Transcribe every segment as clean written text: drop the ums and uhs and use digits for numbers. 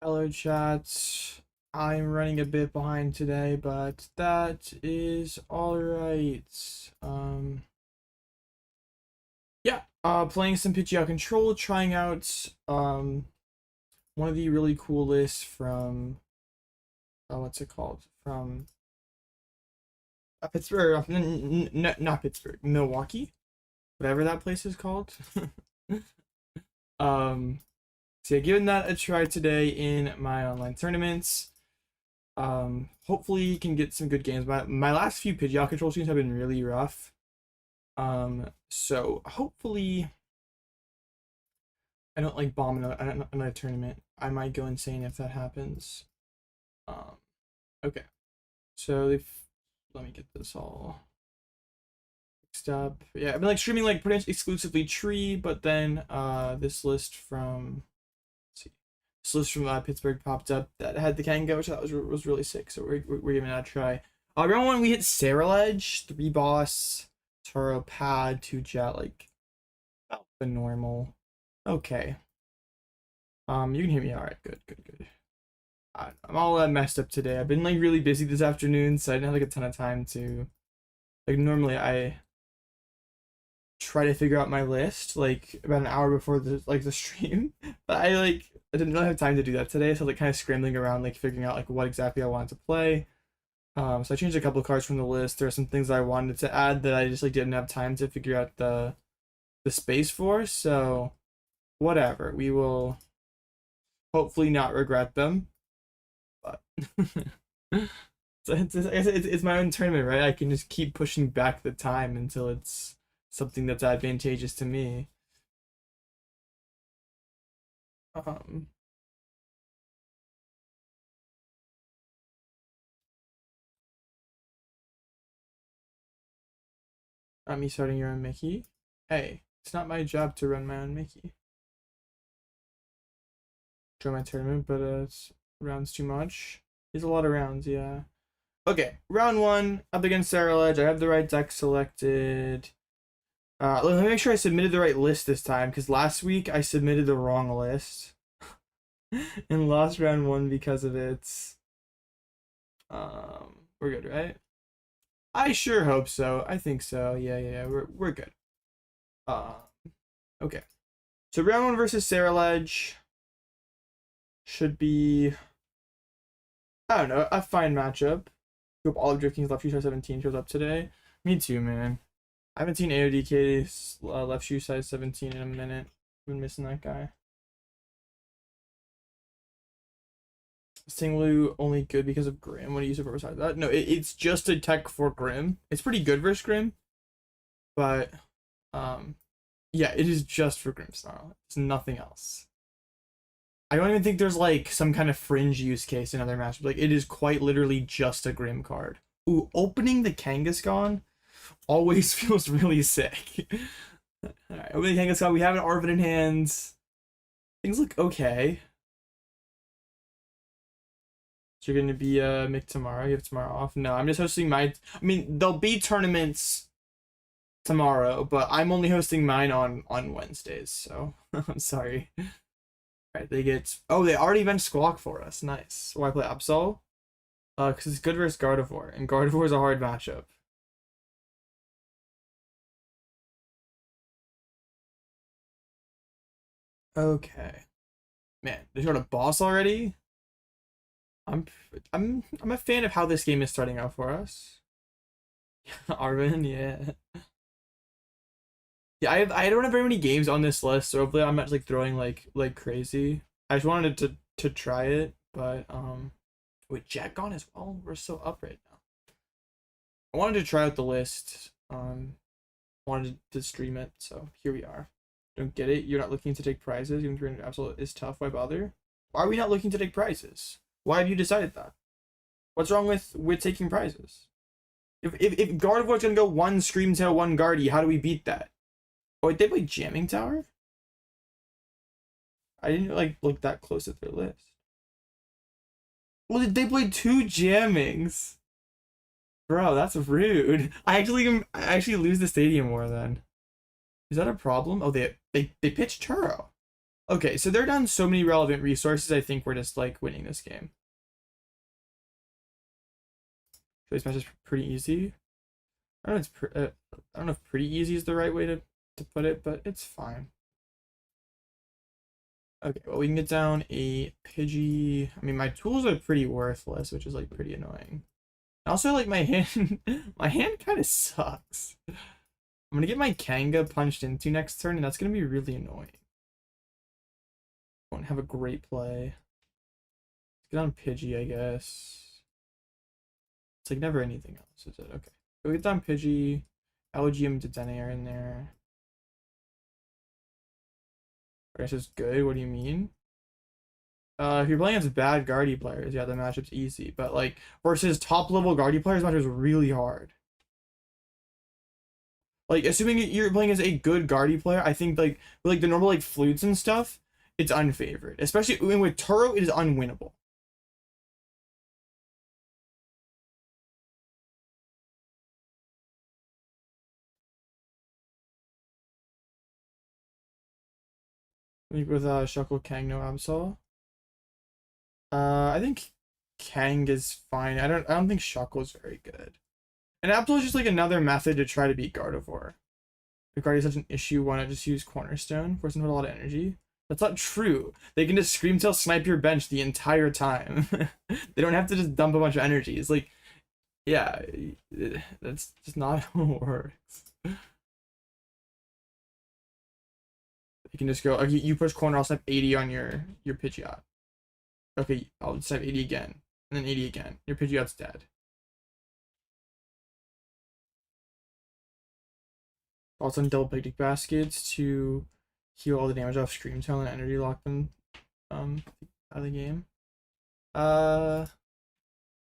Hello chat. I'm running a bit behind today, but that is alright. Yeah, playing some Pidgeot Control, trying out one of the really cool lists from what's it called? From Pittsburgh, not Pittsburgh, Milwaukee, whatever that place is called. So yeah, giving that a try today in my online tournaments. Hopefully you can get some good games. My last few Pidgeot Control streams have been really rough. So hopefully I don't like bomb another tournament. I might go insane if that happens. Okay. So let me get this all fixed up. Yeah, I've been like streaming like pretty much exclusively Tree, but then this list from Pittsburgh popped up that had the Kanga, which I thought was really sick. So we're giving that a try. Round one we hit Sarah 3 boss, Taro Pad, 2 jet, like about the normal. Okay. You can hear me all right. Good. I'm all messed up today. I've been like really busy this afternoon, so I didn't have like a ton of time to like. Normally I try to figure out my list like about an hour before the stream, but I didn't really have time to do that today, so like kind of scrambling around like figuring out like what exactly I wanted to play. So I changed a couple of cards from the list. There are some things I wanted to add that I just like didn't have time to figure out the space for, so whatever, we will hopefully not regret them. But so it's my own tournament, right? I can just keep pushing back the time until it's something that's advantageous to me. Me starting your own Mickey. Hey, it's not my job to run my own Mickey. Join my tournament, but it's rounds too much. There's a lot of rounds, yeah. Okay, round one, up against Sarah Ledge. I have the right deck selected. Let me make sure I submitted the right list this time, because last week I submitted the wrong list. And lost round one because of it. We're good, right? I sure hope so. I think so. Yeah. We're good. Okay. So round one versus Sarah Ledge should be, I don't know, a fine matchup. Hope all of Driftings left shoe size 17 shows up today. Me too, man. I haven't seen AODK's left shoe size 17 in a minute. I've been missing that guy. Ting-Lu only good because of Grim. What do you use it for besides that? No, it's just a tech for Grim. It's pretty good versus Grim, but yeah, it is just for Grim style. It's nothing else. I don't even think there's like some kind of fringe use case in other matchups. Like it is quite literally just a Grim card. Ooh, opening the Kangaskhan always feels really sick. Alright, opening the Kangaskhan. We have an Arven in hands. Things look okay. So you're gonna be Mick tomorrow. You have tomorrow off. No, I'm just hosting my. I mean, there'll be tournaments tomorrow, but I'm only hosting mine on Wednesdays. So I'm sorry. Alright, they get. Oh, they already went Squawk for us. Nice. Why play Absol? Because it's good versus Gardevoir, and Gardevoir is a hard matchup. Okay. Man, they showed a boss already. I'm a fan of how this game is starting out for us. Arven, yeah. Yeah, I don't have very many games on this list, so hopefully I'm not like throwing like crazy. I just wanted to try it, but with Jack gone as well, we're so up right now. I wanted to try out the list. Wanted to stream it, so here we are. Don't get it? You're not looking to take prizes. Even 300 Absol is tough. Why bother? Why are we not looking to take prizes? Why have you decided that? What's wrong with taking prizes? If Gardevoir's gonna go one Scream Tail, one Guardy, how do we beat that? Oh, wait, they play Jamming Tower? I didn't like look that close at their list. Well, they played 2 Jammings. Bro, that's rude. I actually lose the stadium war then. Is that a problem? Oh, they pitched Turo. Okay, so they're down so many relevant resources. I think we're just like winning this game. This match is pretty easy. I don't know. I don't know if pretty easy is the right way to put it, but it's fine. Okay, well we can get down a Pidgey. I mean, my tools are pretty worthless, which is like pretty annoying. Also, like my hand, my hand kind of sucks. I'm gonna get my Kanga punched into next turn, and that's gonna be really annoying. Won't have a great play. Let's get on Pidgey, I guess. It's like never anything else, is it? Okay. Go get down Pidgey. Elgyem Dedenne are in there. I guess it's good. What do you mean? If you're playing against bad Guardy players, yeah, the matchup's easy. But like versus top level Guardy players, matchup is really hard. Like assuming you're playing as a good Guardy player, I think like with like the normal like flutes and stuff, it's unfavored. Especially with Turo, it is unwinnable. Like with Shuckle, Kang, no Absol. I think Kang is fine. I don't think Shuckle's very good. And Absol is just like another method to try to beat Gardevoir. If Guardy is such an issue, why not just use Cornerstone? Force them to put a lot of energy. That's not true. They can just Scream Tail snipe your bench the entire time. They don't have to just dump a bunch of energy. It's like, yeah, that's just not how it works. You can just go, okay, you push corner, I'll snipe 80 on your Pidgeot. Okay, I'll snipe 80 again, and then 80 again. Your Pidgeot's dead. Also, on double picnic baskets to heal all the damage off Scream Tail and energy lock them out of the game. Probably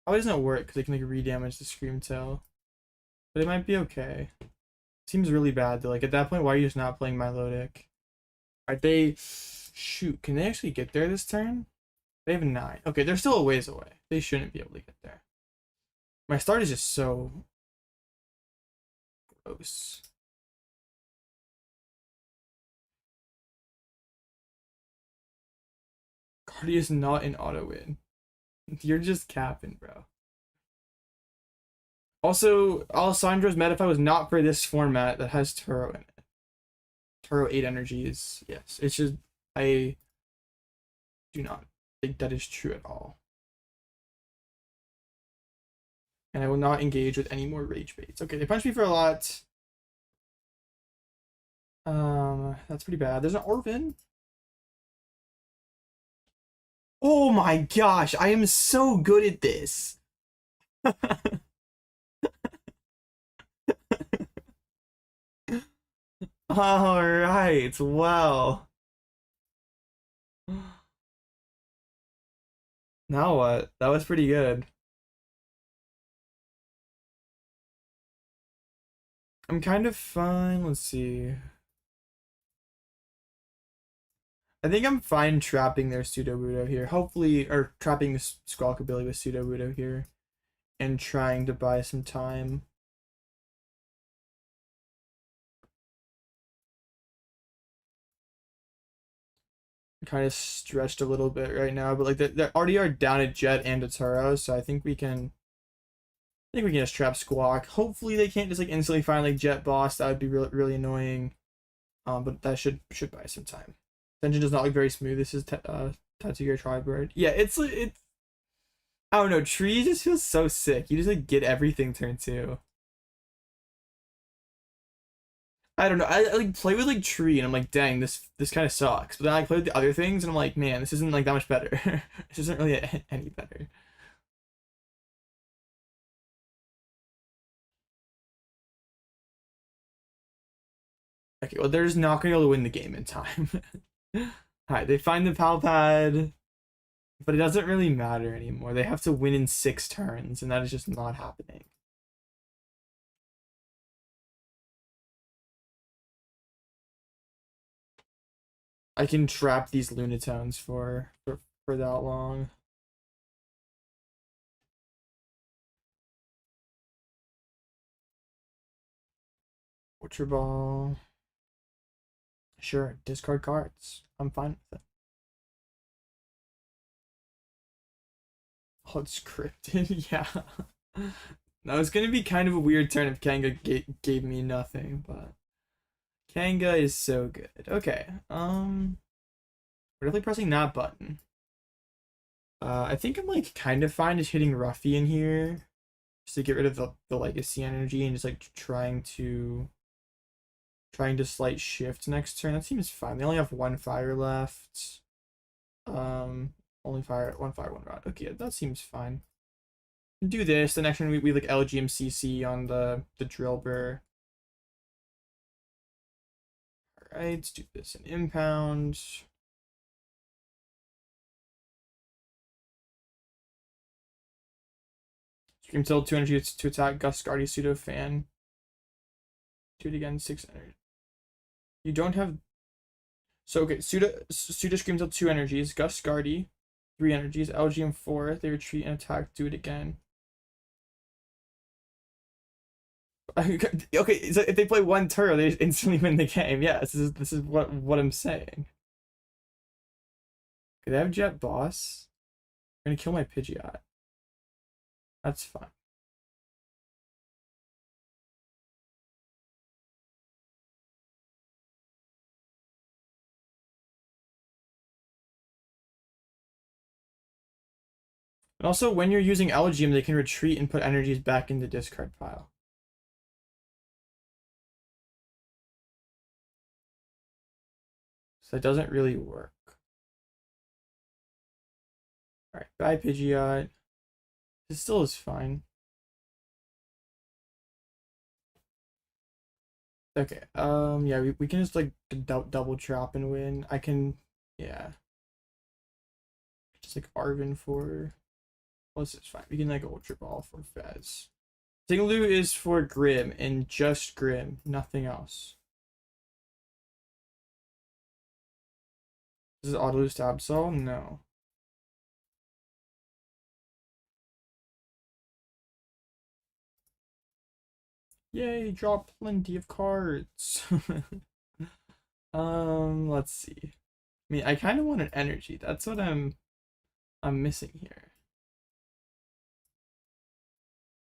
doesn't work because they can like re-damage the Scream Tail. But it might be okay. Seems really bad though. Like at that point, why are you just not playing Milotic? Are they shoot, can they actually get there this turn? They have 9. Okay, they're still a ways away. They shouldn't be able to get there. My start is just so gross. Cardi is not an auto win. You're just capping, bro. Also, Alessandro's Metafy was not for this format that has Turo in it. Turo 8 energies. Yes, it's just, I do not think that is true at all. And I will not engage with any more rage baits. Okay, they punched me for a lot. That's pretty bad. There's an Arven. Oh my gosh, I am so good at this. All right, wow. Now what? That was pretty good. I'm kind of fine. Let's see. I think I'm fine trapping their Sudowoodo here. Hopefully, or trapping the Squawkabilly with Sudowoodo here. And trying to buy some time. Kind of stretched a little bit right now, but like they already are down a Jet and a Turo, so I think we can just trap Squawk. Hopefully they can't just like instantly find like Jet Boss. That would be really really annoying. But that should buy some time. The engine does not look very smooth. This is Tattoo Your Tribird. Yeah, it's I don't know. Tree just feels so sick. You just like get everything turn 2. I don't know. I like play with like Tree and I'm like, dang, this kind of sucks. But then I play with the other things and I'm like, man, this isn't like that much better. This isn't really any better. Okay, well they're just not gonna be able to win the game in time. Alright, they find the Pal Pad, but it doesn't really matter anymore. They have to win in 6 turns, and that is just not happening. I can trap these Lunatones for that long. Ultra Ball. Sure, discard cards. I'm fine with it. Oh, it's scripted. Yeah. That was gonna be kind of a weird turn if Kanga gave me nothing, but Kanga is so good. Okay. We're definitely pressing that button. I think I'm like kind of fine just hitting Ruffian here, just to get rid of the legacy energy and just like trying to slight shift next turn. That seems fine. They only have one fire left. Only one fire, one rod. Okay, that seems fine. Do this. The next one we like Elgyem CC on the drill burr. Alright, let's do this in impound. Scream Tilt 2 energy to attack Guscardi Pseudo Fan. Do it again, 6 energy. You don't have. So okay, Pseudo Scream Tilt 2 energies, Guscardi 3 energies, Elgyem 4, they retreat and attack, do it again. Okay, so if they play one turn, they just instantly win the game. Yes, this is what I'm saying. Okay, they have Jet Boss. I'm gonna kill my Pidgeot. That's fine. And also, when you're using Elgyem, they can retreat and put energies back in the discard pile. So that doesn't really work. Alright, bye Pidgeot. This still is fine. Okay, yeah, we can just like double trap and win. I can, yeah. Just like Arven for, well, this is fine. We can like Ultra Ball for Fez. Ting-Lu is for Grim and just Grim, nothing else. This is auto lose to Absol? No. Yay, draw plenty of cards. Let's see. I mean, I kind of want an energy. That's what I'm missing here.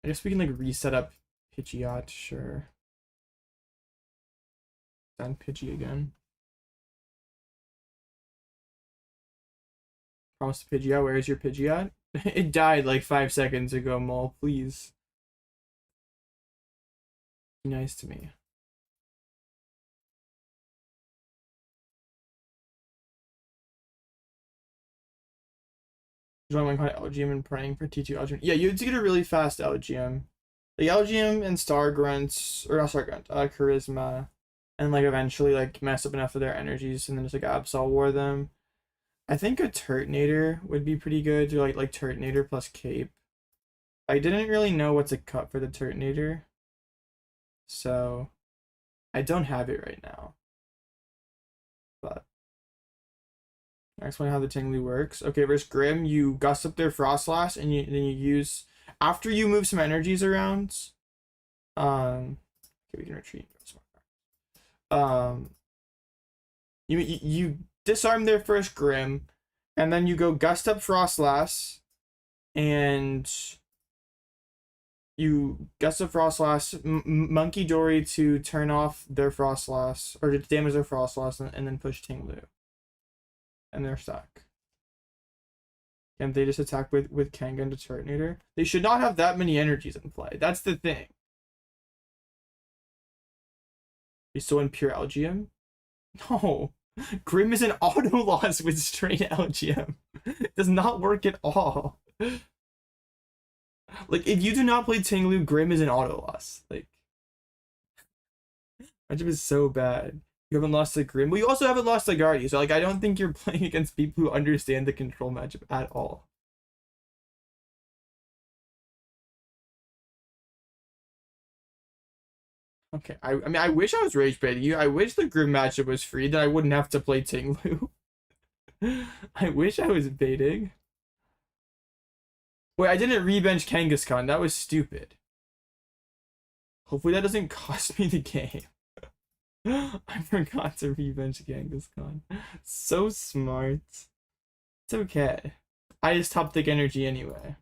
I guess we can like reset up Pidgeot, sure. Then Pidgey again. Promise to Pidgeot, where is your Pidgeot? It died like 5 seconds ago, Mole, please. Be nice to me. Join one called Elgyem and praying for T2 Elgyem. Yeah, you'd get a really fast Elgyem. The Elgyem and Star Grunts, or not Star Grunt, Charisma, and like eventually like mess up enough of their energies and then just like Absol War them. I think a Turtonator would be pretty good, or like Turtonator plus Cape. I didn't really know what to cut for the Turtonator, so I don't have it right now. But I explain how the Ting-Lu works. Okay, versus Grim, you gust up their Frostlass and then you use, after you move some energies around. Okay, we can retreat. You disarm their first Grim, and then you go gust up Frostlass, and you gust up Frostlass, Munkidori to turn off their Frostlass, or to damage their Frostlass, and then push Ting-Lu. And they're stuck. And they just attack with Kanga and Turtonator. They should not have that many energies in play. That's the thing. He's still in pure Elgyem? No. Grim is an auto loss with straight Elgyem. It does not work at all. Like, if you do not play Ting-Lu, Grim is an auto loss. Like, matchup is so bad. You haven't lost to Grim. Well, you also haven't lost to Guardy. So, like, I don't think you're playing against people who understand the control matchup at all. Okay, I mean, I wish I was rage baiting you. I wish the Grim matchup was free, then I wouldn't have to play Ting-Lu. I wish I was baiting. Wait, I didn't rebench Kangaskhan. That was stupid. Hopefully that doesn't cost me the game. I forgot to re-bench Kangaskhan. So smart. It's okay. I just top deck energy anyway.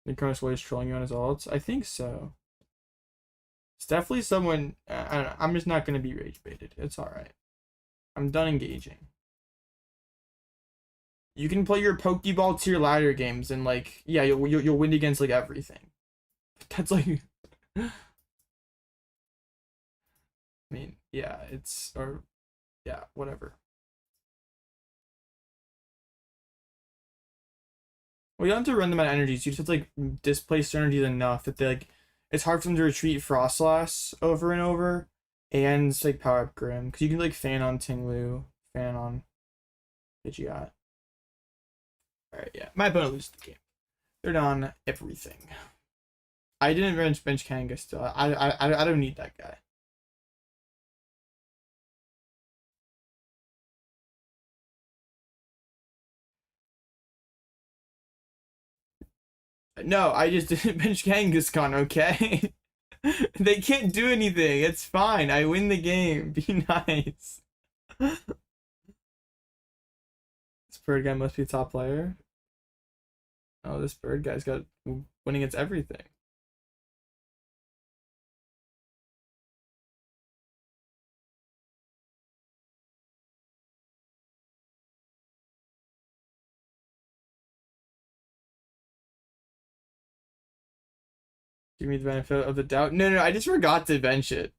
The current is trolling you on his ults? I think so. It's definitely someone. I don't know, I'm just not gonna be rage baited. It's alright. I'm done engaging. You can play your Pokeball tier ladder games and like, yeah, you'll win against like everything. That's like, I mean, yeah, it's or yeah, whatever. Well, you don't have to run them out of energies. You just have to like displace energies enough that they like. It's hard for them to retreat Frostlass over and over, and like power up Grim because you can like fan on Ting-Lu, fan on Pidgeot. Alright, yeah. My opponent loses the game. They're done everything. I didn't bench Kanga still. I don't need that guy. No, I just didn't bench Kangaskhan, okay? They can't do anything. It's fine. I win the game. Be nice. This bird guy must be a top player. Oh, this bird guy's got winning against everything. Give me the benefit of the doubt. No, I just forgot to bench it.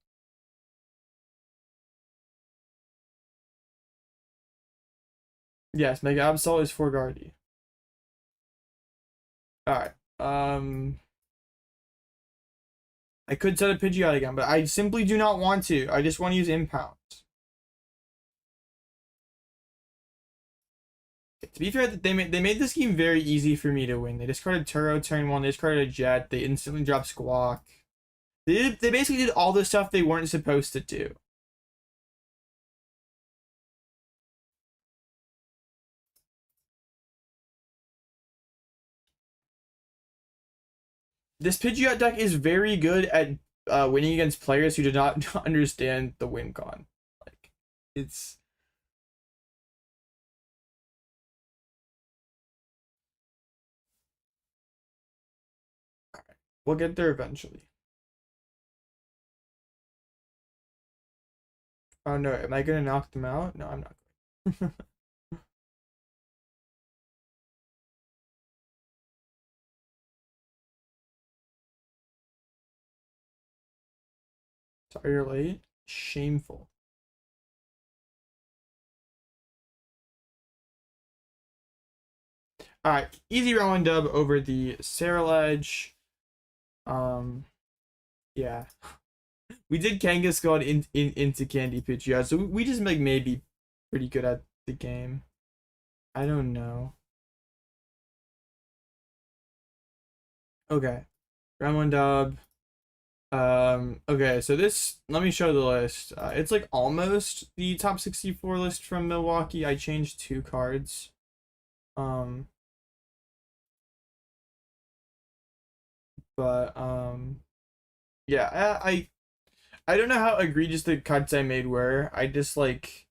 Yes, Mega Absol is for Guardy. Alright. I could set a Pidgeot again, but I simply do not want to. I just want to use impound. To be fair, they made this game very easy for me to win. They discarded Turo turn 1, they discarded a Jet, they instantly dropped Squawk. They basically did all the stuff they weren't supposed to do. This Pidgeot deck is very good at winning against players who do not understand the win con. Like, it's... Alright, we'll get there eventually. Oh no, am I gonna knock them out? No, I'm not going. Sorry you're late. Shameful. Alright, easy round one dub over the Ceruledge. Yeah. We did Kangaskhan into Candy Pidgeot, so we just like maybe pretty good at the game. I don't know. Okay. Round one dub. Okay, so this, let me show the list. It's like almost the top 64 list from Milwaukee. I changed 2 cards. But yeah, I don't know how egregious the cuts I made were. I just like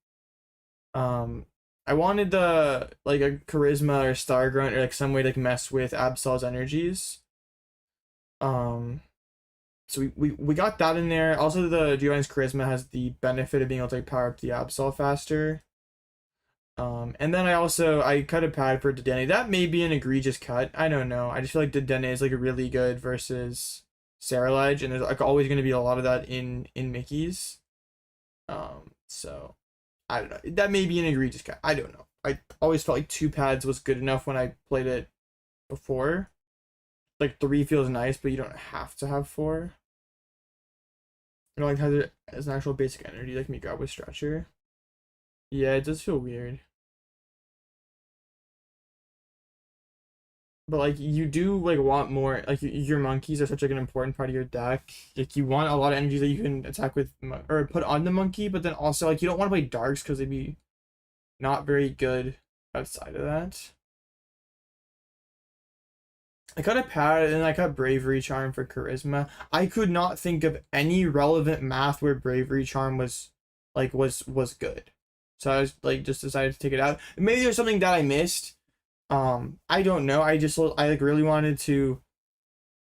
I wanted the like a charisma or star grunt or like some way to like mess with Absol's energies. So we got that in there. Also, the Giovanni's Charisma has the benefit of being able to like, power up the Absol faster. And then I cut a pad for Dedenne. That may be an egregious cut. I don't know. I just feel like Dedenne is like really good versus Ceruledge, and there's like always going to be a lot of that in Mickey's. So I don't know. That may be an egregious cut. I don't know. I always felt like 2 pads was good enough when I played it before. Like 3 feels nice, but you don't have to have 4. You know, like has it as an actual basic energy, like me grab with Stretcher. Yeah, it does feel weird. But like you do like want more, like your monkeys are such like an important part of your deck. Like you want a lot of energy that you can attack with or put on the monkey, but then also like you don't want to play darks because they'd be not very good outside of that. I cut a pad and I cut Bravery Charm for Charisma. I could not think of any relevant math where Bravery Charm was good. So I was like just decided to take it out. Maybe there's something that I missed. I don't know. I like really wanted to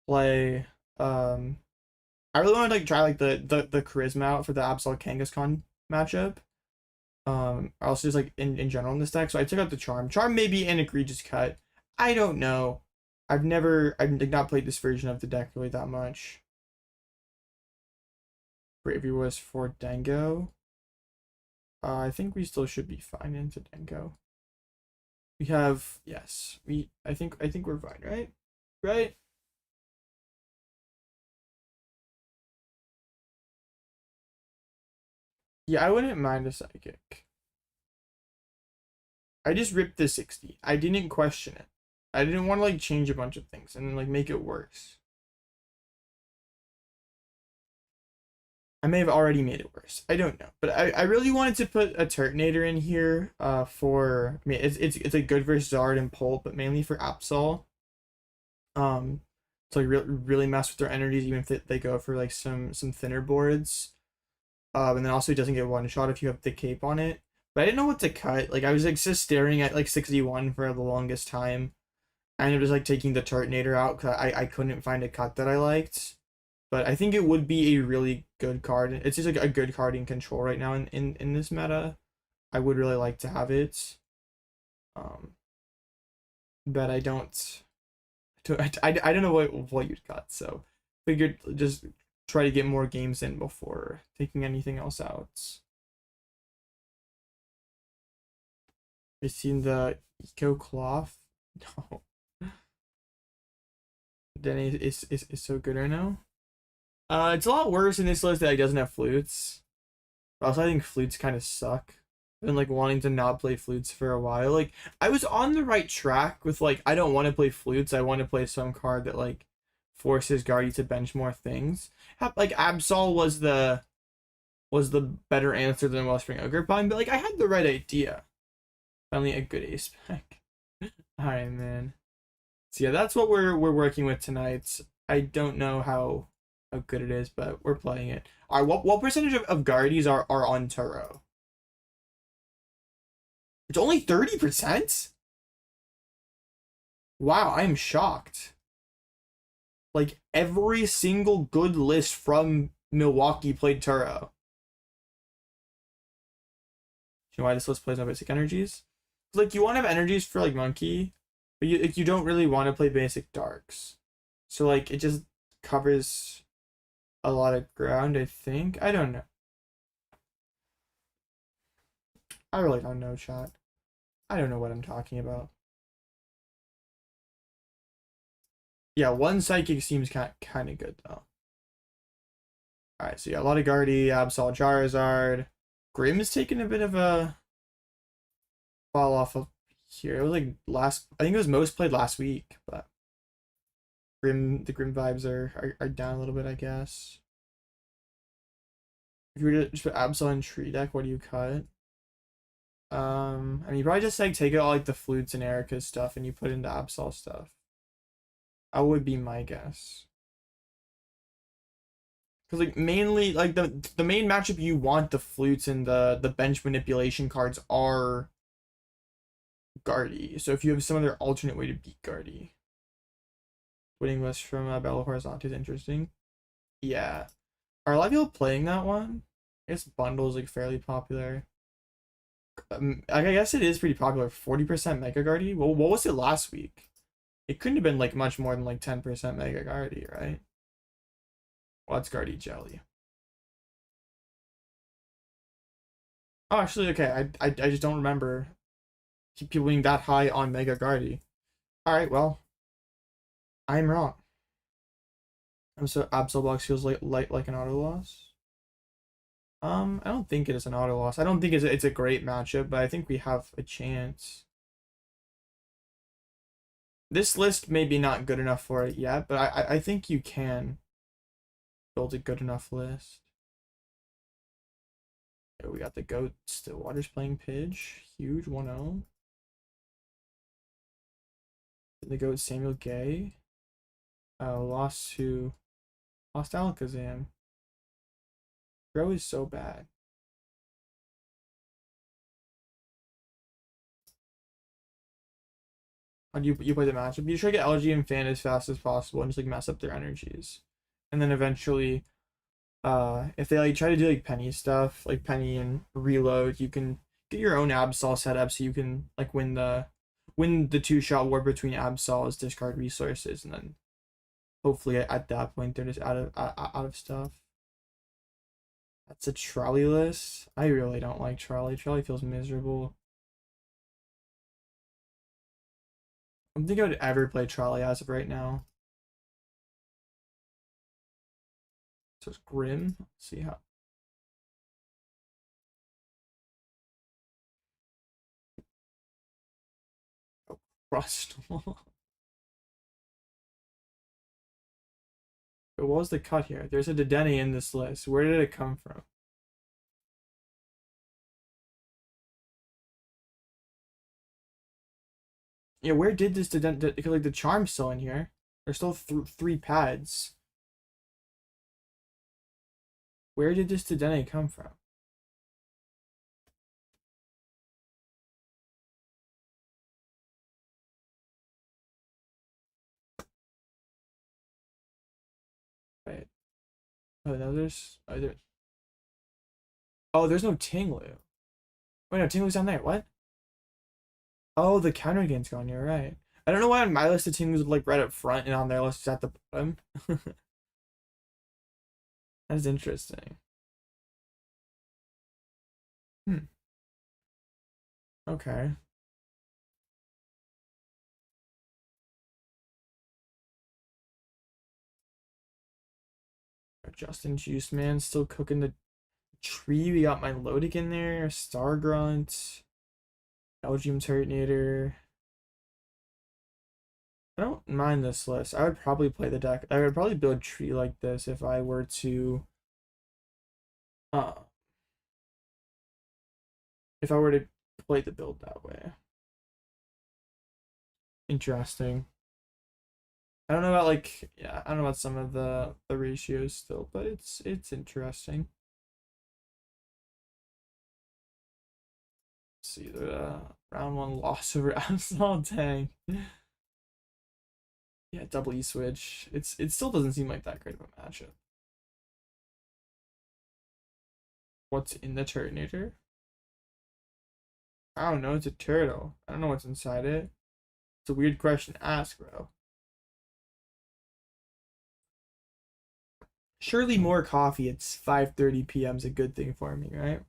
play I really wanted to like try like the Charisma out for the Absol Kangaskhan matchup. Also just like in general in this deck. So I took out the Charm. Charm may be an egregious cut. I don't know. I've not played this version of the deck really that much. Bravery was for Dango. I think we still should be fine into Dango. We have I think we're fine, right? Right? Yeah, I wouldn't mind a psychic. I just ripped the 60. I didn't question it. I didn't want to like change a bunch of things and then like make it worse. I may have already made it worse. I don't know. But I really wanted to put a Turtonator in here for I mean it's a good versus Zard and Pult, but mainly for Absol. So like really mess with their energies even if they go for like some thinner boards. And then also it doesn't get one shot if you have the cape on it. But I didn't know what to cut. Like I was like just staring at like 61 for the longest time. I ended up just like taking the Turtonator out because I couldn't find a cut that I liked. But I think it would be a really good card. It's just like a good card in control right now in this meta. I would really like to have it. But I don't know what you'd cut, so figured just try to get more games in before taking anything else out. You seen the Eco Cloth? No. Denny is so good right now. It's a lot worse in this list that it doesn't have flutes. Also, I think flutes kind of suck. I've been like wanting to not play flutes for a while. Like I was on the right track with like I don't want to play flutes. I want to play some card that like forces Guardy to bench more things. Like Absol was the better answer than Wellspring Ogre Pine, but like I had the right idea. Finally a good ace pack. Alright, man. So yeah, that's what we're working with tonight. I don't know how good it is, but we're playing it. Alright, what percentage of Guardies are on Turo? It's only 30%? Wow, I am shocked. Like every single good list from Milwaukee played Turo. Do you know why this list plays no basic energies? Like you want to have energies for like Monkey, but you don't really want to play basic darks. So like it just covers a lot of ground, I think. I don't know. I really don't know, chat. I don't know what I'm talking about. Yeah, one psychic seems kind of good though. Alright, so yeah, a lot of Guardy, Absol, Charizard. Grimm's taking a bit of a fall off of here. It was like I think it was most played last week, but the Grim vibes are down a little bit, I guess. If you were to just put Absol in Tree Deck, what do you cut? I mean, you probably just like take out all like the flutes and Erica's stuff and you put into Absol stuff. That would be my guess. Because like mainly like the main matchup you want the flutes and the bench manipulation cards are Guardy. So if you have some other alternate way to beat Guardy. Winning list from Belo Horizonte is interesting. Yeah. Are a lot of people playing that one? I guess bundles like fairly popular. I guess it is pretty popular. 40% Mega Guardy. Well, what was it last week? It couldn't have been like much more than like 10% Mega Guardy, right? Well, that's Guardy Jelly. Oh, actually, okay. I just don't remember people being that high on Mega Guardy. Alright, well. I'm wrong. So Absol Box feels like an auto loss. I don't think it is an auto loss. I don't think it's a great matchup, but I think we have a chance. This list may be not good enough for it yet, but I think you can build a good enough list. We got the GOAT Stillwater's playing Pidge. Huge 1-0. The GOAT Samuel Gay. Lost Alakazam. Bro is so bad. How do you play the matchup? You try to get Elgyem Fan as fast as possible and just like mess up their energies. And then eventually, if they like try to do like Penny stuff, like Penny and reload, you can get your own Absol set up so you can like win the two-shot war between Absols, discard resources, and then hopefully at that point they're just out of stuff. That's a trolley list. I really don't like trolley. Trolley feels miserable. I don't think I would ever play trolley as of right now. So it's Grim. Let's see how. Oh, Crustal. But what was the cut here? There's a Dedenne in this list. Where did it come from? Yeah, where did this Dedenne? Because like the charm's still in here. There's still three pads. Where did this Dedenne come from? Wait. Oh, no, there's. Oh, there's no Ting-Lu. Wait, no, Ting-Lu's down there. What? Oh, the Counter Gain's gone. You're right. I don't know why on my list the Ting-Lu's like right up front and on their list it's at the bottom. That's interesting. Okay. Justin Juice Man still cooking the tree. We got my Lodic in there. Star Grunt. Elgyem Turtonator. I don't mind this list. I would probably play the deck. I would probably build a tree like this if I were to uh if I were to play the build that way. Interesting. I don't know about like yeah, I don't know about some of the ratios still, but it's interesting. Let's see the round one loss over Absol. Dang. Yeah, double E switch. It still doesn't seem like that great of a matchup. What's in the Turtonator? I don't know. It's a turtle. I don't know what's inside it. It's a weird question to ask, bro. Surely more coffee. It's 5:30 p.m. is a good thing for me, right?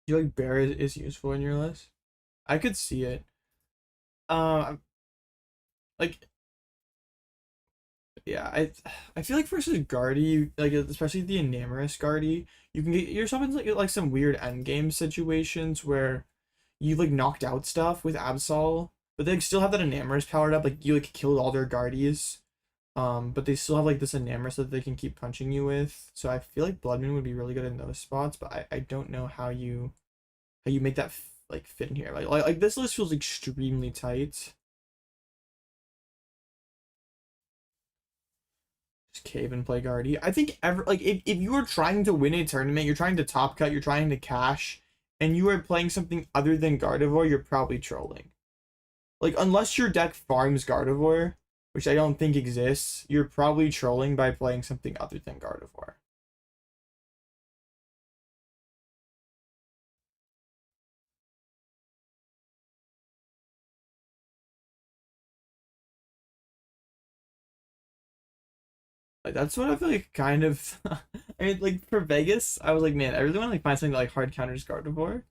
You like bear is useful in your list? I could see it. Like yeah, I feel like versus Guardy, like especially the Enamorous Guardy, you can get yourself into like some weird endgame situations where you like knocked out stuff with Absol, but they still have that Enamorous powered up. Like you like killed all their Guardies, but they still have like this Enamorous that they can keep punching you with. So I feel like Bloodmoon would be really good in those spots, but I don't know how you make that like fit in here. Like this list feels extremely tight. Just cave and play Guardy. I think if you are trying to win a tournament, you're trying to top cut, you're trying to cash, and you are playing something other than Gardevoir, you're probably trolling. Like unless your deck farms Gardevoir, which I don't think exists, you're probably trolling by playing something other than Gardevoir. Like that's what I feel like kind of I mean like for Vegas, I was like, man, I really want to like find something that, like hard counters Gardevoir.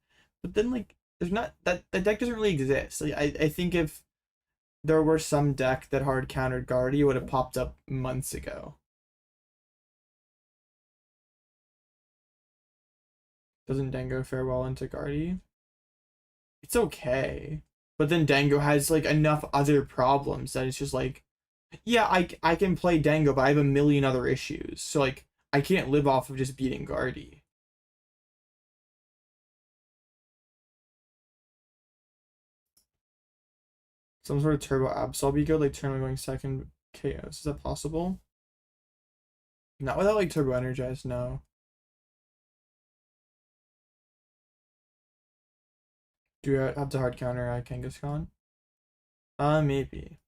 But then like there's not that deck doesn't really exist. Like I think if there were some deck that hard countered Guardy, it would have popped up months ago. Doesn't Dango fare well into Guardy? It's okay. But then Dango has like enough other problems that it's just like, yeah, I can play Dango, but I have a million other issues. So like I can't live off of just beating Guardy. Some sort of turbo Absol be good, like tournament going second KOs. Is that possible? Not without like Turbo Energize, no. Do I have to hard counter Kangaskhan? Maybe.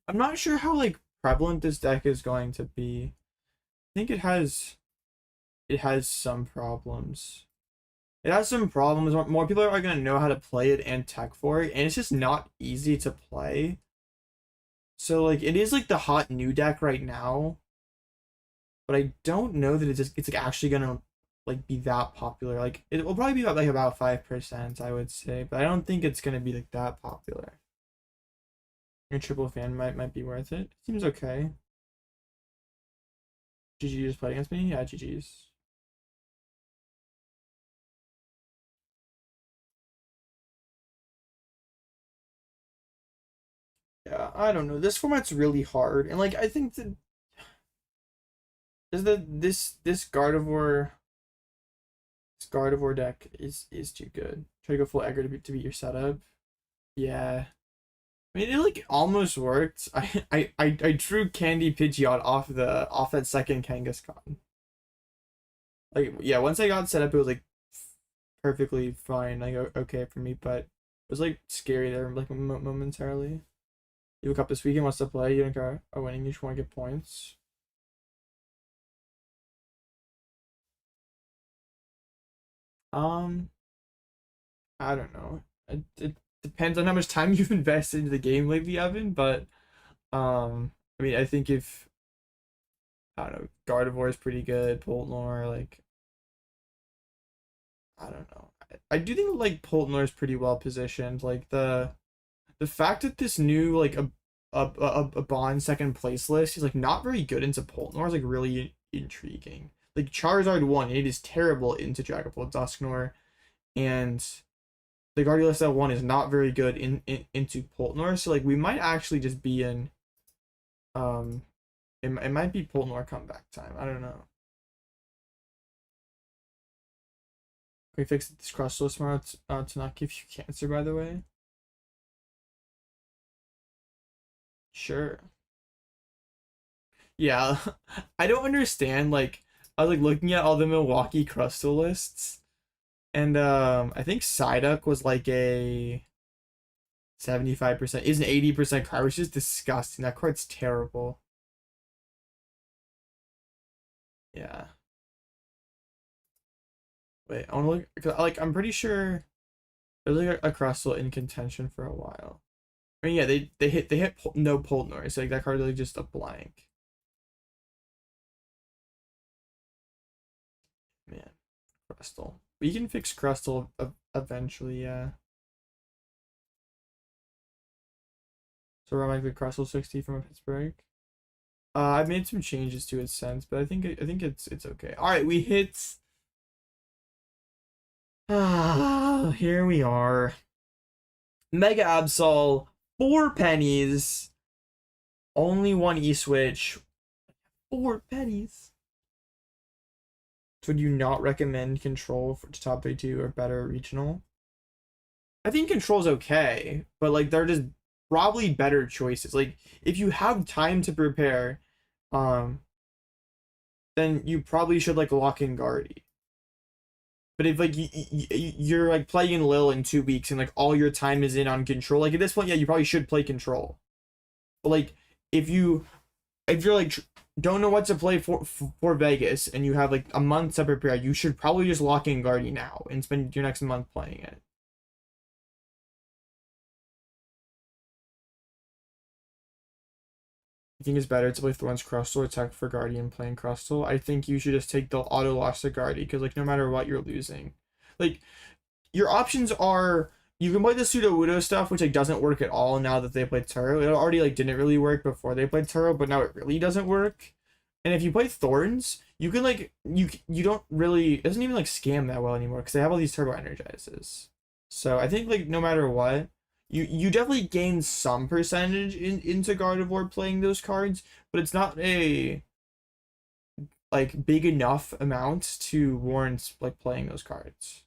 I'm not sure how like prevalent this deck is going to be. I think it has some problems. It has some problems. More people are gonna know how to play it and tech for it, and it's just not easy to play. So like it is like the hot new deck right now, but I don't know that it's like actually gonna like be that popular. Like it will probably be about 5%, I would say, but I don't think it's gonna be like that popular. Your triple fan might be worth it. Seems okay. GG just played against me? Yeah, GG's. Yeah, I don't know. This format's really hard, and like I think that this Gardevoir deck is too good. Try to go full aggro to beat your setup. Yeah. I mean, it like almost worked. I drew Candy Pidgeot off that second Kangaskhan. Like yeah, once I got set up, it was like perfectly fine, like okay for me, but it was like scary there, like momentarily. You look up this weekend, wants to play. You don't care a winning. You just want to get points. Um, I don't know. It depends on how much time you've invested into the game lately, Evan. But I mean, I think if I don't know, Gardevoir is pretty good. Poltnor, like I don't know. I do think like Poltnor is pretty well positioned. Like the fact that this new like a Bond second place list is like not very good into Poltnor is like really intriguing. Like Charizard 1, it is terrible into Dragapult Dusknoir, and the Guardiolus that 1 is not very good into Poltnor. So like we might actually just be in it might be Poltnor comeback time. I don't know. Can we fix this Crustle tomorrow to not give you cancer, by the way? Sure. Yeah, I don't understand. Like, I was like looking at all the Milwaukee Crustle lists, and I think Psyduck was like a 75%, is an 80% card, which is disgusting. That card's terrible. Yeah. Wait, I want to look. 'Cause, like, I'm pretty sure there's like a Crustle in contention for a while. I mean, yeah, they hit no Poltnor, so like that card is like just a blank. Man, Crustle. We can fix Crustle eventually, yeah. So we're like the Crustle 60 from Pittsburgh. I've made some changes to its sense, but I think it's okay. All right, we hit. Here we are. Mega Absol, 4 pennies. Only one E-switch. 4 pennies. So would you not recommend Control to top 32 or better regional? I think Control's okay, but like they're just probably better choices. Like if you have time to prepare, um, then you probably should like lock in Guardy. But if like you're like playing Lil in 2 weeks and like all your time is in on Control, like at this point, yeah, you probably should play Control. But like if you're like don't know what to play for Vegas and you have like a month to prepare, you should probably just lock in Guardy now and spend your next month playing it. I think it's better to play Thorns Crustle or Tech for Guardian playing Crustle. I think you should just take the auto loss to Guardy because like no matter what you're losing. Like your options are you can play the Sudowoodo stuff, which like doesn't work at all now that they played Turo. It already like didn't really work before they played Turo, but now it really doesn't work. And if you play Thorns, you can like you don't really it doesn't even like scam that well anymore because they have all these Turbo Energizes. So I think like no matter what, you definitely gain some percentage into Gardevoir playing those cards, but it's not a like big enough amount to warrant like playing those cards.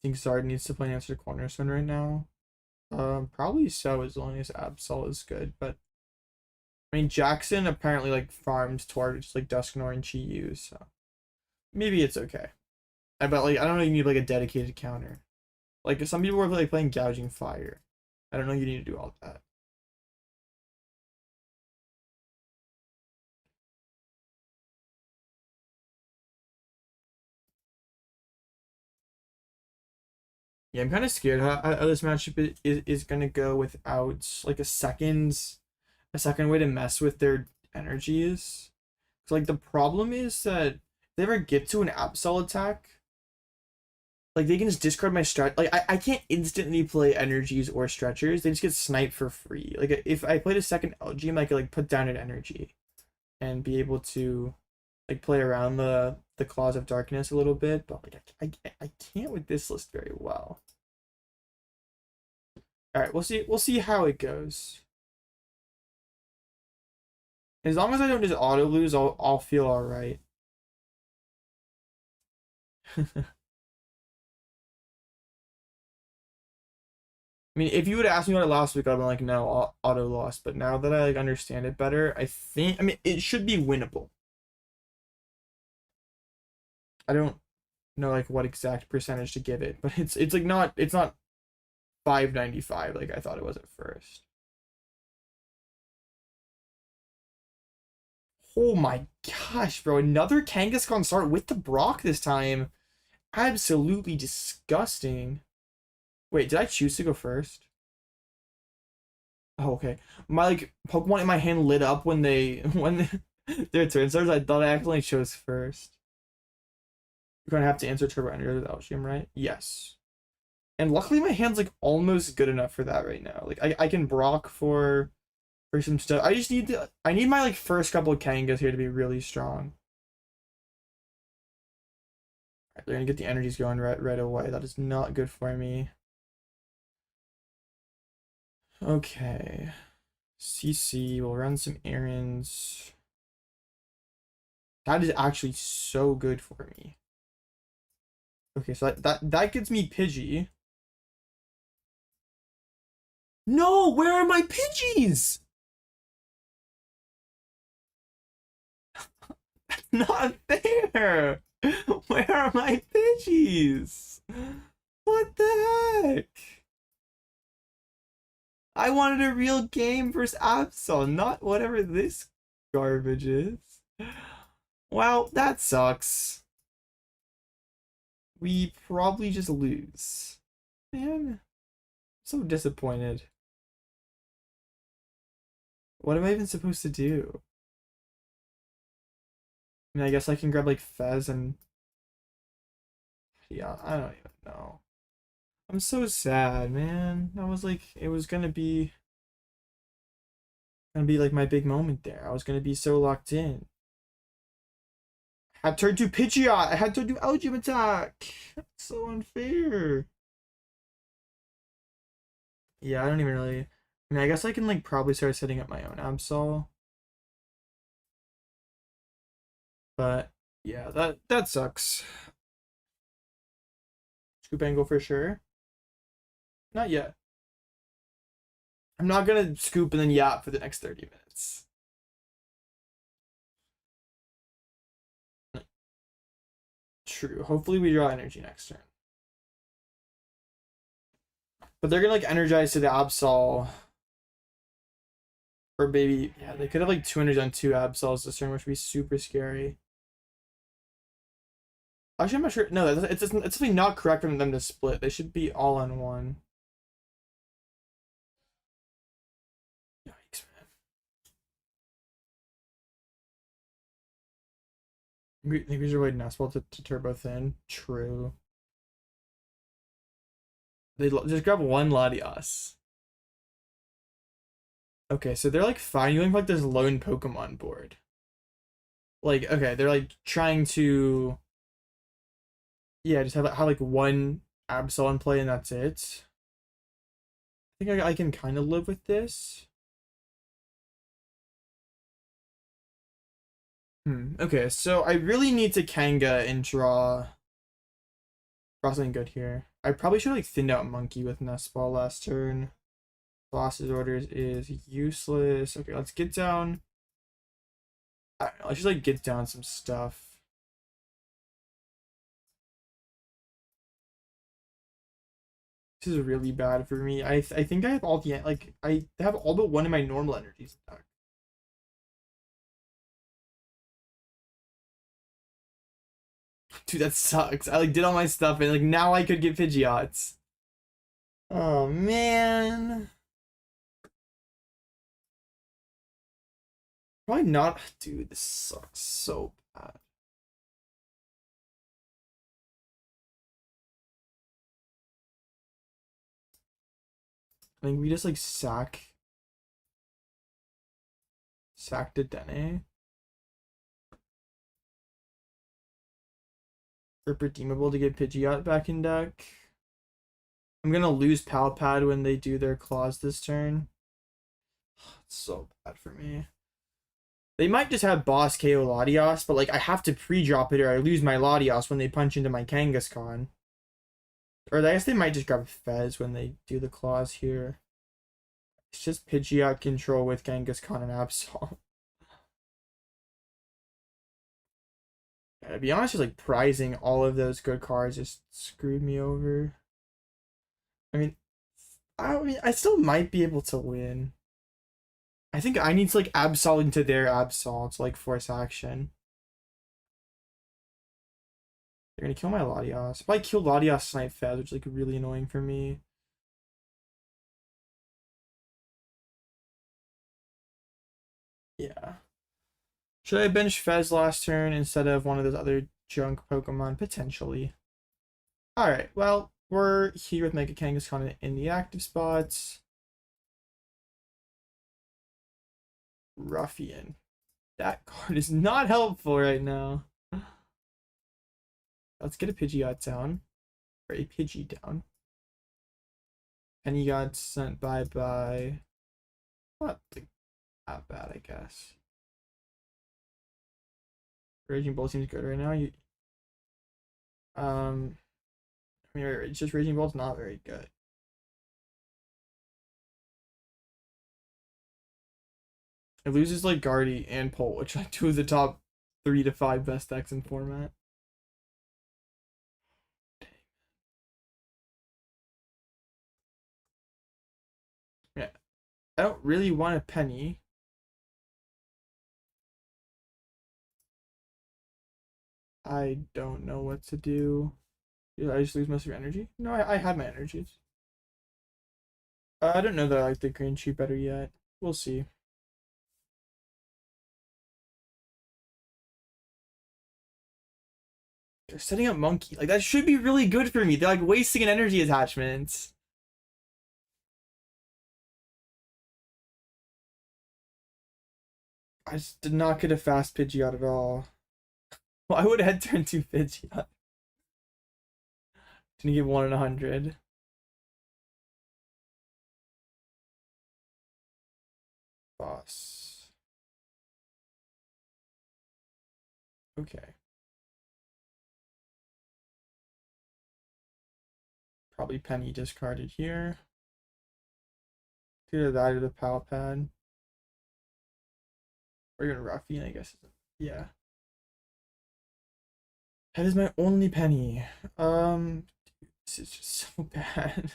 I think Zard needs to play an answer cornerstone right now. Probably so, as long as Absol is good, but I mean Jackson apparently like farmed towards like Dusknoir and Chi-Yu, so maybe it's okay. But like I don't know, you need like a dedicated counter. Like some people were like playing Gouging Fire. I don't know you need to do all that. Yeah, I'm kind of scared how this matchup is gonna go without like a second way to mess with their energies. So like the problem is that if they ever get to an Absol attack, like they can just discard my strat. Like I can't instantly play energies or stretchers. They just get sniped for free. Like if I played a second Elgyem, I could like put down an energy and be able to like play around the Claws of Darkness a little bit. But like I can't with this list very well. All right, we'll see how it goes. As long as I don't just auto lose, I'll feel all right. I mean, if you would ask me about it last week, I'd been like, no, auto loss. But now that I like understand it better, I mean, it should be winnable. I don't know like what exact percentage to give it, but it's like it's not 595 like I thought it was at first. Oh my gosh, bro! Another Kangaskhan start with the Brock this time. Absolutely disgusting. Wait, did I choose to go first? Oh, okay. My like Pokemon in my hand lit up when their turn starts. I thought I accidentally chose first. You're gonna have to answer Turbo Ender with Elgyem, right? Yes. And luckily my hand's like almost good enough for that right now. Like I can Brock for some stuff. I need my like first couple of Kangas here to be really strong. Right, they're gonna get the energies going right away. That is not good for me. Okay. CC, we'll run some errands. That is actually so good for me. Okay, so that gets me Pidgey. No, where are my Pidgeys? Not there. Where are my Pidgeys? What the heck? I wanted a real game versus Absol, not whatever this garbage is. Well, that sucks. We probably just lose. Man, I'm so disappointed. What am I even supposed to do? I mean, I guess I can grab like Fez and... Yeah, I don't even know. I'm so sad, man. I was like, it was gonna be like my big moment there. I was gonna be so locked in. I had to do Pidgeot. I had to do Elgyem attack. That's so unfair. Yeah, I don't even really. I mean, I guess I can like probably start setting up my own Absol. But yeah, that sucks. Scoop angle for sure. Not yet. I'm not gonna scoop and then yap for the next 30 minutes. True. Hopefully we draw energy next turn. But they're gonna like energize to the Absol. Or maybe, yeah, they could have like 200 on 2 Absols this turn, which would be super scary. Actually, I'm not sure. No, it's definitely not correct for them to split. They should be all on one. Yikes, man. I think we should avoid Nest Ball to Turbo Thin. True. They just grab one Latias. Okay, so they're like finding like this lone Pokemon board. Like, okay, they're like trying to, yeah, just have like one Absol in play and that's it. I think I can kind of live with this. Okay, so I really need to Kanga and draw, Draw something good here. I probably should like thinned out Monkey with Nest Ball last turn. Boss's orders is useless. Okay, let's get down. I don't know, let's just like get down some stuff. This is really bad for me. I think I have all the like I have all but one of my normal energies in deck. Dude, that sucks. I like did all my stuff and like now I could get Pidgeots. Oh man. Probably not. Dude, this sucks so bad. I think we just like sack Dedenne. Or Redeemable to get Pidgeot back in deck. I'm gonna lose Pal Pad when they do their claws this turn. It's so bad for me. They might just have boss KO Latias, but like I have to pre-drop it or I lose my Latias when they punch into my Kangaskhan. Or I guess they might just grab Fez when they do the claws here. It's just Pidgeot control with Kangaskhan and Absol. Yeah, to be honest, just like prizing all of those good cards just screwed me over. I still might be able to win. I think I need to like Absol into their Absol to like force action. They're gonna kill my Latias. If I kill Latias, Snipe Fez, which is like really annoying for me. Yeah. Should I bench Fez last turn instead of one of those other junk Pokemon? Potentially. Alright, well, we're here with Mega Kangaskhan in the active spots. Ruffian. That card is not helpful right now. Let's get a Pidgeot down. Or a Pidgey down. Penny got sent bye-bye. Not that bad, I guess. Raging Bolt seems good right now. I mean, it's just Raging Bolt's not very good. It loses like Guardy and Pole, which are like two of the top 3 to 5 best decks in format. Yeah, I don't really want a Penny. I don't know what to do. Did I just lose most of your energy? No, I had my energies. I don't know that I like the green sheet better yet. We'll see. They're setting up Monkey. Like, that should be really good for me. They're like wasting an energy attachment. I just did not get a fast Pidgeot at all. Well, I would have had turn 2 Pidgeot. Didn't get 1 in 100. Boss. Okay. Probably Penny discarded here. Either that or the Pal Pad. Or even Ruffian, I guess. Yeah. That is my only Penny. This is just so bad.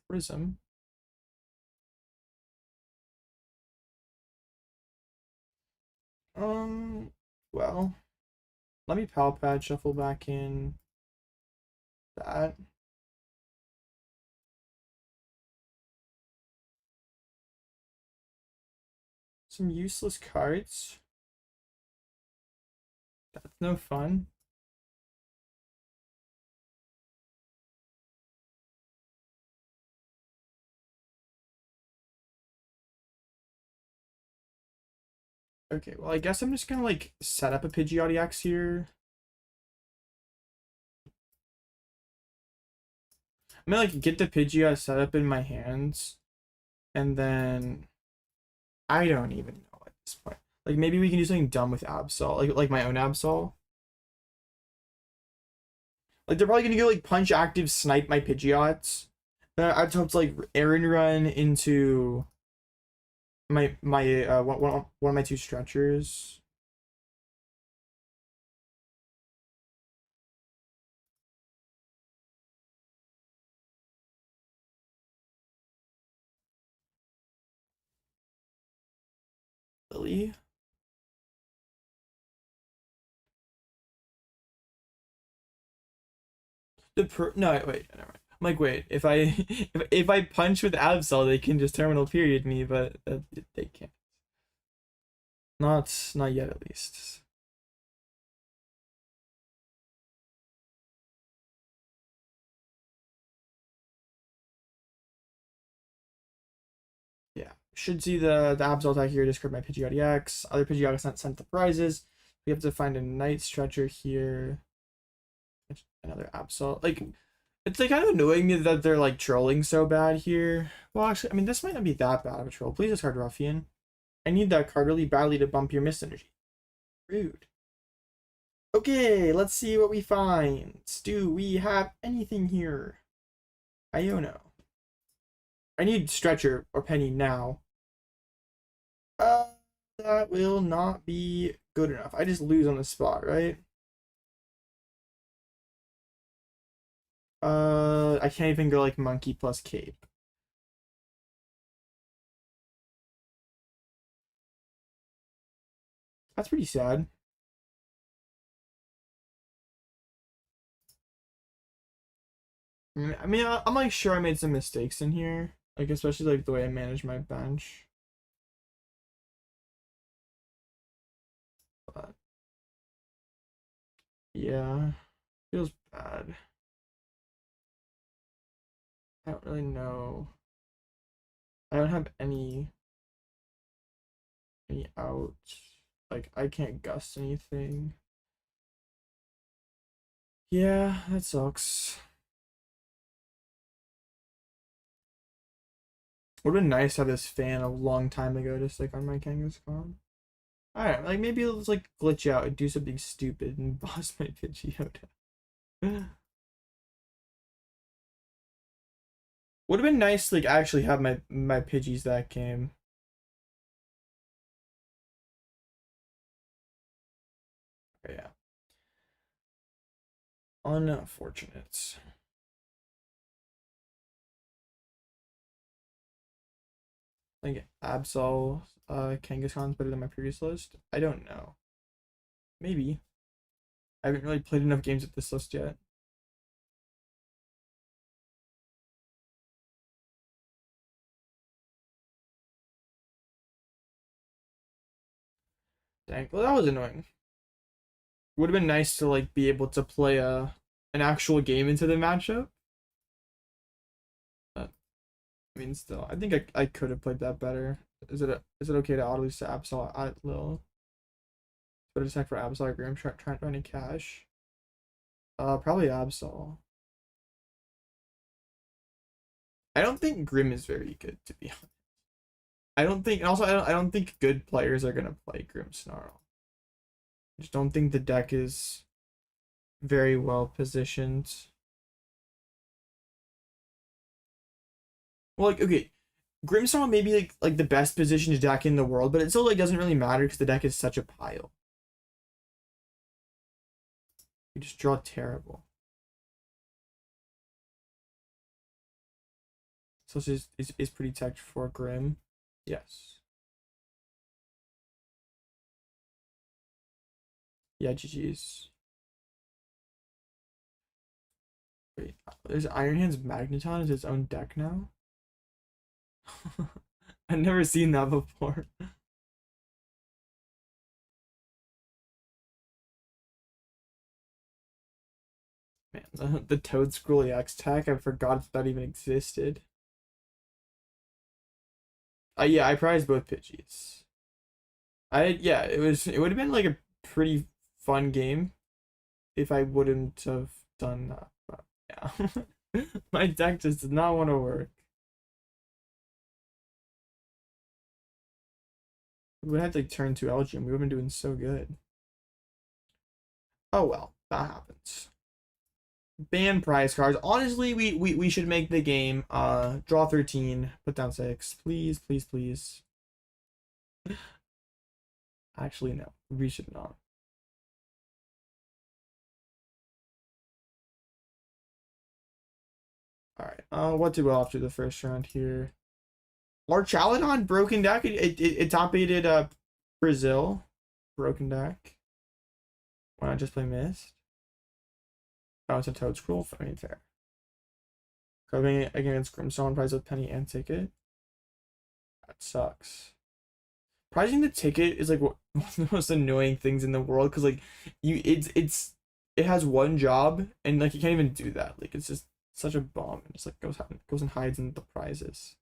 Prism. Well, let me Pal Pad shuffle back in that. Some useless cards. That's no fun. Okay, well, I guess I'm just gonna like set up a Pidgeot EX here. I'm gonna like get the Pidgeot set up in my hands, and then I don't even know at this point. Like maybe we can do something dumb with Absol, like my own Absol. Like they're probably gonna go like punch active snipe my Pidgeots. I'd hope to like Aaron run into my one of my two stretchers. Lily. No wait, never mind. I'm like wait, if I if I punch with Absol, they can just terminal period me, but they can't. Not yet at least. Yeah, should see the Absol attack here. Discard my Pidgeot EX. Other Pidgeot sent the prizes. We have to find a Night Stretcher here. Another Absol. Like it's like kind of annoying me that they're like trolling so bad here. Well, actually, I mean this might not be that bad of a troll. Please discard Ruffian. I need that card really badly to bump your Mist Energy. Rude. Okay, let's see what we find. Do we have anything here? Iono. I need Stretcher or Penny now. That will not be good enough. I just lose on the spot, right? I can't even go like Monkey plus Cape. That's pretty sad. I mean, I'm like sure I made some mistakes in here, like especially like the way I managed my bench. But yeah, feels bad. I don't really know. I don't have any out. Like I can't gust anything. Yeah, that sucks. Would have been nice to have this fan a long time ago to stick on my Kangaskhan. Alright, like maybe it'll just like glitch out and do something stupid and boss my Pidgeotto. Would have been nice to like actually have my Pidgeys that game. But yeah. Unfortunate. I think Absol Kangaskhan's better than my previous list. I don't know. Maybe. I haven't really played enough games with this list yet. Dang, well that was annoying. Would have been nice to like be able to play an actual game into the matchup. But I mean still, I think I could have played that better. Is it okay to auto lose to Absol at Lil? But attack for Absol or I'm trying to cash. Probably Absol. I don't think Grim is very good to be honest. I don't think, and also I don't think good players are gonna play Grim Snarl. I just don't think the deck is very well positioned. Well, like okay, Grim Snarl may be like the best positioned deck in the world, but it still like doesn't really matter because the deck is such a pile. You just draw terrible. So this is pretty tech for Grim. Yes. Yeah, GG's. Wait, there's Iron Hand's Magneton is its own deck now? I've never seen that before. Man, the Toad Scroll EX tech, I forgot that even existed. Yeah, I prized both Pidgeys. Yeah, it would have been like a pretty fun game if I wouldn't have done that. But yeah. My deck just did not want to work. We would have to like turn to Elgyem. We would have been doing so good. Oh well, that happens. Ban prize cards. Honestly, we should make the game draw 13, put down 6. Please, please, please. Actually, no. We should not. Alright. What did we after the first round here? Our Chaladon broken deck. It top 8'd Brazil. Broken deck. Why not just play Mist? Oh, it's a Toad Scroll. I mean, fair. Going against Grimstone, prize with Penny and Ticket. That sucks. Prizing the Ticket is like one of the most annoying things in the world, because like it has one job and like you can't even do that. Like it's just such a bomb. It just like goes and hides in the prizes.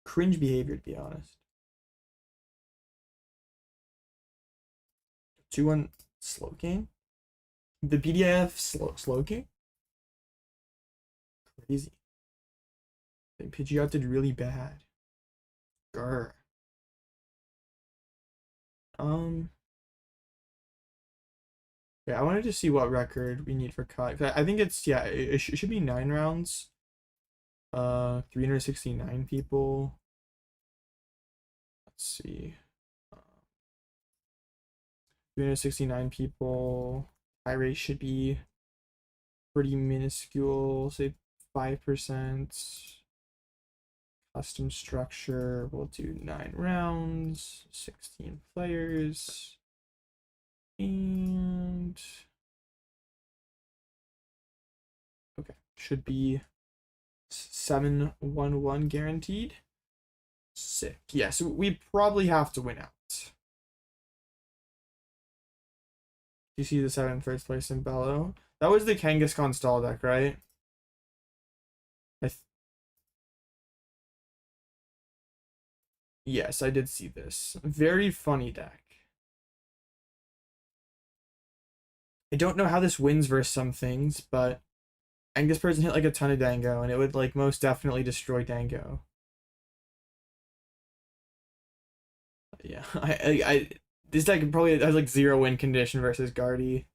Cringe behavior, to be honest. 2-1 slow game. The PDF slow game. Crazy. I think Pidgeot did really bad. Grr. Yeah, I wanted to see what record we need for cut. I think it's, yeah, it should be 9 rounds. 369 people. Let's see. 369 people. High rate should be pretty minuscule, say 5%. Custom structure, we'll do 9 rounds, 16 players, and okay, should be 7-1-1 guaranteed. Sick. Yeah, so we probably have to win out. You see the 7th first place in Bello. That was the Kangaskhan stall deck, right? Yes, I did see this. Very funny deck. I don't know how this wins versus some things, but Angus person hit like a ton of Dango, and it would like most definitely destroy Dango. Yeah, I this deck probably has like 0 win condition versus Guardy.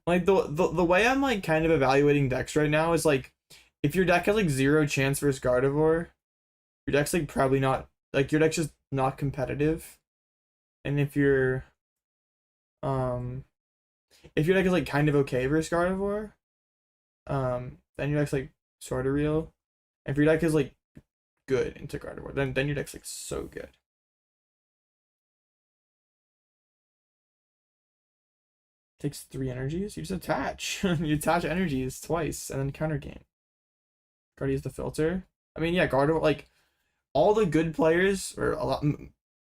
Like the way I'm like kind of evaluating decks right now is like, if your deck has like 0 chance versus Gardevoir, your deck's like probably not, like your deck's just not competitive. And if your deck is like kind of okay versus Gardevoir, then your deck's like sort of real. If your deck is like good into Gardevoir, then your deck's like so good. Takes 3 energies. You just attach. You attach energies twice and then counter gain. Guardy is the filter. I mean, yeah, Gardevoir, like all the good players, or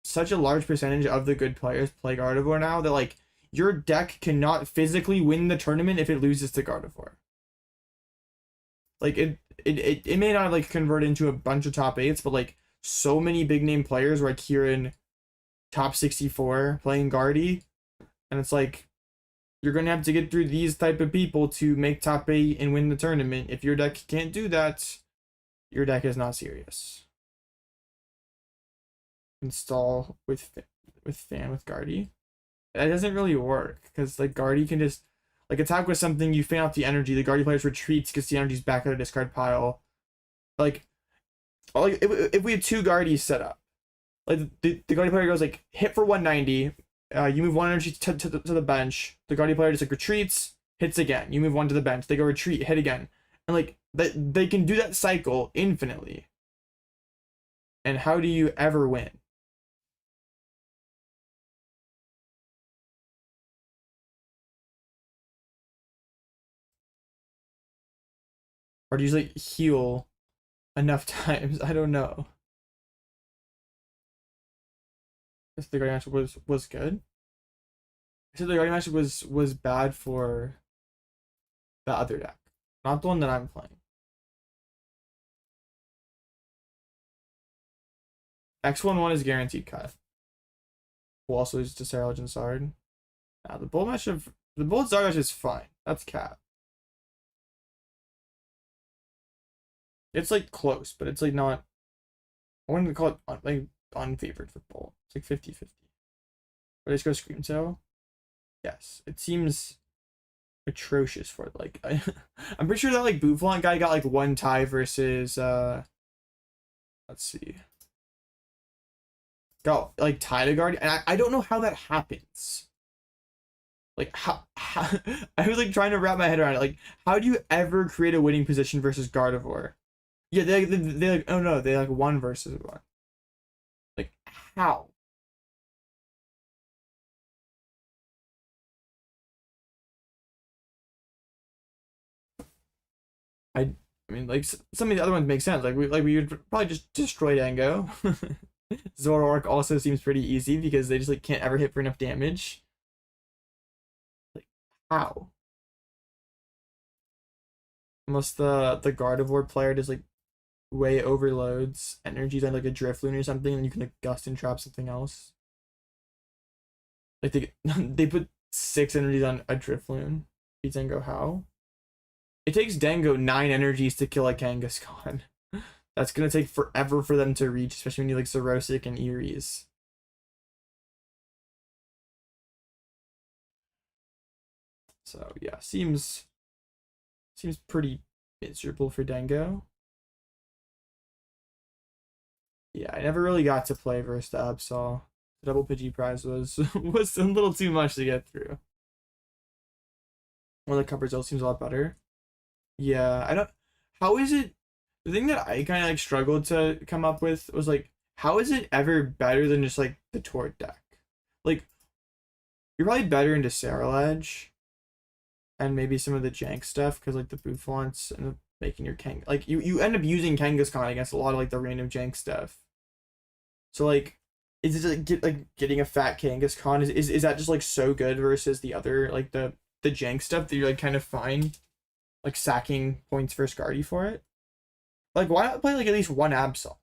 such a large percentage of the good players play Gardevoir now that like your deck cannot physically win the tournament if it loses to Gardevoir. Like it may not like convert into a bunch of top 8s, but like so many big name players were like here in top 64 playing Guardy, and it's like you're gonna have to get through these type of people to make top 8 and win the tournament. If your deck can't do that, your deck is not serious. Install with fan with Guardy. That doesn't really work, because like Guardy can just like attack with something, you fan out the energy, the Guardy players retreats because the energy's back at a discard pile. Like if we had 2 Guardies set up, like the Guardy player goes like hit for 190, you move 1 energy to the bench, the Guardy player just like retreats, hits again, you move 1 to the bench, they go retreat, hit again, and like they can do that cycle infinitely. And how do you ever win? Or do you like heal enough times? I don't know. Guess the Guardian matchup was good. I said the Guardian matchup was bad for the other deck, not the one that I'm playing. X11 is guaranteed cut. Who also loses to Sarah Legend Sard. Now the Bull matchup, the Bull Zard matchup is fine. That's cap. It's like close, but it's like not I wanted to call it like unfavored football. It's like 50-50. But let's go Scream Cell. Yes, it seems atrocious for it. Like I'm pretty sure that like Buffon guy got like one tie versus let's see. Got like tie to guard, and I don't know how that happens. Like how I was like trying to wrap my head around it. Like how do you ever create a winning position versus Gardevoir? Yeah, they like oh no, they like one versus one. Like how? I mean like some of the other ones make sense. Like we would probably just destroy Dango. Zoroark also seems pretty easy because they just like can't ever hit for enough damage. Like how? Unless the Gardevoir player just like way overloads energies on like a Drifloon or something, and you can like gust and trap something else. Like they they put 6 energies on a Drifloon. Beats Dango how? It takes Dango 9 energies to kill a Kangaskhan. That's gonna take forever for them to reach, especially when you like Xerosic and Eries. So yeah, seems pretty miserable for Dango. Yeah, I never really got to play versus the Absol. The double Pidgey prize was was a little too much to get through. One of the cup results seems a lot better. Yeah, I don't. How is it? The thing that I kind of like struggled to come up with was like, how is it ever better than just like the Tord deck? Like, you're probably better into Ceruledge and maybe some of the jank stuff because like the Bouffants and making your Kang like you end up using Kangaskhan against a lot of like the random jank stuff. So like, is it like getting a fat Kangaskhan is that just like so good versus the other like the jank stuff that you're like kind of fine like sacking points for Scardy for it? Like why not play like at least one Absol?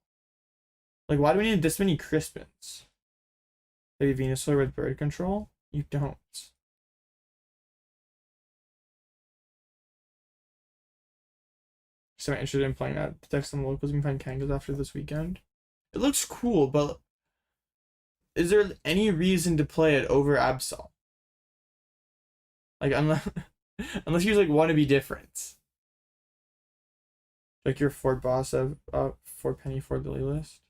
Like why do we need this many Crispins? Maybe Venusaur with bird control? You don't. So I'm interested in playing that. Detect some locals. We can find Kangas after this weekend. It looks cool, but is there any reason to play it over Absol? Like unless you like want to be different. Like your Ford boss of for Penny for Lily list.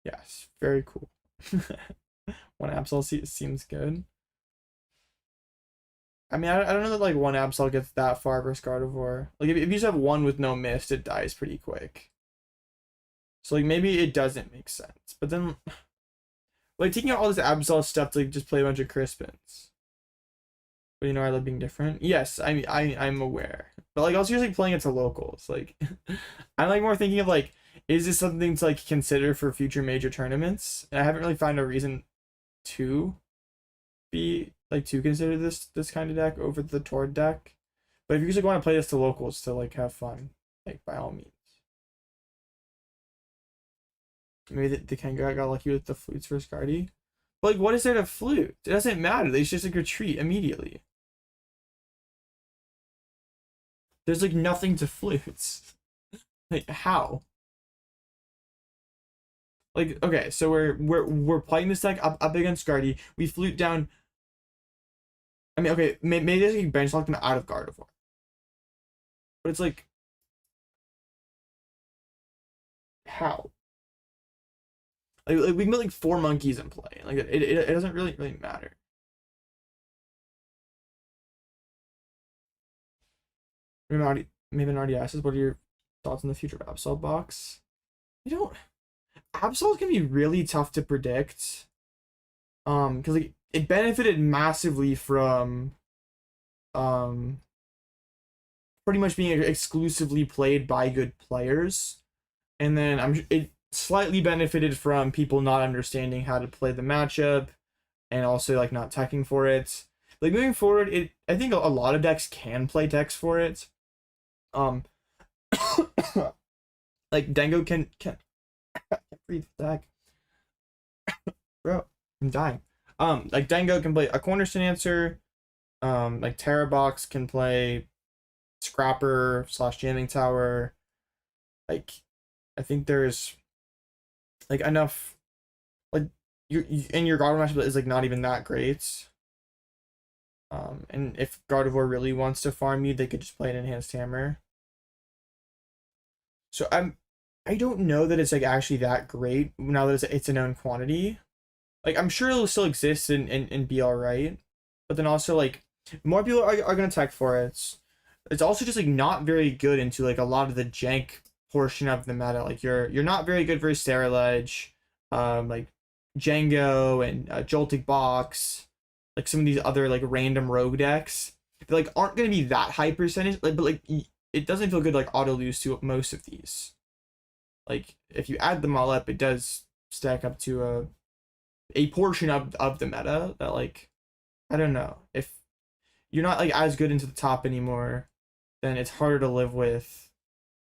Yes, very cool. One Absol seems good. I mean, I don't know that like one Absol gets that far versus Gardevoir. Like if you just have one with no mist, it dies pretty quick. So like maybe it doesn't make sense. But then like taking out all this Absol stuff to like just play a bunch of Crispins. But you know I love being different. Yes, I mean I'm aware. But like also just like playing it to locals. Like I'm like more thinking of like, is this something to like consider for future major tournaments? And I haven't really found a reason to be like to consider this kind of deck over the Tord deck. But if you just like, want to play this to locals to like have fun, like by all means. Maybe the Kanga got lucky with the flutes for Scardy. But like what is there to flute? It doesn't matter. They just like retreat immediately. There's like nothing to flutes. Like how? Like okay, so we're playing this deck up against Scardy. We flute down. I mean, okay, maybe they like bench lock them out of Gardevoir. But it's like how? Like we can put like 4 monkeys in play. Like it doesn't really matter. Maybe already asked us, what are your thoughts on the future of Absol box? You don't. Absol can be really tough to predict. Because like it benefited massively from pretty much being exclusively played by good players, and then it slightly benefited from people not understanding how to play the matchup, and also like not teching for it. Like moving forward, I think a lot of decks can play decks for it. Like Dango can I can't breathe the deck. Bro, I'm dying. Like Dango can play a Cornerstone Answer. Like Terrabox can play Scrapper / Jamming Tower. Like, I think there's like enough, like and your Gardevoir matchup is like not even that great. And if Gardevoir really wants to farm you, they could just play an Enhanced Hammer. So I don't know that it's like actually that great now that it's a known quantity. Like I'm sure it'll still exist and be alright. But then also like more people are gonna tech for it. It's also just like not very good into like a lot of the jank portion of the meta. Like you're not very good versus Sterilege, like Django and Joltik Box, like some of these other like random rogue decks. They like aren't gonna be that high percentage, like but like it doesn't feel good like auto lose to most of these. Like if you add them all up, it does stack up to a portion of the meta that like I don't know, if you're not like as good into the top anymore, then it's harder to live with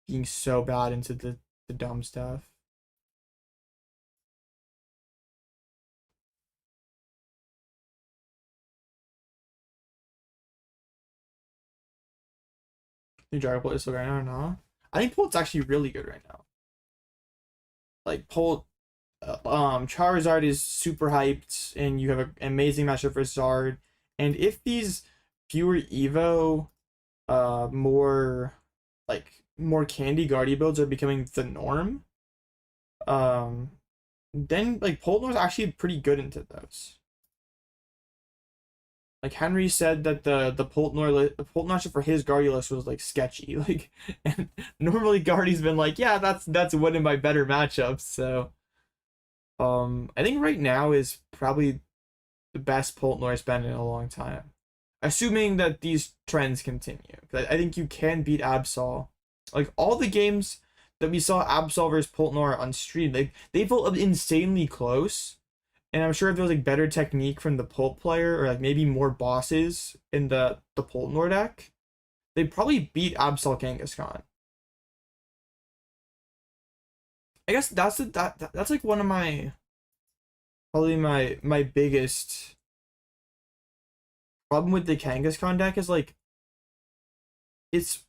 being so bad into the dumb stuff. New Dragon Ball is still right now, no? I think Polt's actually really good right now. Like Polt, Charizard is super hyped, and you have an amazing matchup for Zard. And if these fewer Evo, more like more Candy Guardia builds are becoming the norm, then like Poltnor's actually pretty good into those. Like Henry said that the Poltnor matchup for his Guardia list was like sketchy. Like and normally Guardy's been like, yeah, that's winning by better matchups. So I think right now is probably the best Poltnor's been in a long time. Assuming that these trends continue. I think you can beat Absol. Like all the games that we saw Absol versus Poltnor on stream, they felt insanely close. And I'm sure if there was like better technique from the Polt player or like maybe more bosses in the Poltnor deck, they probably beat Absol Kangaskhan. I guess that's like one of my probably my biggest problem with the Kangaskhan deck is like it's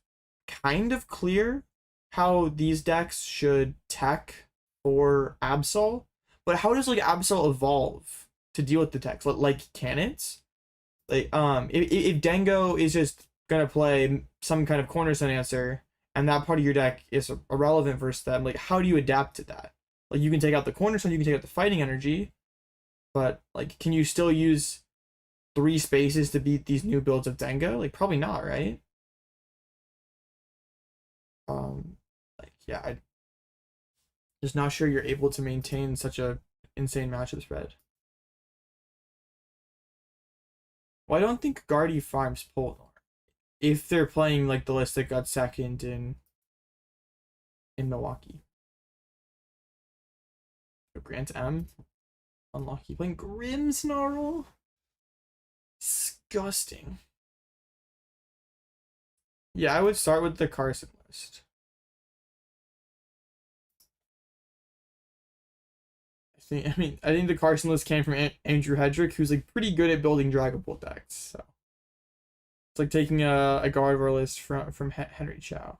kind of clear how these decks should tech for Absol, but how does like Absol evolve to deal with the techs? Like can it? Like if Dango is just gonna play some kind of cornerstone answer and that part of your deck is irrelevant versus them, like how do you adapt to that? Like you can take out the cornerstone, you can take out the fighting energy, but like can you still use 3 spaces to beat these new builds of Dango? Like probably not, right? Like yeah, I just not sure you're able to maintain such a insane matchup spread. Well, I don't think Guardy farms Poltnor if they're playing like the list that got second in Milwaukee. Grant M, unlucky playing Grimmsnarl. Disgusting. Yeah, I would start with the Carson list. I think the Carson list came from Andrew Hedrick, who's like pretty good at building Dragon Ball decks. So it's like taking a Gardevoir list from Henry Chow.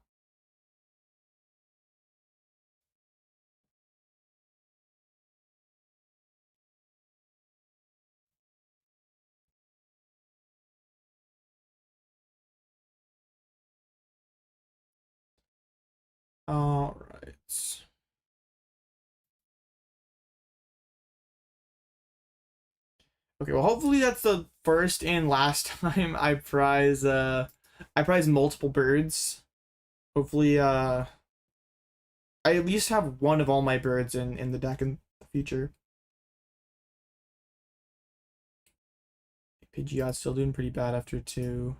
All right. Okay, well hopefully that's the first and last time I prize multiple birds. Hopefully I at least have one of all my birds in the deck in the future. Pidgeot's still doing pretty bad after 2.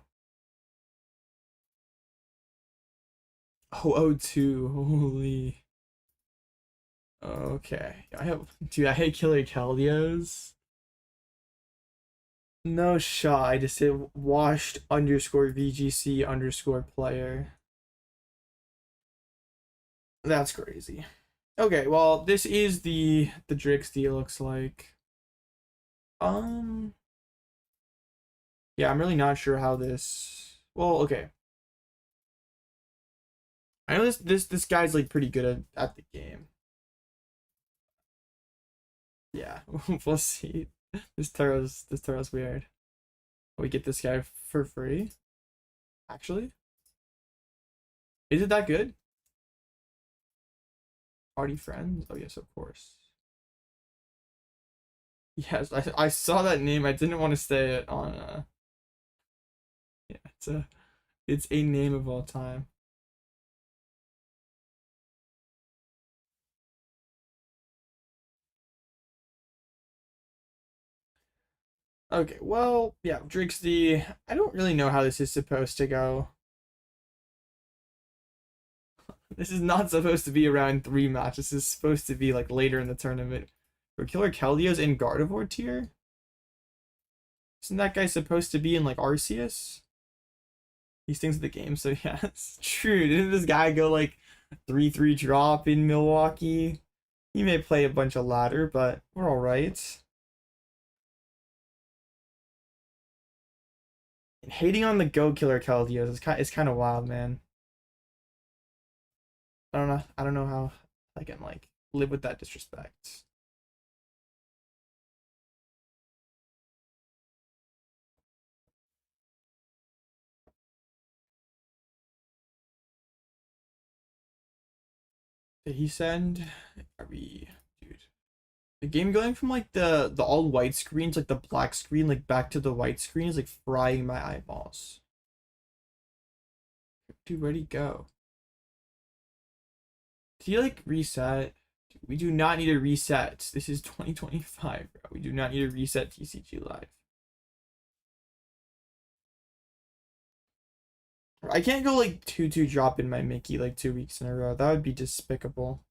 Oh, 02. Holy. Okay. I hate Killer Keldios. No shot. I just hit washed underscore VGC underscore player. That's crazy. Okay, well, this is the Drixty, it looks like. Yeah, I'm really not sure how this. Well, okay. I know this guy's like pretty good at the game. Yeah, we'll see. This Taro's weird. We get this guy for free. Actually, is it that good? Party friends? Oh yes, of course. Yes, I saw that name. I didn't want to say it on. Yeah, it's a name of all time. Okay, well, yeah, Drixie. I don't really know how this is supposed to go. This is not supposed to be around 3 matches. This is supposed to be like later in the tournament. For Killer Keldio's in Gardevoir tier? Isn't that guy supposed to be in like Arceus? These things of the game, so yeah, it's true. Didn't this guy go like 3-3 drop in Milwaukee? He may play a bunch of ladder, but we're alright. Hating on the Go Killer Keldeo is kind of wild, man. I don't know how I can like live with that disrespect. Did he send? Are we, dude? The game going from like the all white screens, like the black screen, like back to the white screen is like frying my eyeballs. Dude, where'd he go? Did he like reset? Dude, we do not need a reset. This is 2025, bro. We do not need a reset TCG Live. I can't go like 2-2 drop in my Mickey like 2 weeks in a row. That would be despicable.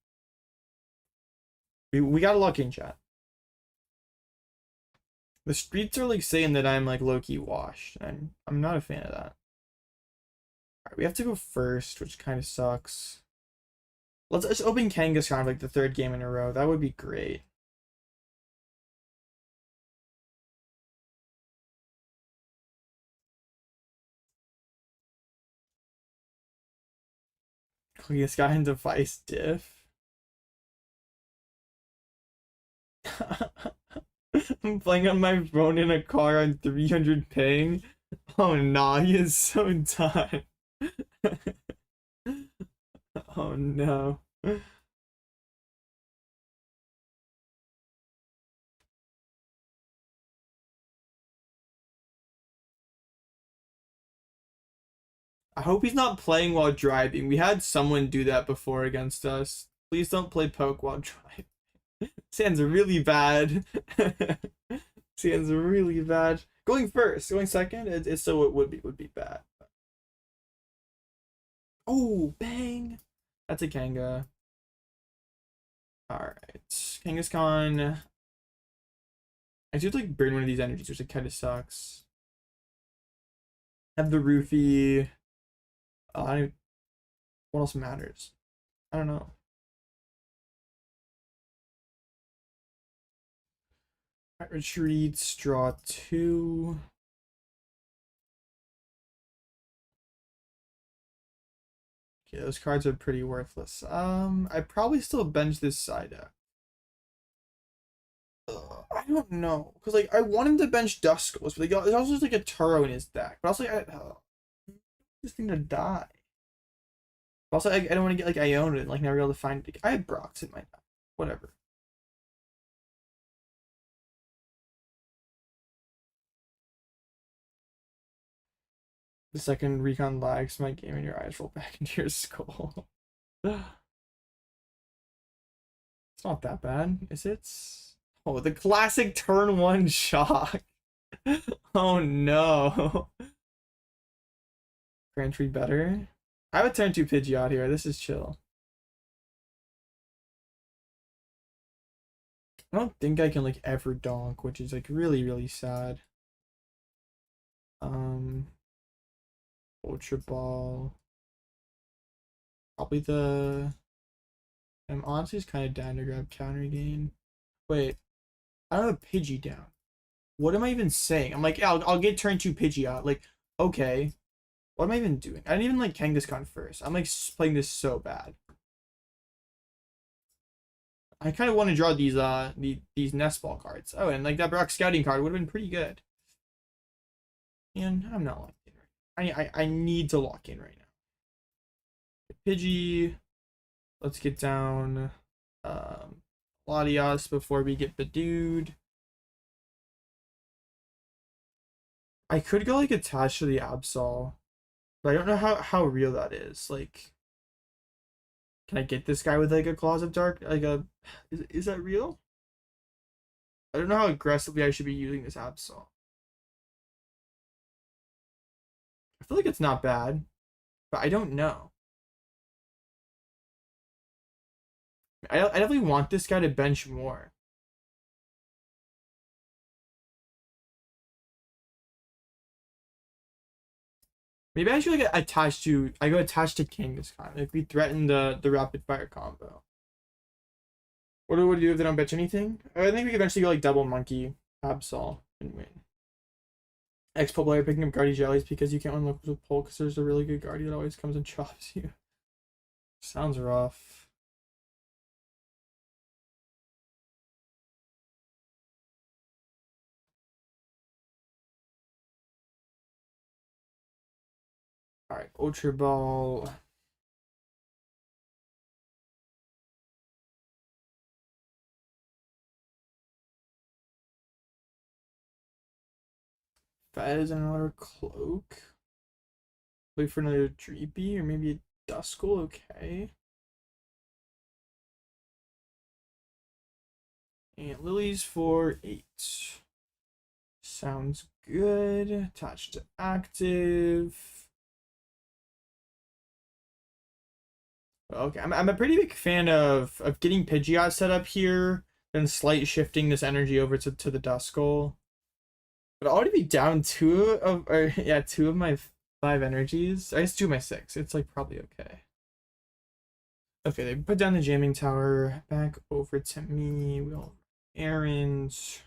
We gotta lock in, chat. The streets are like saying that I'm like low-key washed, and I'm not a fan of that. Alright, we have to go first, which kind of sucks. Let's just open Kangaskhan like the 3rd game in a row. That would be great. This guy in device diff. I'm playing on my phone in a car on 300 ping. Oh nah, he is so done. Oh no. I hope he's not playing while driving. We had someone do that before against us. Please don't play poke while driving. Sounds really bad. Sounds really bad. Going first, going second, it's so it would be bad. Oh, bang! That's a Kanga. Alright. Kangaskhan. I should like burn one of these energies, which kind of sucks. Have the roofie. What else matters? I don't know. Right, retreats, draw 2. Okay, those cards are pretty worthless. I probably still bench this Psyduck. I don't know, cause like I want him to bench Duskull's, but like, there's also just like a Turo in his deck. But also, like, this thing to die. Also, I don't want to get like Iono and like never be able to find it. I have Brox in my deck. Whatever. The second recon lags my game and your eyes roll back into your skull. It's not that bad, is it? Oh, the classic turn 1 shock. Oh no. Grand Tree better. I have a turn 2 Pidgeot here. This is chill. I don't think I can like ever donk, which is like really sad. Ultra Ball. Probably I'm honestly just kind of down to grab Counter Gain. Wait, I don't have a Pidgey down. What am I even saying? I'm like, yeah, I'll get turn 2 Pidgeot. Like, okay. What am I even doing? I didn't even like Kangaskhan first. I'm like playing this so bad. I kind of want to draw these Nest Ball cards. Oh, and like that Brock Scouting card would have been pretty good. And I'm not locked in right now. I need to lock in right now. Pidgey. Let's get down Latias before we get Bedewed. I could go like attached to the Absol, but I don't know how real that is. Like, can I get this guy with like a Claws of Dark? Like is that real? I don't know how aggressively I should be using this Absol. I feel like it's not bad, but I don't know. I definitely want this guy to bench more. Maybe I should like attach to. I go attached to Kangaskhan. Like we threaten the rapid fire combo. What do we do if they don't bench anything? I think we could eventually go like double Monkey Absol and win. X-Pull player picking up Guardy Jellies because you can't win locals with Pull because there's a really good Guardy that always comes and chops you. Sounds rough. Alright, Ultra Ball. Fez and another Cloak. Wait for another Dreepy or maybe a Duskull, okay. And Lilies for 8. Sounds good. Attached to active. Okay, I'm a pretty big fan of getting Pidgeot set up here, then slight shifting this energy over to the Duskull. But I'll already be down two of my 5 energies. I guess 2 of my 6. It's like probably okay. Okay, they put down the jamming tower. Back over to me. We'll errands.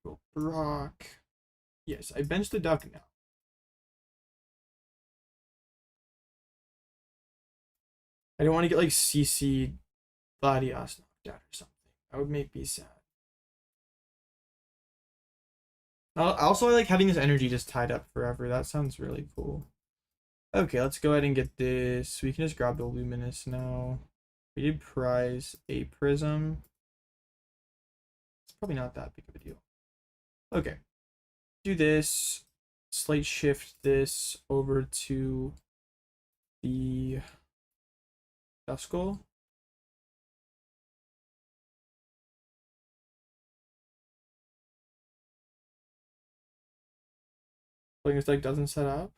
We'll Brock. Yes, I benched the duck now. I don't want to get like CC Latias knocked out or something. That would make me sad. I also like having this energy just tied up forever. That sounds really cool. Okay, let's go ahead and get this. We can just grab the Luminous now. We did prize a Prism. It's probably not that big of a deal. Okay. Do this. Slight shift this over to the Duskull. Like this deck doesn't set up.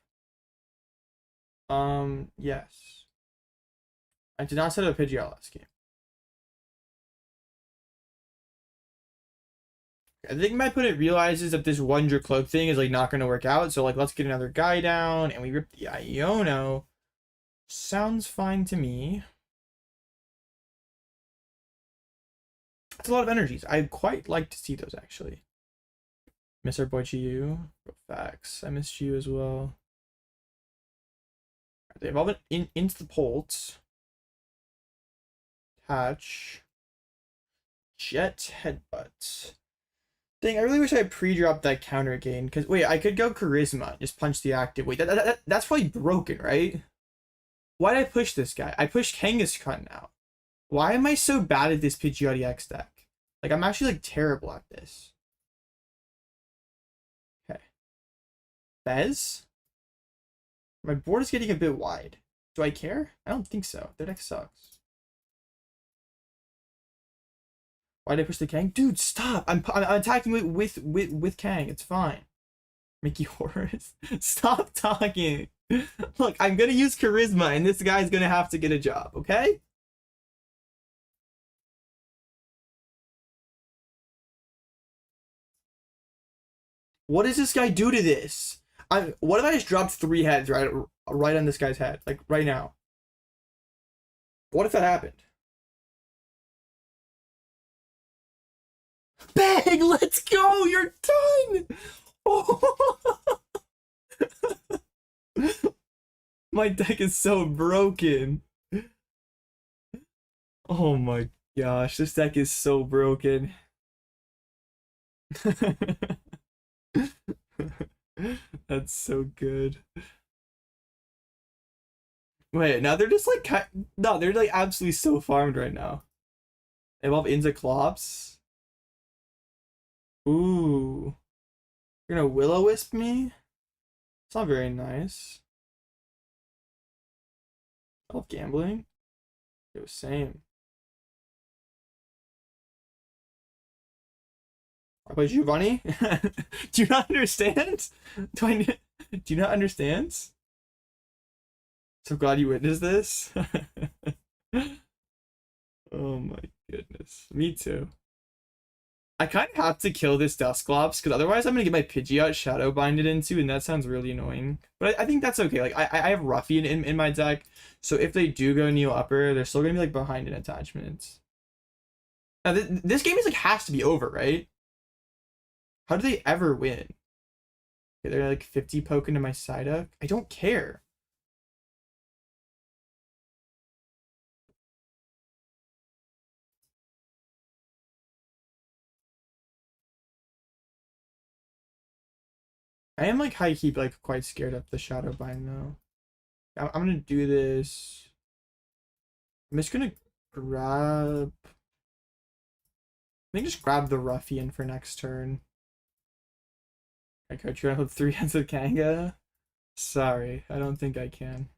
Yes. I did not set up a Pidgeot last game. I think my opponent realizes that this Wonder Cloak thing is like not going to work out. So like, let's get another guy down and we rip the Iono. Sounds fine to me. That's a lot of energies. I'd quite like to see those actually. Miss our boy Chiyu. Facts. I missed you as well. They evolve it into the Polt. Attach. Jet Headbutt. Dang, I really wish I pre-dropped that Counter Gain. Because, wait, I could go Charisma. Just punch the active. Wait, that's probably broken, right? Why did I push this guy? I pushed Kangaskhan now. Why am I so bad at this Pidgeot EX deck? Like, I'm actually, like, terrible at this. Okay. Fez? My board is getting a bit wide. Do I care? I don't think so. Their deck sucks. Why did I push the Kang? Dude, stop! I'm attacking with Kang. It's fine. Mickey Horus. Stop talking. Look, I'm gonna use Charisma, and this guy's gonna have to get a job. Okay? What does this guy do to this? What if I just dropped 3 heads right on this guy's head, like right now? What if that happened? Bang! Let's go! You're done! Oh. My deck is so broken. Oh my gosh, this deck is so broken. That's so good. Wait, now they're just like no, they're like absolutely so farmed right now. Evolve into Clops. Ooh. You're gonna Will-O-Wisp me? It's not very nice. I love gambling. It was same. I play Giovanni. Do you not understand? Do you not understand? So glad you witnessed this. Oh my goodness. Me too. I kind of have to kill this Dusclops because otherwise I'm gonna get my Pidgeot shadow binded into, and that sounds really annoying. But I think that's okay. Like I have Ruffian in my deck, so if they do go Neo Upper, they're still gonna be like behind in attachments. Now this game is like has to be over, right? How do they ever win? Okay, they're like 50 poke into my Psyduck. I don't care. I am like high key like quite scared of the shadow bind though. I'm gonna do this. I'm just gonna grab. I think just grab the Ruffian for next turn. I could try with 3 hands of Kanga. Sorry, I don't think I can.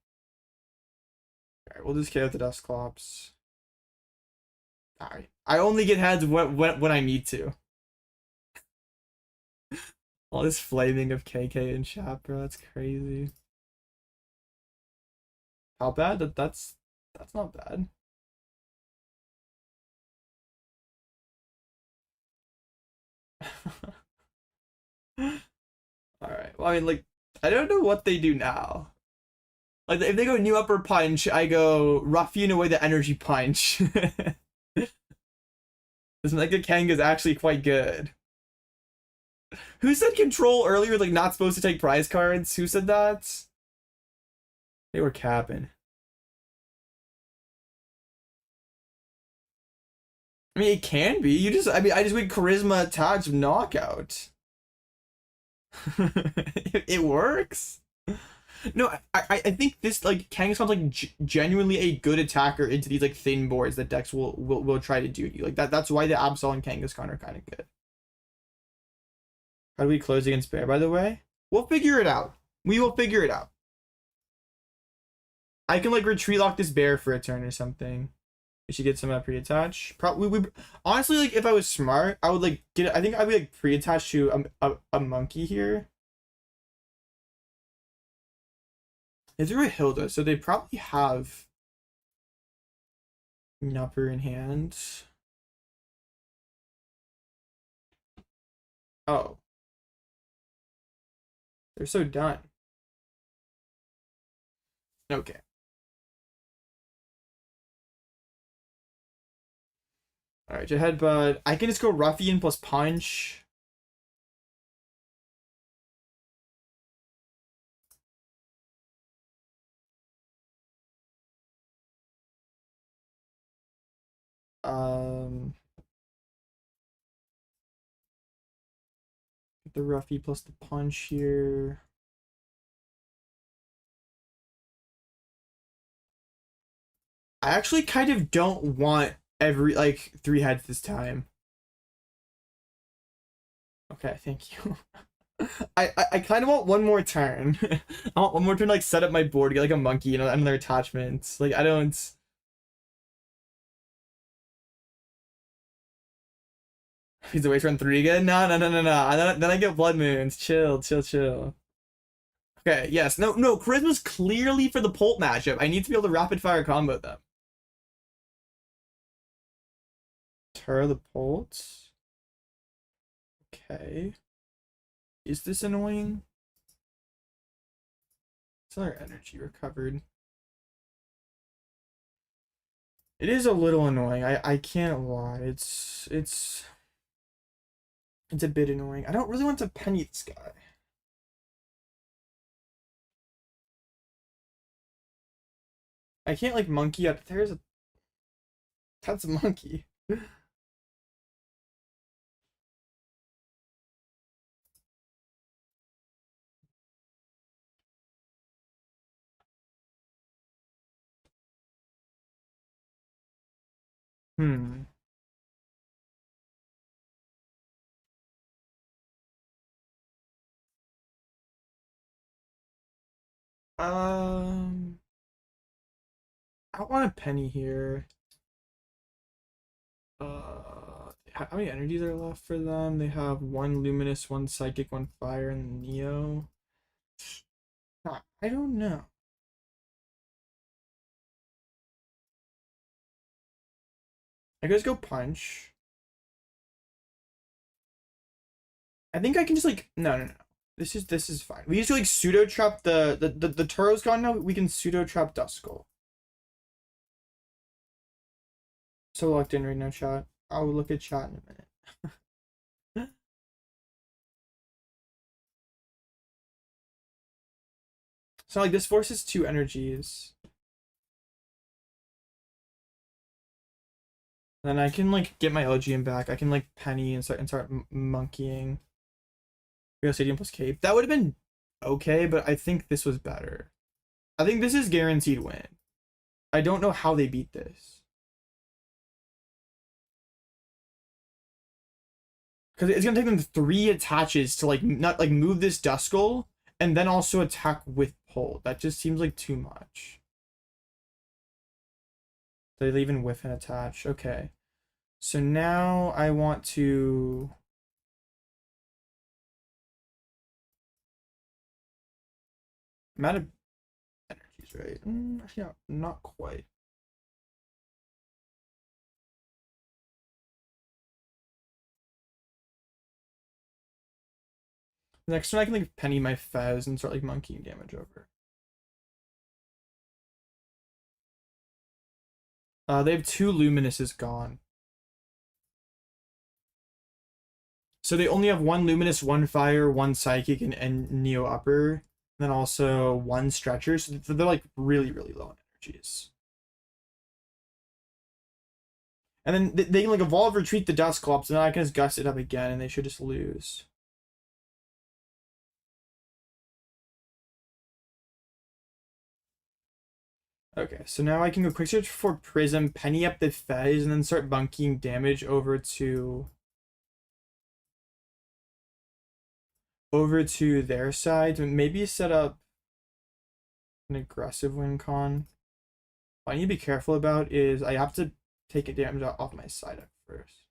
Alright, we'll just KO the Dusclops. Alright. I only get heads when I need to. All this flaming of KK and chat, bro, that's crazy. How bad? That's not bad. Alright. Well, I mean, like, I don't know what they do now. Like, if they go new upper punch, I go Ruffian away the energy punch. This Mega Kang is actually quite good. Who said control earlier, like, not supposed to take prize cards? Who said that? They were capping. I mean, it can be. I mean, I just went charisma attached knockout. It works. No, I think this like Kangaskhan's like genuinely a good attacker into these like thin boards that decks will try to do to you. Like that's why the Absol and Kangaskhan are kind of good. How do we close against Bear, by the way? We'll figure it out. We will figure it out. I can like retreat lock this Bear for a turn or something. We should get some pre-attach. Probably honestly, like if I was smart, I would like get. I think I'd be like pre-attached to a monkey here. They threw a Hilda, so they probably have an upper in hand. Oh. They're so done. Okay. Alright, your headbutt. I can just go Ruffian plus punch. The Ruffy plus the punch here. I actually kind of don't want every like 3 heads this time. Okay, thank you. I kind of want one more turn. I want one more turn to like set up my board, get like a monkey and another attachment. Like I don't. He's away from 3 again. No. Then I get blood moons. Chill. Okay. Yes. No. Charisma's clearly for the Pult matchup. I need to be able to rapid fire combo them. Terra the Pult. Okay. Is this annoying? It's another energy recovered. It is a little annoying. I can't lie. It's a bit annoying. I don't really want to penny this guy. I can't like monkey up. There's a That's a monkey. Hmm. Um, I want a Penny here. How many energies are left for them? They have one Luminous, one Psychic, one Fire, and Neo. I don't know. I guess go Punch. I think I can just like no. This is fine. We usually like pseudo trap the Turo's gone now. We can pseudo trap Duskull. So locked in right now, chat. I'll look at chat in a minute. So like this forces two energies. Then I can like get my Elgyem back. I can like Penny and start monkeying. Real Stadium plus Cape. That would have been okay, but I think this was better. I think this is guaranteed win. I don't know how they beat this. Because it's gonna take them 3 attaches to like not like move this Duskull and then also attack with pull. That just seems like too much. They even whiff and attach. Okay. So now I want to I'm out of energies, right? Yeah, not quite. Next one I can like Penny my Fez and start like monkeying damage over. They have 2 Luminouses gone. So they only have 1 Luminous, 1 Fire, 1 Psychic, and Neo Upper. And then also 1 Stretcher. So they're like really, really low on energies. And then they can like evolve, retreat the Dusclops, and then I can just gust it up again, and they should just lose. Okay, so now I can go quick search for Prism, Penny up the Fez, and then start bunking damage over to their side. Maybe set up an aggressive win con. What I need to be careful about is I have to take a damage off my Psyduck first.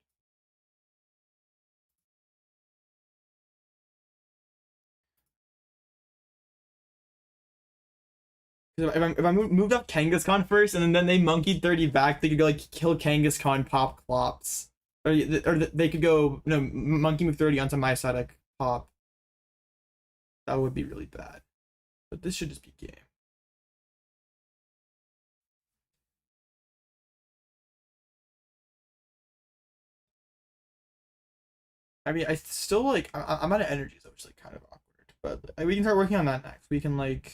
If I moved up Kangaskhan first and then they monkeyed 30 back, they could go like kill Kangaskhan, pop Clops. Or they could go no monkey move 30 onto my Psyduck, pop. That would be really bad. But this should just be game. I mean, I still like I'm out of energy, so it's like kind of awkward. But we can start working on that next. We can like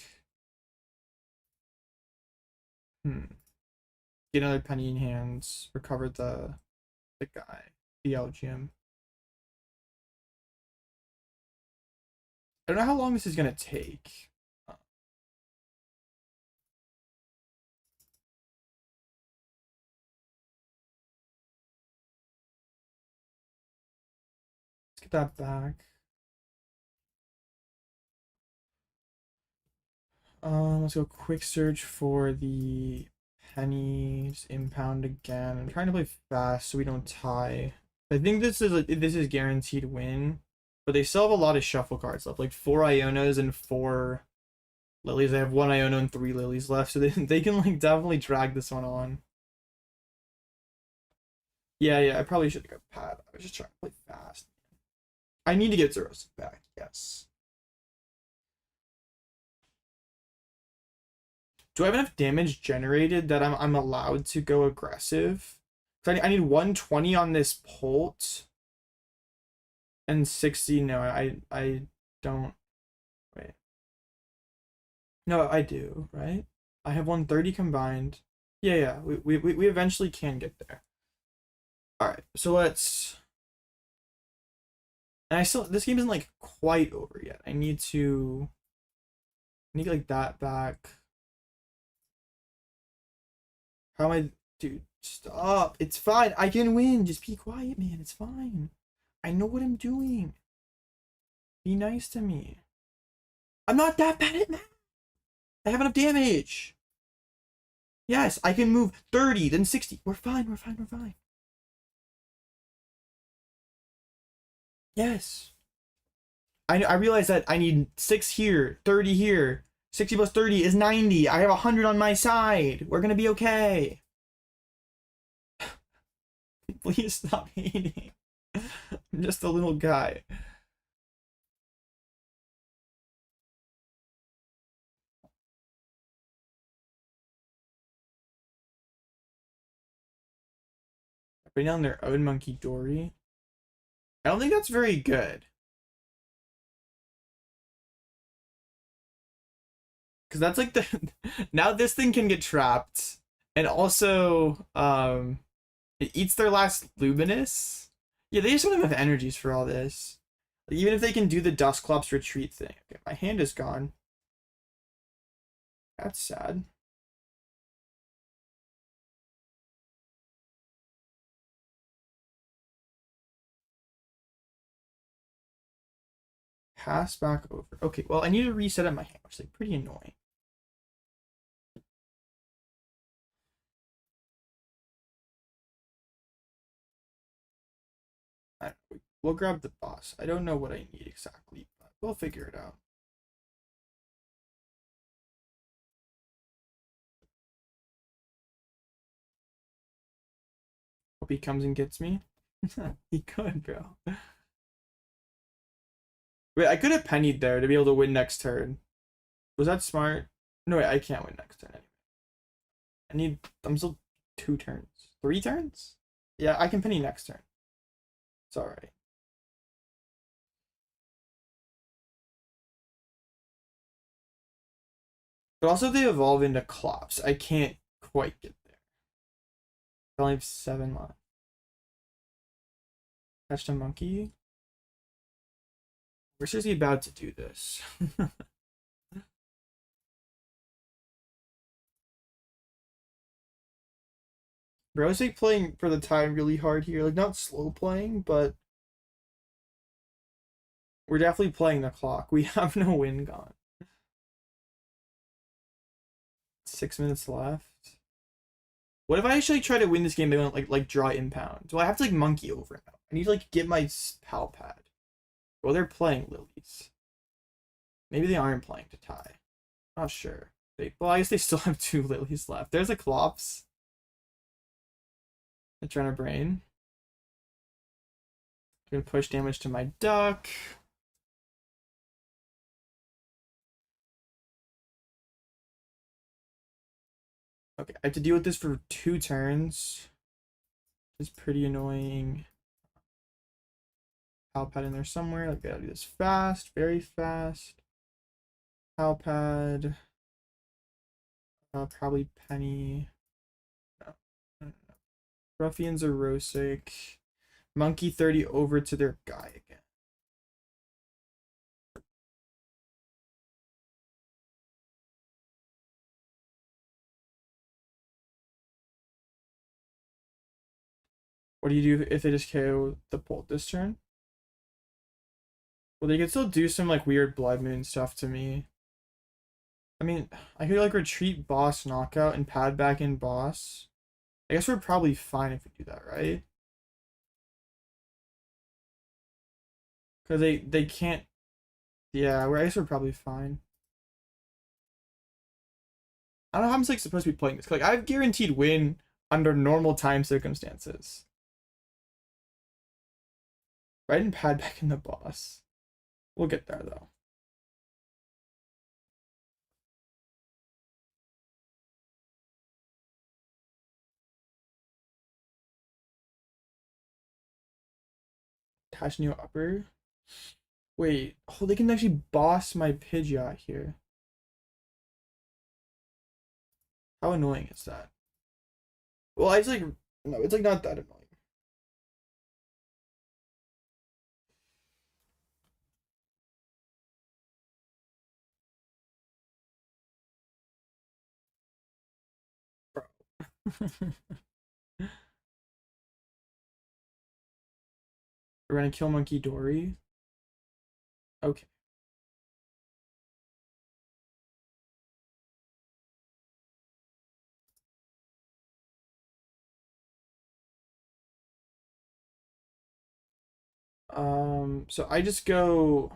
get another Penny in hands, recover the guy, the Elgyem. I don't know how long this is gonna take. Let's get that back. Let's go quick search for the Pennies, impound again. I'm trying to play fast so we don't tie. I think this is guaranteed win, but they still have a lot of shuffle cards left, like 4 Ionos and 4 Lilies. They have 1 Iono and 3 Lilies left, so they can like definitely drag this one on. Yeah, I probably should have got Pad. I was just trying to play fast. I need to get Zeros back, yes. Do I have enough damage generated that I'm allowed to go aggressive? I need 120 on this Polt. And 60, no, I don't. Wait. No, I do, right? I have 130 combined. Yeah, we eventually can get there. Alright, so let's... And I still... This game isn't, like, quite over yet. I need to... like, that back. How am I... Dude, stop. It's fine. I can win. Just be quiet, man. It's fine. I know what I'm doing. Be nice to me. I'm not that bad at math. I have enough damage. Yes, I can move 30, then 60. We're fine, we're fine, we're fine. Yes. I realize that I need 6 here, 30 here. 60 plus 30 is 90. I have 100 on my side. We're gonna be okay. Please stop hating. I'm just a little guy. Putting on their own Munkidori. I don't think that's very good. Because that's like the... Now this thing can get trapped. And also, it eats their last Luminous. Yeah, they just don't have enough energies for all this. Like, even if they can do the Dusclops retreat thing. Okay, my hand is gone. That's sad. Pass back over. Okay, well, I need to reset at my hand, which is like pretty annoying. We'll grab the boss. I don't know what I need exactly, but we'll figure it out. Hope he comes and gets me. He could, bro. Wait, I could have pennied there to be able to win next turn. Was that smart? No, wait, I can't win next turn anyway. I'm still 2 turns. 3 turns? Yeah, I can penny next turn. It's alright. But also they evolve into Clops. I can't quite get there. I only have 7 left. Catch a monkey. We're seriously about to do this. Bro, I was like playing for the time really hard here. Like, not slow playing, but we're definitely playing the clock. We have no win gone. 6 minutes left. What if I actually try to win this game? They want like draw impound. Do I have to like monkey over now? I need to like get my Pal Pad. Well, they're playing lilies. Maybe they aren't playing to tie. Not sure. Well, I guess they still have 2 lilies left. There's a Clops. I'm trying to brain. Gonna push damage to my duck. Okay, I have to deal with this for 2 turns. It's pretty annoying. Pal Pad in there somewhere. Like, gotta do this fast, very fast. Pal Pad. Probably Penny. No. Ruffians are Rosic. Monkey 30 over to their guy again. What do you do if they just KO the Bolt this turn? Well, they could still do some like weird Blood Moon stuff to me. I mean, I could like retreat boss knockout and pad back in boss. I guess we're probably fine if we do that, right? Because they can't. Yeah, I guess we're probably fine. I don't know how I'm like supposed to be playing this. Like, I've guaranteed win under normal time circumstances. Right, and pad back in the boss. We'll get there though. Attach new upper. Wait, oh, they can actually boss my Pidgeot here. How annoying is that? Well, it's like, no, it's like not that annoying. We're gonna kill Munkidori. Okay. So I just go.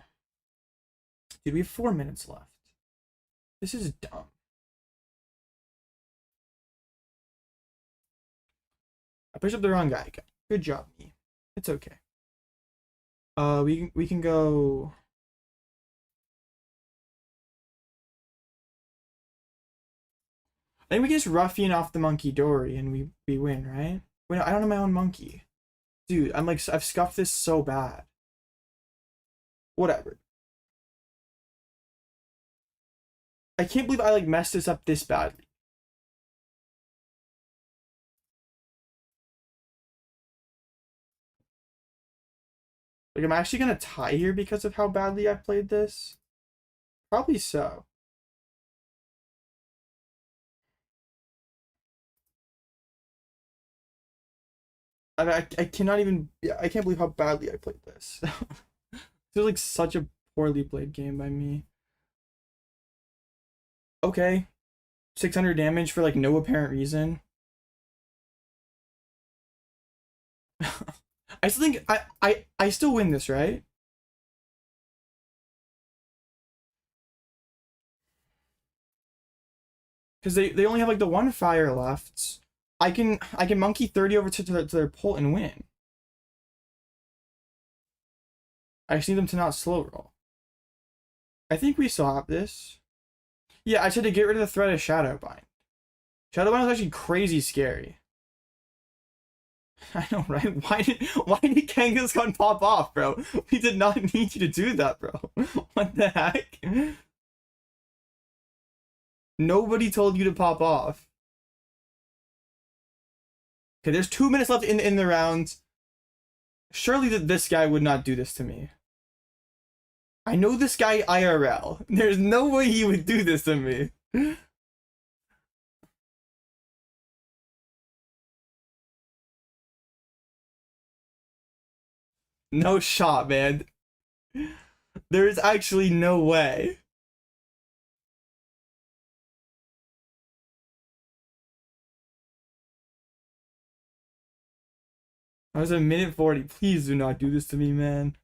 Dude, we have 4 minutes left. This is dumb. I pushed up the wrong guy. Good job, me. It's okay. We can go. I think we can just Ruffian off the Munkidori and we win, right? Wait, no, I don't have my own monkey. Dude, I'm like, I've scuffed this so bad. Whatever. I can't believe I like messed this up this badly. Like, I'm actually gonna tie here because of how badly I played this. Probably so. I cannot even. Yeah, I can't believe how badly I played this. This was like such a poorly played game by me. Okay, 600 damage for like no apparent reason. I still think I still win this, right? Because they only have like the one fire left. I can monkey 30 over to their pull and win. I just need them to not slow roll. I think we still have this. Yeah, I said to get rid of the threat of Shadowbind. Shadowbind is actually crazy scary. I know, right? Why did Kangaskhan pop off, bro? We did not need you to do that, bro. What the heck? Nobody told you to pop off. Okay, there's 2 minutes left in the round. Surely this guy would not do this to me. I know this guy IRL. There's no way he would do this to me. No shot, man. There is actually no way. I was a minute 40. Please do not do this to me, man.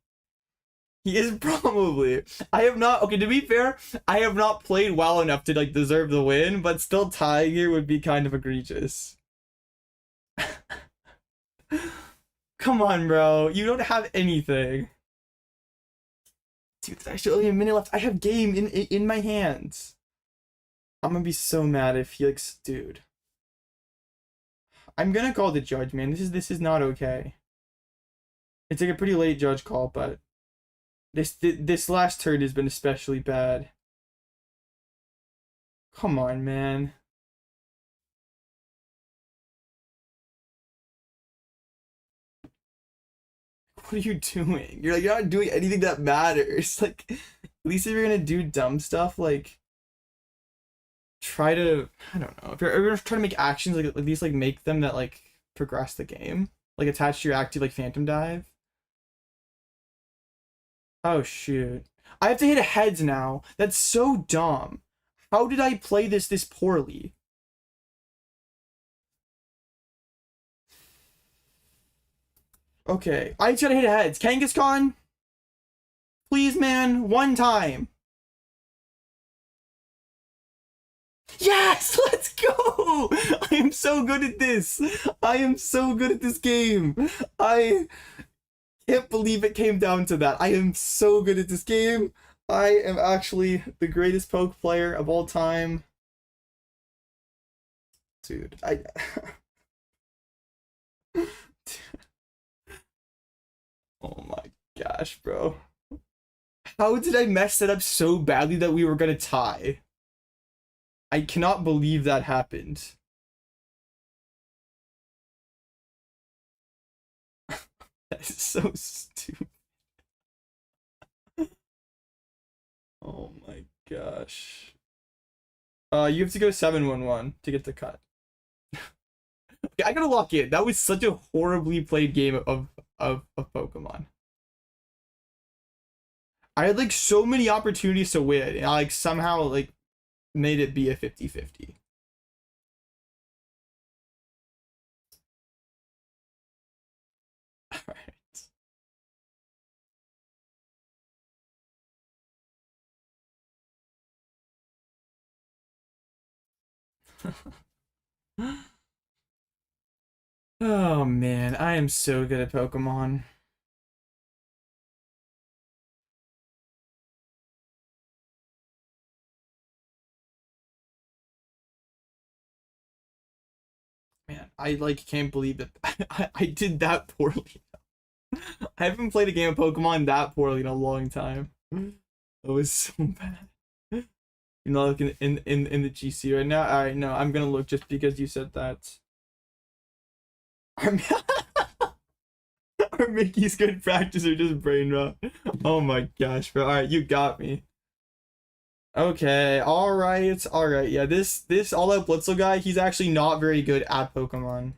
He is probably. I have not. Okay, to be fair, I have not played well enough to like deserve the win, but still tying here would be kind of egregious. Come on, bro. You don't have anything. Dude, there's actually only a minute left. I have game in my hands. I'm gonna be so mad if he like, dude. I'm gonna call the judge, man. This is not okay. It's like a pretty late judge call, but this last turn has been especially bad. Come on, man. What are you doing? You're not doing anything that matters. Like, at least if you're gonna do dumb stuff, like try to, I don't know. If you're trying to make actions, like at least like make them that like progress the game. Like attach to your active like Phantom Dive. Oh shoot. I have to hit a heads now. That's so dumb. How did I play this poorly? Okay. I just gotta hit a heads. Kangaskhan? Please, man. One time. Yes! Let's go! I am so good at this. I am so good at this game. I can't believe it came down to that. I am so good at this game. I am actually the greatest poke player of all time. Dude, oh my gosh, bro. How did I mess it up so badly that we were gonna tie? I cannot believe that happened. That is so stupid. Oh my gosh. You have to go 7-1-1 to get the cut. I gotta lock in. That was such a horribly played game of Pokemon. I had like so many opportunities to win, and I like somehow like made it be a 50-50. All right. Oh man, I am so good at Pokemon. Man, I like can't believe that I did that poorly. I haven't played a game of Pokemon that poorly in a long time. It was so bad. You're not looking in the GC right now. All right, no, I'm gonna look just because you said that. Or Mickey's good practice or just brain rot. Oh my gosh, bro. All right, you got me. Okay, all right, all right. Yeah, this all out Blitzel guy, he's actually not very good at Pokemon.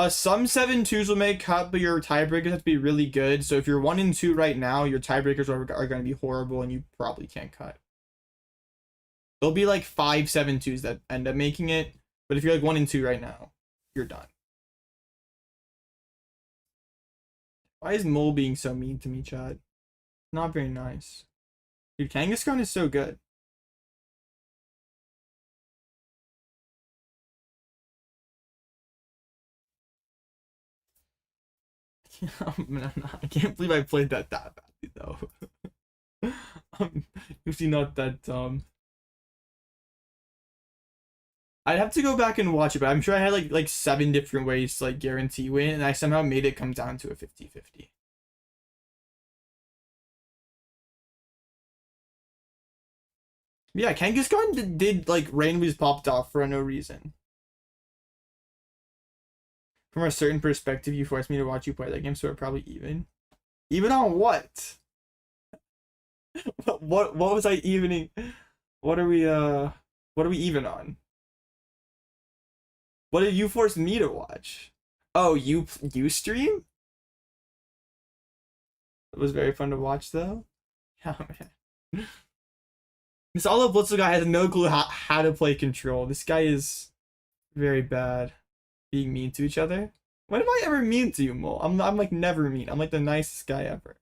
Some 7-2s will make cut, but your tiebreakers have to be really good. So if you're 1 and 2 right now, your tiebreakers are going to be horrible, and you probably can't cut. There'll be like 5 7-2s that end up making it, but if you're like 1 and 2 right now, you're done. Why is Mole being so mean to me, Chad? Not very nice. Dude, Kangaskhan is so good. I can't believe I played that badly though. I'm usually not that dumb. I'd have to go back and watch it, but I'm sure I had like 7 different ways to like guarantee win, and I somehow made it come down to a 50-50. Yeah, Kangaskhan did like randomly just popped off for no reason. From a certain perspective, you forced me to watch you play that game, so we're probably even. Even on what? What was I evening? What are we even on? What did you force me to watch? Oh, you stream? It was very fun to watch though. Oh man. This Olive Blitzel guy has no clue how to play control. This guy is very bad being mean to each other. When am I ever mean to you, Mole? I'm like never mean. I'm like the nicest guy ever.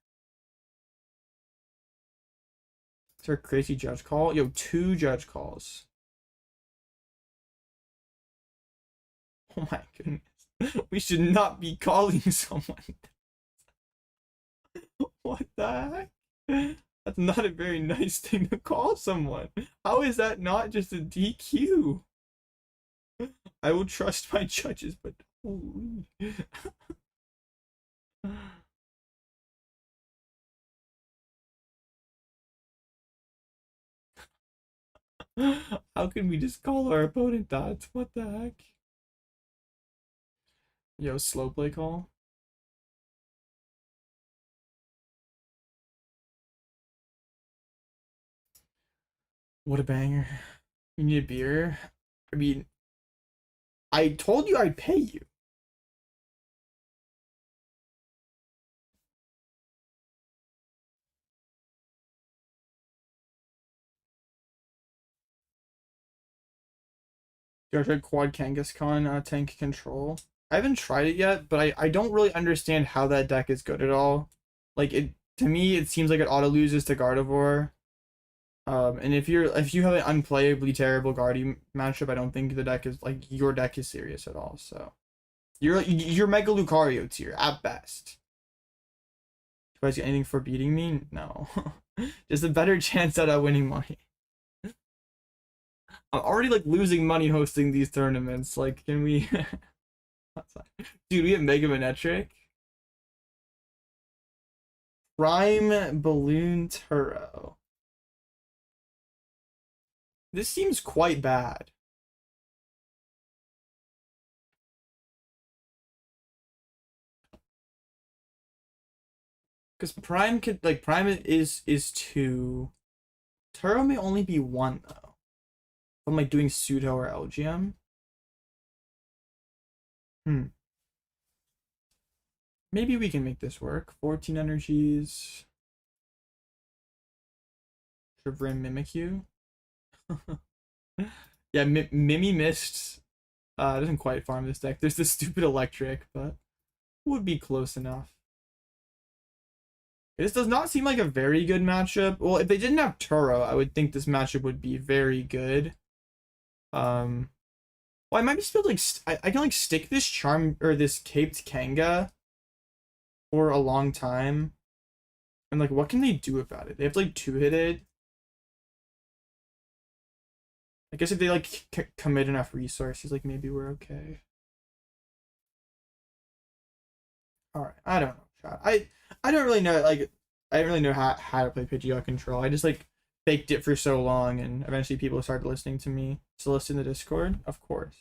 Is there a crazy judge call? Yo, 2 judge calls. Oh my goodness. We should not be calling someone. What the heck? That's not a very nice thing to call someone. How is that not just a DQ? I will trust my judges, but holy. How can we just call our opponent that? What the heck? Yo, slow play call. What a banger. You need a beer? I mean, I told you I'd pay you. Do I try Quad Kangaskhan tank control? I haven't tried it yet, but I don't really understand how that deck is good at all. Like it to me, it seems like it auto loses to Gardevoir. And if you have an unplayably terrible Guardy matchup, I don't think the deck is like your deck is serious at all. So you're Mega Lucario tier at best. Do you guys get anything for beating me? No. Just a better chance at winning money. I'm already like losing money hosting these tournaments. Like, can we? Dude, we have Mega Manetric. Prime Balloon Turo. This seems quite bad. Because Prime could like Prime is 2. Turo may only be 1 though. I'm like doing pseudo or Elgyem. Maybe we can make this work. 14 energies. Trivrim Mimikyu. Yeah, Mimi Mist doesn't quite farm this deck. There's this stupid electric, but would be close enough. This does not seem like a very good matchup. Well, if they didn't have Turo, I would think this matchup would be very good. Well, I might be able to like I can like stick this charm or this caped Kanga for a long time, and like what can they do about it? They have to like 2-hit it. I guess if they like commit enough resources, like maybe we're okay. All right, I don't know. I don't really know. Like I didn't really know how to play Pidgeot control. I just like faked it for so long, and eventually people started listening to me. So listen to Discord, of course.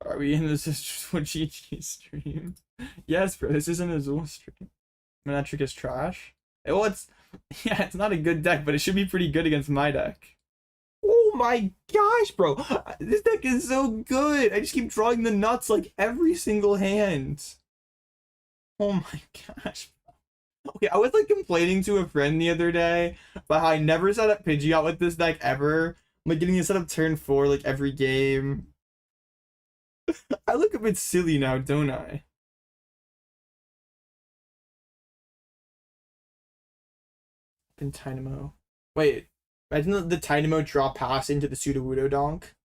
Are we in this GG stream? Yes, bro. This isn't a Zool stream. Manectric is trash. Well, it's yeah, it's not a good deck, but it should be pretty good against my deck. Oh my gosh, bro! This deck is so good. I just keep drawing the nuts like every single hand. Oh my gosh. Okay, I was like complaining to a friend the other day about how I never set up Pidgeot with this deck ever. I'm like getting it set up turn 4 like every game. I look a bit silly now, don't I? In Dynamo. Wait, imagine the Dynamo draw pass into the Sudowoodo donk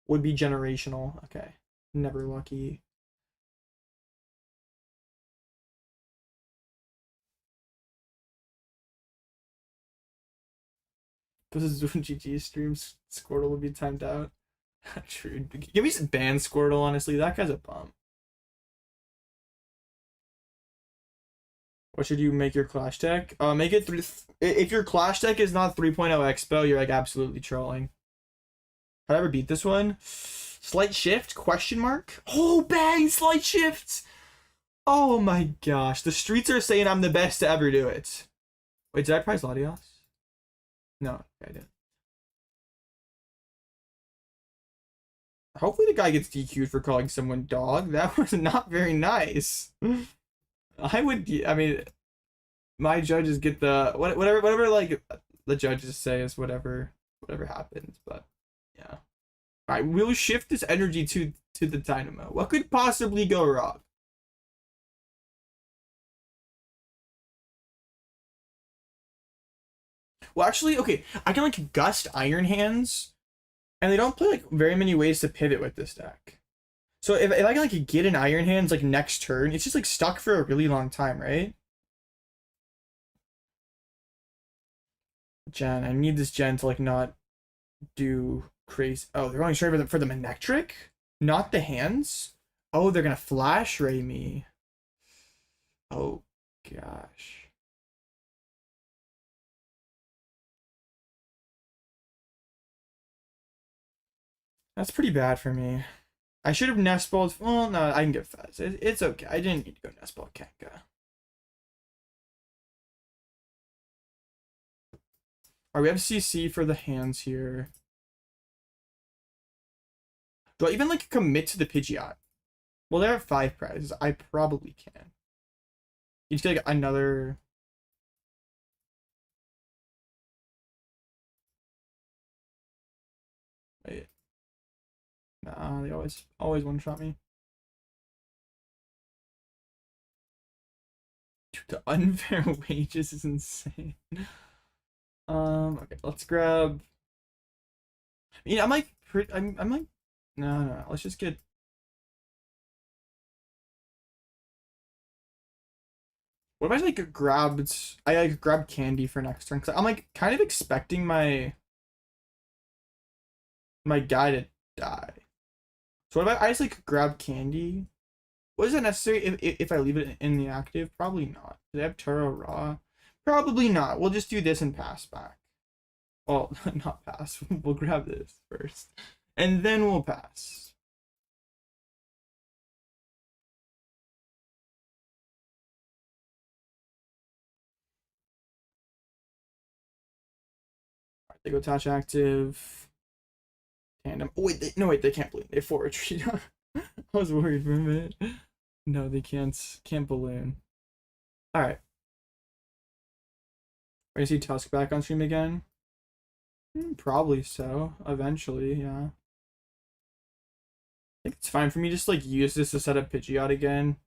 would be generational. Okay, never lucky. This is GG streams. Squirtle would be timed out. True. Give me some ban Squirtle, honestly. That guy's a bum. What should you make your Clash deck? Make it if your Clash deck is not 3.0 Expo, you're like absolutely trolling. How I ever beat this one? Slight shift? Question mark? Oh, bang! Slight shift! Oh my gosh. The streets are saying I'm the best to ever do it. Wait, did I prize Latias? No, I didn't. Hopefully the guy gets DQ'd for calling someone dog. That was not very nice. I mean, my judges get the whatever like the judges say is whatever happens, but yeah. All right, we'll shift this energy to the Dynamo. What could possibly go wrong? Well, actually, okay, I can like gust Iron Hands, and they don't play like very many ways to pivot with this deck. So if I can like get an Iron Hands like next turn, it's just like stuck for a really long time, right? Gen, I need this Gen to like not do crazy. Oh, they're only showing for the Manectric, not the hands. Oh, they're gonna Flash Ray me. Oh gosh. That's pretty bad for me. I should have Nest Balled. Well, no, I can get Fez. It's okay. I didn't need to go Nest Ball Kanga. Alright, we have CC for the hands here. Do I even like commit to the Pidgeot? Well, there are 5 prizes. I probably can. You just get like another. Wait. Nah, they always one-shot me. Dude, the unfair wages is insane. Okay, let's grab. I'm like, I'm like, no. Let's just get. What if I like I like grabbed candy for next turn? Cause I'm like kind of expecting my guy to die. So what if I just like grab candy? What is that necessary if I leave it in the active? Probably not. They have Turo Raw. Probably not. We'll just do this and pass back. Well, not pass. We'll grab this first. And then we'll pass. Alright, they go attach active. Tandem. Oh, wait, no, wait, they can't balloon. They have 4 retreat. I was worried for a minute. No, they can't balloon. Alright. Are you see Tusk back on stream again? Probably so. Eventually, yeah. I think it's fine for me to just like use this to set up Pidgeot again.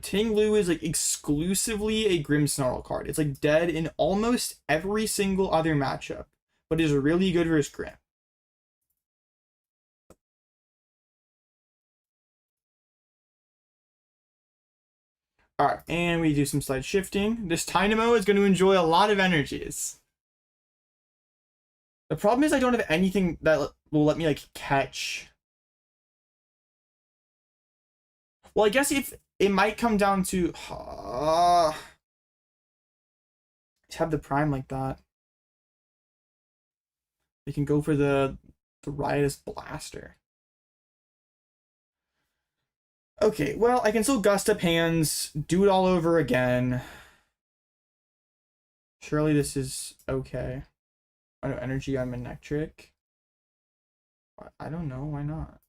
Ting-Lu is like exclusively a Grimmsnarl card. It's like dead in almost every single other matchup, but is really good versus Grimm. Alright, and we do some slide shifting. This Dynamo is going to enjoy a lot of energies. The problem is I don't have anything that will let me like catch. Well, I guess if it might come down to have the prime like that. We can go for the Riotous Blaster. Okay, well, I can still gust up hands, do it all over again. Surely this is okay. Oh no, energy on Manectric. I don't know, why not?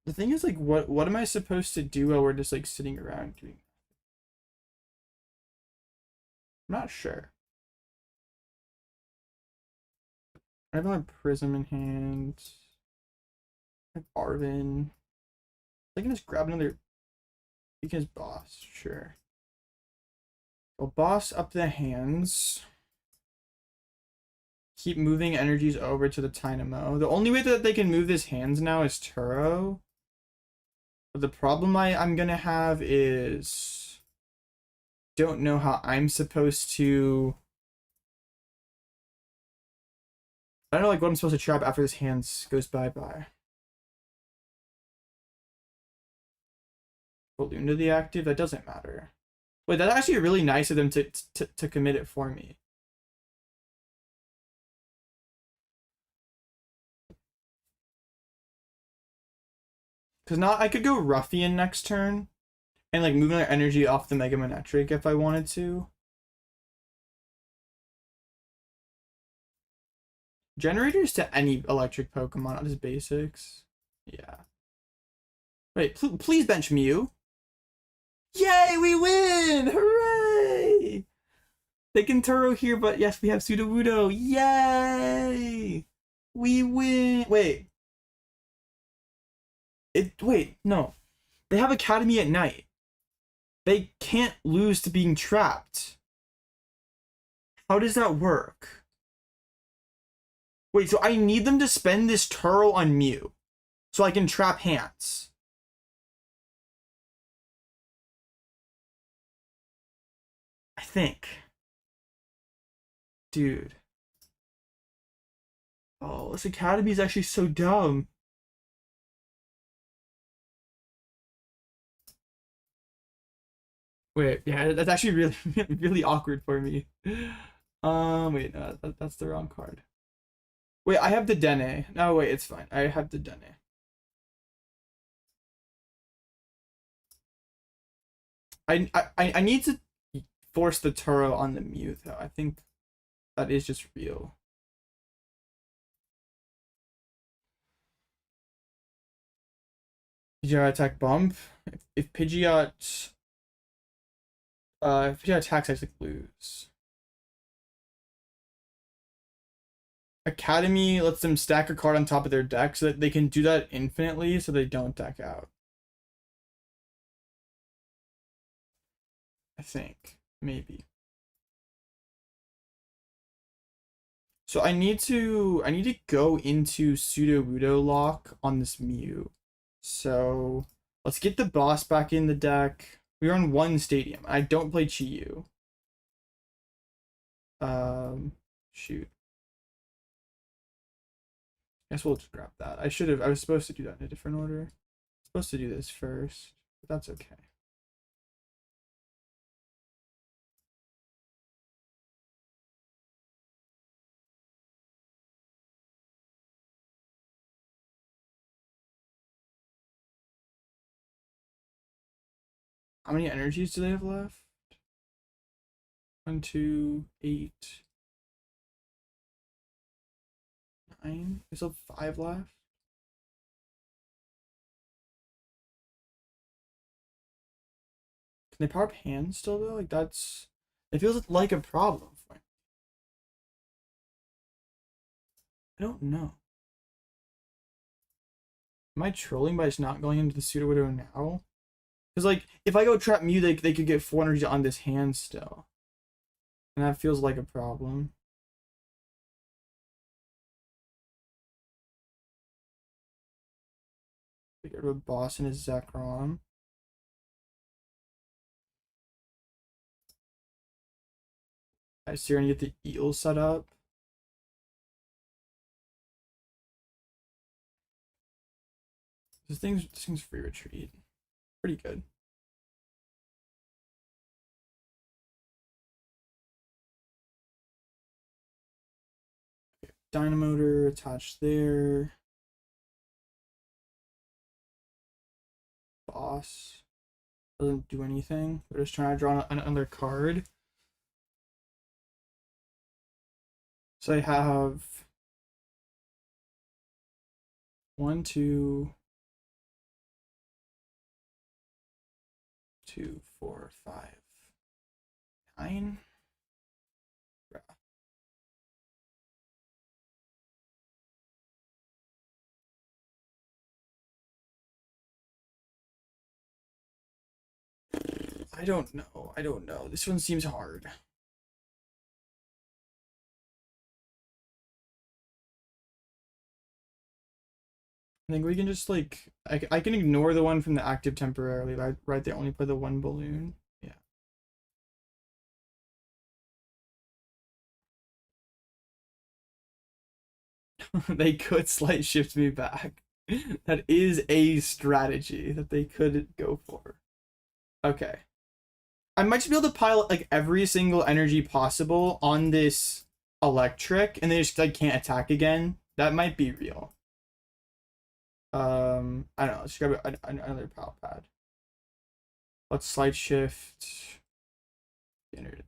The thing is, like, what am I supposed to do while we're just like sitting around doing? I'm not sure. I have a Prism in hand. I have Arven. I can just grab another because boss, sure. Well, boss up the hands. Keep moving energies over to the Dynamo. The only way that they can move his hands now is Turo. But the problem I'm gonna have is don't know how I'm supposed to. I don't know like what I'm supposed to trap after his hands goes bye-bye. Balloon to the active? That doesn't matter. Wait, that's actually really nice of them to commit it for me. Because now I could go Ruffian next turn and like move another energy off the Mega Manectric if I wanted to. Generators to any electric Pokemon, not just basics. Yeah. Wait, please bench Mew. Yay, we win! Hooray! They can Turo here, but yes, we have Sudowoodo. Yay! We win. Wait. Wait, no. They have Academy at night. They can't lose to being trapped. How does that work? Wait, so I need them to spend this Turo on Mew so I can trap hands. I think. Dude. Oh, this Academy is actually so dumb. Wait, yeah, that's actually really, really awkward for me. Wait, no, that's the wrong card. Wait, I have the Dedenne. No, wait, it's fine. I have the Dedenne. I need to force the Turo on the Mew, though. I think that is just real. Pidgeot attack bump. If Pidgeot attacks, I like lose. Academy lets them stack a card on top of their deck so that they can do that infinitely so they don't deck out. I think. Maybe. So I need to go into Sudowoodo lock on this Mew. So let's get the boss back in the deck. We're on one stadium. I don't play Chi-Yu. Shoot. Guess we'll just grab that. I was supposed to do that in a different order. Supposed to do this first, but that's okay. How many energies do they have left? 1, 2, 8, 9. There's still 5 left. Can they power up hands still though? Like it feels like a problem for me. I don't know. Am I trolling by just not going into the Sudowoodo now? Because like if I go trap Mew, they could get 400 on this hand still. And that feels like a problem. We get rid of Boss and his Zekrom. I see you're gonna get the eel set up. This thing's free retreat. Pretty good. Okay, Dynamotor attached there. Boss doesn't do anything. We're just trying to draw another card. So I have 1, 2, 2, 4, 5, 9. I don't know. I don't know. This one seems hard. I think we can just like I can ignore the one from the active temporarily, right there. Only play the one balloon. Yeah. They could slight shift me back. That is a strategy that they could go for. Okay. I might just be able to pile like every single energy possible on this electric and they just like can't attack again. That might be real. I don't know. Let's grab another Pal Pad. Let's slide shift.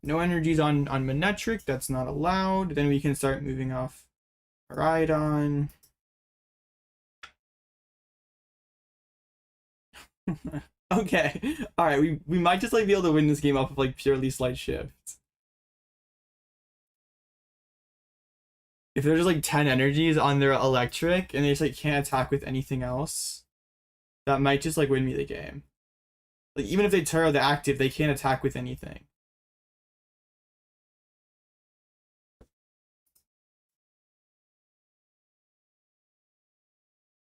No energies on Manectric. That's not allowed. Then we can start moving off Rhydon. Okay. All right. We might just like be able to win this game off of like purely slight shift. If there's like 10 energies on their electric and they just like can't attack with anything else, that might just like win me the game. Like even if they Turo the active, they can't attack with anything.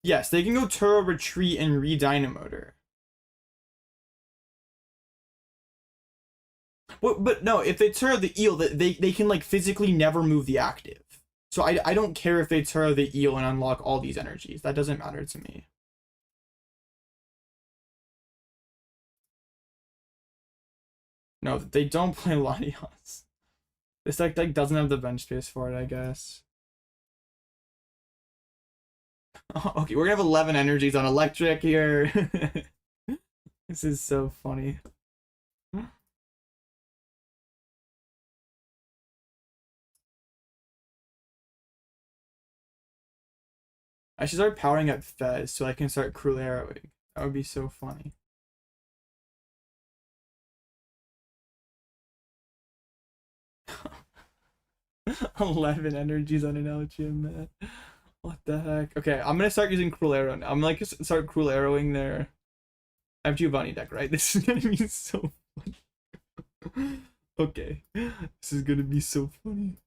Yes, they can go Turo retreat and re-Dynamotor. But no, if they Turo the eel, they can like physically never move the active. So I don't care if they Turo the eel and unlock all these energies. That doesn't matter to me. No, they don't play Latias. This deck doesn't have the bench space for it, I guess. Okay, we're gonna have 11 energies on electric here. This is so funny. I should start powering up Fez so I can start cruel arrowing. That would be so funny. $11 energies on an Elgyem, man. What the heck? Okay, I'm gonna start using cruel arrow now. I'm like start cruel arrowing there. I have Giovanni deck, right? This is gonna be so funny. Okay, this is gonna be so funny.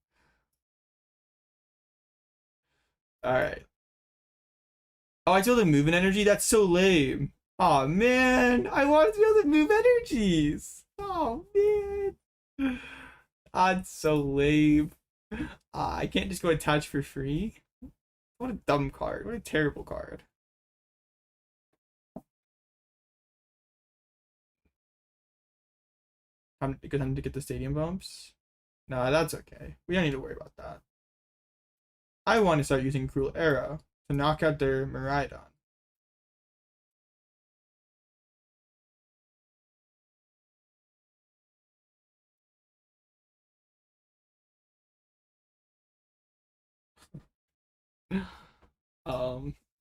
All right. Oh, I told them moving energy. That's so lame. Oh man, I wanted to be able to move energies. Oh man, that's so lame. I can't just go attach for free. What a dumb card. What a terrible card. Good time to get the stadium bumps. Nah, that's okay. We don't need to worry about that. I want to start using Cruel Arrow to knock out their Miraidon.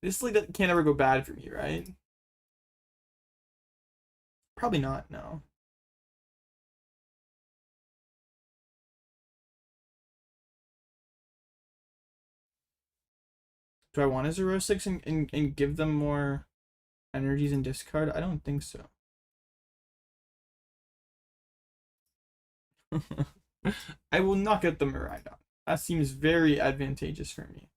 This like can't ever go bad for me, right? Probably not, no. Do I want a 0-6 and give them more energies and discard? I don't think so. I will knock out the Miraidon. That seems very advantageous for me.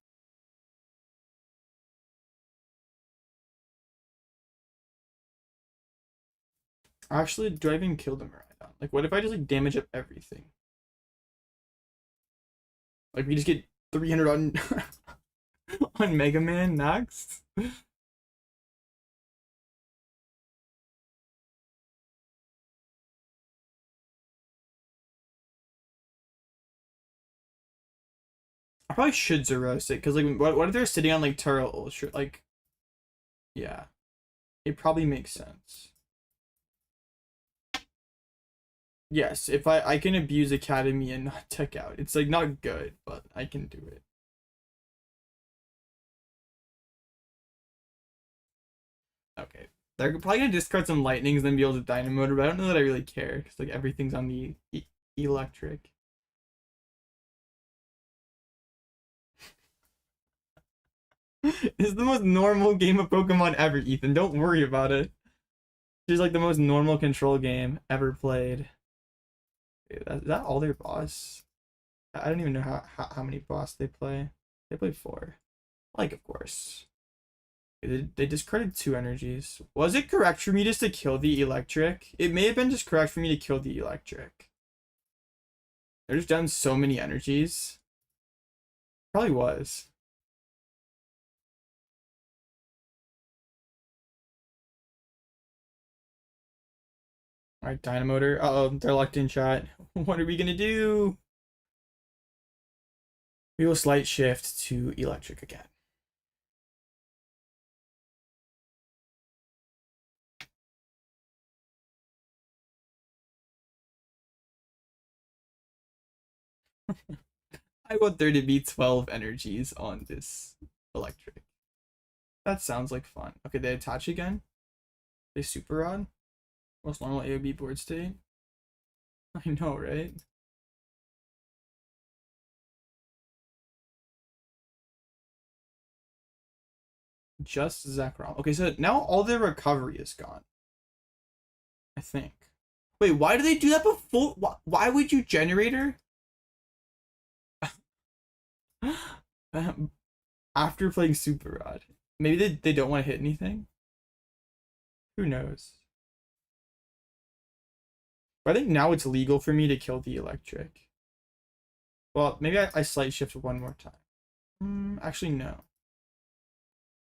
Actually, do I even kill the Miraidon? Like, what if I just like damage up everything? Like, we just get 300 on on Mega Man next? I probably should Zeros it, because like, what if they're sitting on like Turo Ultra? Like, yeah, it probably makes sense. Yes, if I can abuse Academy and not tech out. It's like not good, but I can do it. Okay. They're probably gonna discard some lightnings and then be able to Dynamotor, but I don't know that I really care because like everything's on the electric. It's the most normal game of Pokemon ever, Ethan. Don't worry about it. It's like the most normal control game ever played. Is that all their boss? I don't even know how many boss they play. They play 4. Like, of course. They discarded 2 energies. Was it correct for me just to kill the electric? It may have been just correct for me to kill the electric. They're just down so many energies. Probably was. Alright, Dynamotor. Uh-oh, they're locked in shot. What are we gonna do? We will slight shift to electric again. I want there to be 12 energies on this electric. That sounds like fun. Okay, they attach again. They super rod. Most normal AOB board state. I know, right? Just Zekrom. Okay, so now all their recovery is gone. I think. Wait, why do they do that before? Why would you generator? After playing Super Rod. Maybe they don't want to hit anything? Who knows? But I think now it's legal for me to kill the electric. Well, maybe I slight shift one more time. Actually, no.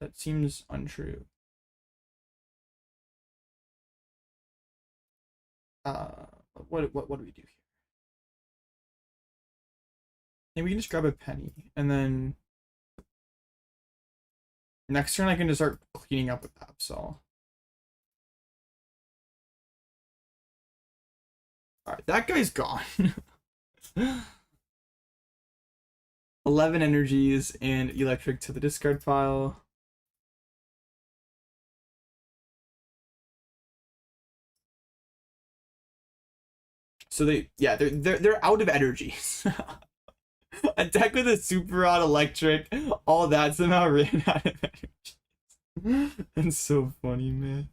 That seems untrue. What do we do here? Maybe we can just grab a penny, and then next turn I can just start cleaning up with Absol. Alright, that guy's gone. 11 energies and electric to the discard pile. So they're out of energies. Attack with a super rod electric, all that somehow ran out of energies. That's so funny, man.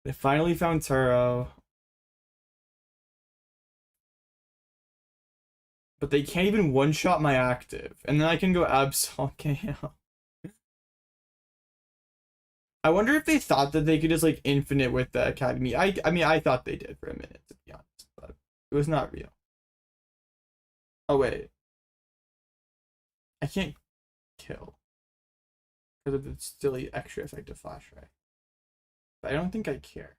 They finally found Turo. But they can't even one-shot my active. And then I can go Absol KO. I wonder if they thought that they could just like infinite with the Academy. I mean I thought they did for a minute, to be honest, but it was not real. Oh wait. I can't kill because of the silly extra effective flash ray. But I don't think I care.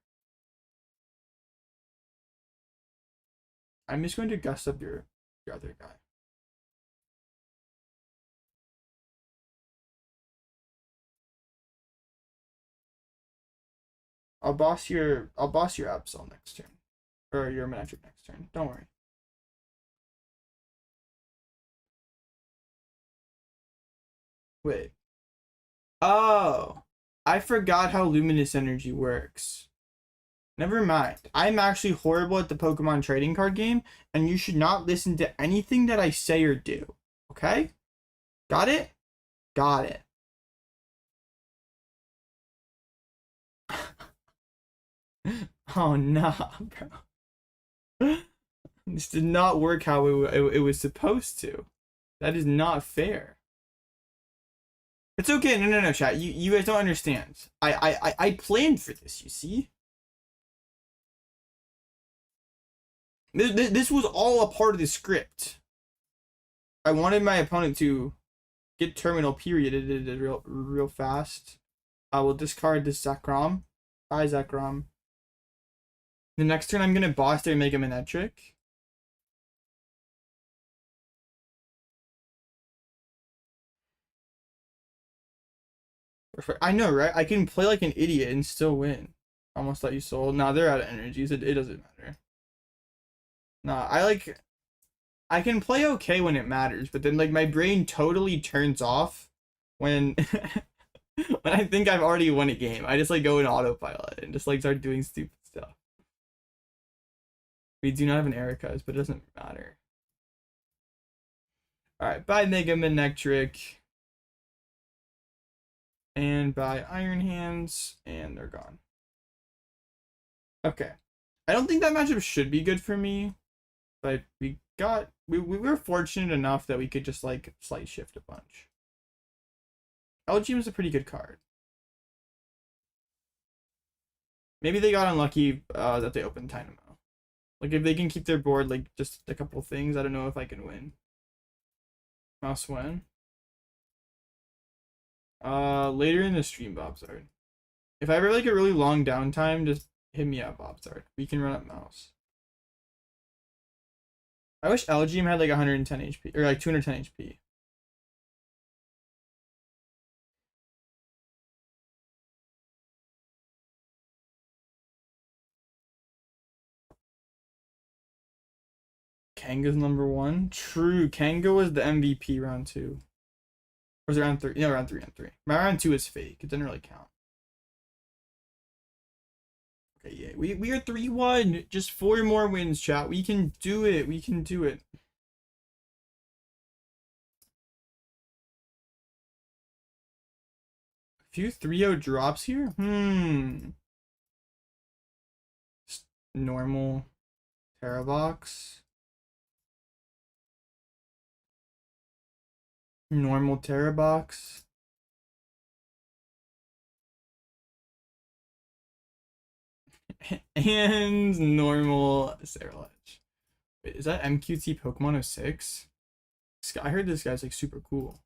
I'm just going to gust up your other guy. I'll boss your Absol next turn. Or your Manectric next turn. Don't worry. Wait. Oh, I forgot how Luminous Energy works. Never mind. I'm actually horrible at the Pokemon trading card game, and you should not listen to anything that I say or do. Okay? Got it? Got it. Oh, nah, bro. This did not work how it was supposed to. That is not fair. It's okay. No, chat. You guys don't understand. I planned for this, you see? This was all a part of the script. I wanted my opponent to get terminal period. It did it real fast. I will discard this Zekrom. Bye, Zekrom. The next turn I'm gonna boss their Mega Manectric. I know, right? I can play like an idiot and still win. Almost thought you sold. Nah, they're out of energies. It doesn't matter. Nah, I can play okay when it matters, but then like my brain totally turns off when when I think I've already won a game. I just like go in autopilot and just like start doing stupid stuff. We do not have an Erica's, but it doesn't matter. Alright, bye Mega Manectric. And by Iron Hands, and they're gone. Okay. I don't think that matchup should be good for me, but we were fortunate enough that we could just like slight shift a bunch. Elgyem is a pretty good card. Maybe they got unlucky that they opened Dynamo. Like if they can keep their board like just a couple things, I don't know if I can win. Mouse win. Later in the stream, Bobzard. If I ever like a really long downtime, just hit me up, Bobzard. We can run up mouse. I wish Elgyem had like 110 HP or like 210 HP. Kanga's #1. True, Kanga was the MVP round 2. Or was it round 3? No, round 3. My round 2 is fake. It didn't really count. Okay, yeah. We are 3-1. Just 4 more wins, chat. We can do it. We can do it. A few 3-0 drops here? Just normal Terrabox. Normal Terrabox. And normal Cerulege. Wait, is that MQT Pokemon 06? I heard this guy's like super cool.